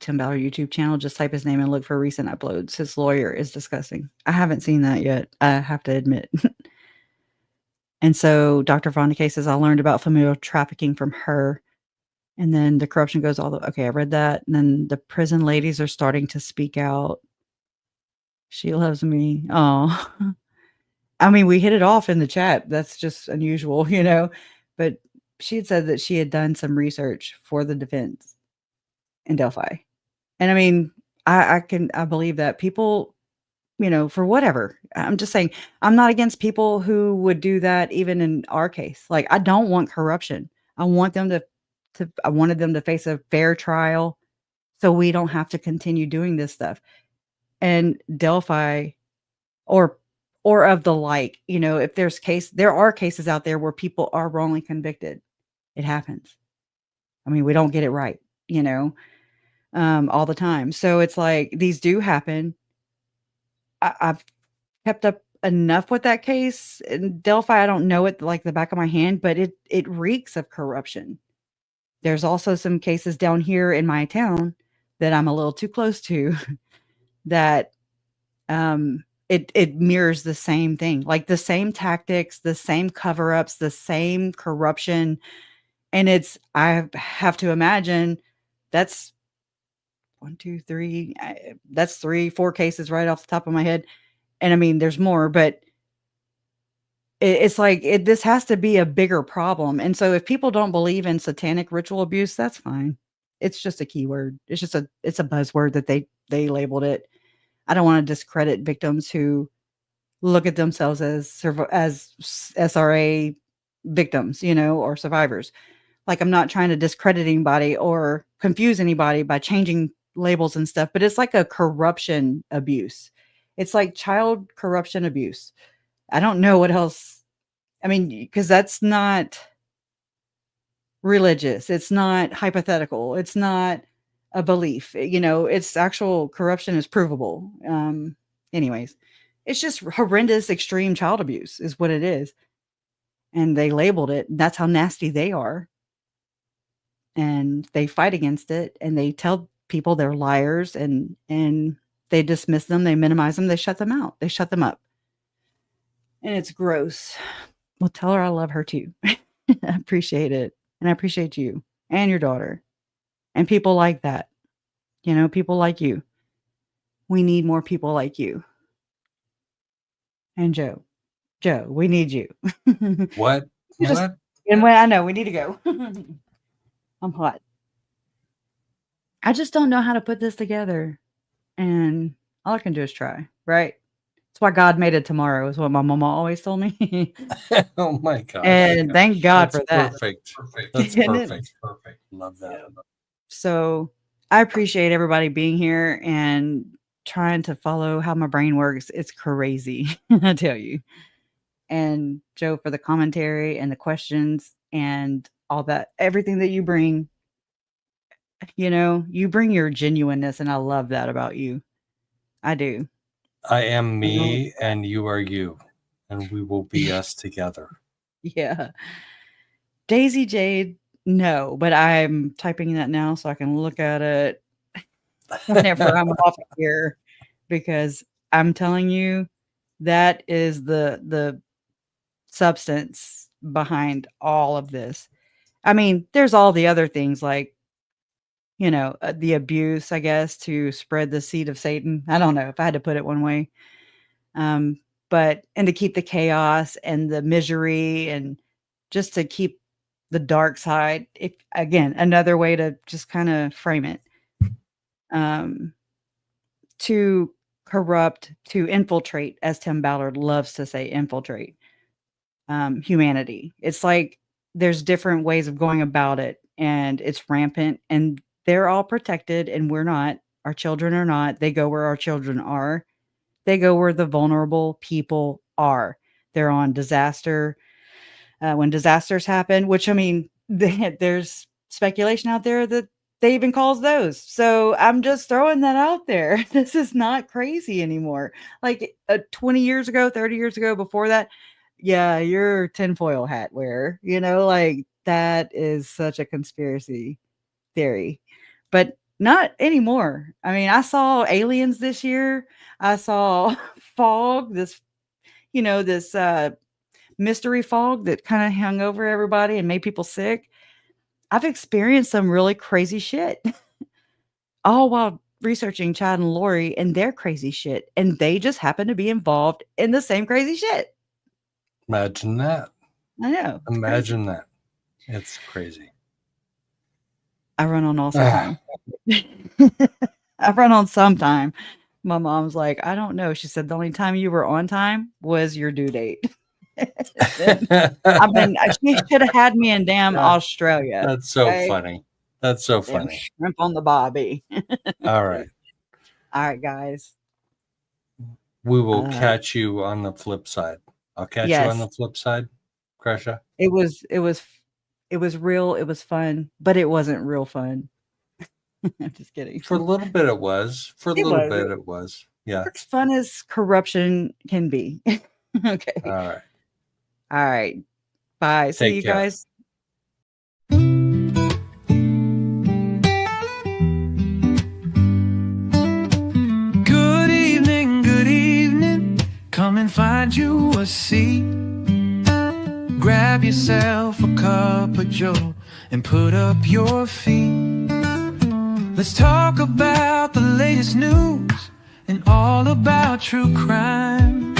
Tim Ballard YouTube channel. Just type his name and look for recent uploads. His lawyer is discussing. I haven't seen that yet. I have to admit. And so Dr. Vonda K says, I learned about familial trafficking from her. And then the corruption goes all the, okay, I read that. And then the prison ladies are starting to speak out. She loves me. Oh, we hit it off in the chat. That's just unusual, but she had said that she had done some research for the defense in Delphi. And I believe that people, for whatever, I'm just saying, I'm not against people who would do that. Even in our case, like, I don't want corruption. I want them I wanted them to face a fair trial so we don't have to continue doing this stuff. And Delphi or of the like, if there are cases out there where people are wrongly convicted. It happens. We don't get it right, all the time. So it's like, these do happen. I've kept up enough with that case in Delphi. I don't know it like the back of my hand, but it reeks of corruption. There's also some cases down here in my town that I'm a little too close to that it mirrors the same thing, like the same tactics, the same cover-ups, the same corruption. And I have to imagine that's 1, 2, 3. That's 3, 4 cases right off the top of my head. And I mean, there's more, but it's like this has to be a bigger problem. And so if people don't believe in satanic ritual abuse, that's fine. It's just a keyword. It's a buzzword that they labeled it. I don't want to discredit victims who look at themselves as SRA victims, or survivors. Like, I'm not trying to discredit anybody or confuse anybody by changing labels and stuff, but it's like a corruption abuse. It's like child corruption abuse. I don't know what else. I mean, because that's not religious. It's not hypothetical. It's not a belief. It's actual corruption is provable. Anyways, it's just horrendous, extreme child abuse is what it is. And they labeled it. That's how nasty they are. And they fight against it, and they tell people they're liars, and they dismiss them, they minimize them, they shut them out, they shut them up. And it's gross. Well, tell her I love her too. I appreciate it. And I appreciate you and your daughter and people like that. People like you. We need more people like you. And Joe, we need you. What? What? And I know we need to go. I'm hot. I just don't know how to put this together. And all I can do is try, right? That's why God made it tomorrow, is what my mama always told me. Oh my God. And thank God for that. Perfect. That's perfect. Perfect. Love that. Yeah. So I appreciate everybody being here and trying to follow how my brain works. It's crazy, I tell you. And Joe, for the commentary and the questions and all that, everything that you bring, you bring your genuineness, and I love that about you. I do. I am me and you are you, and we will be us together. Yeah. Daisy Jade, no, but I'm typing that now so I can look at it whenever I'm off here, because I'm telling you, that is the substance behind all of this. I mean, there's all the other things like, the abuse, I guess, to spread the seed of Satan. I don't know if I had to put it one way. But to keep the chaos and the misery, and just to keep the dark side. If again, another way to just kind of frame it. To corrupt, to infiltrate, as Tim Ballard loves to say, infiltrate humanity. It's like there's different ways of going about it, and it's rampant, and they're all protected, and we're not. Our children are not. They go where our children are. They go where the vulnerable people are. They're on disaster. When disasters happen, which, I mean, there's speculation out there that they even calls those. So I'm just throwing that out there. This is not crazy anymore. Like 20 years ago, 30 years ago, before that, yeah, you're tinfoil hat wearer. Like that is such a conspiracy theory. But not anymore. I mean, I saw aliens this year. I saw fog, this mystery fog that kind of hung over everybody and made people sick. I've experienced some really crazy shit, all while researching Chad and Lori and their crazy shit. And they just happen to be involved in the same crazy shit. Imagine that. I know. Imagine that. It's crazy. I run on all time. I run on sometime. My mom's like, I don't know. She said the only time you were on time was your due date. She should have had me in damn Australia. That's so funny. That's so funny. Shrimp on the bobby. All right. All right, guys. We will catch you on the flip side. I'll catch you on the flip side, Kresha. It was real. It was fun, but it wasn't real fun. I'm just kidding. For a little bit it was. It was. Yeah. As fun as corruption can be. Okay. All right. Bye. See you guys. Good find you a seat. Grab yourself a cup of Joe and put up your feet. Let's talk about the latest news and all about true crime.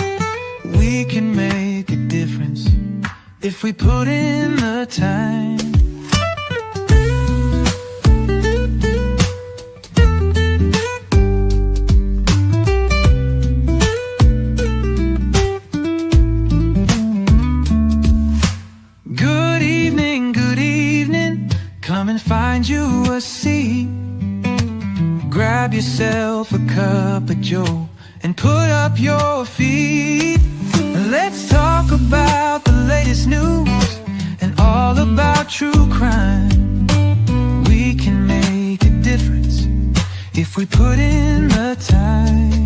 We can make a difference if we put in the time. Good evening, come and find you a seat. Grab yourself a cup of Joe and put up your feet. Let's talk about the latest news and all about true crime. We can make a difference if we put in the time.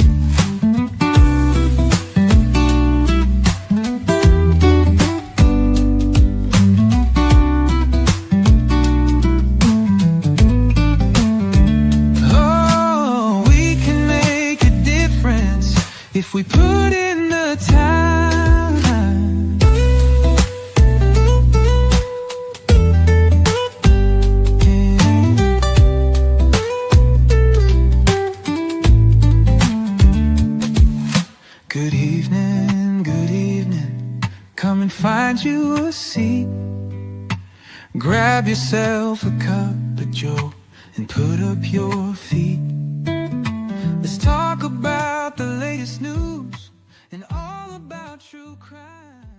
Oh, we can make a difference if we put in the time. Good evening, come and find you a seat. Grab yourself a cup of Joe and put up your feet. Let's talk about the latest news and all about true crime.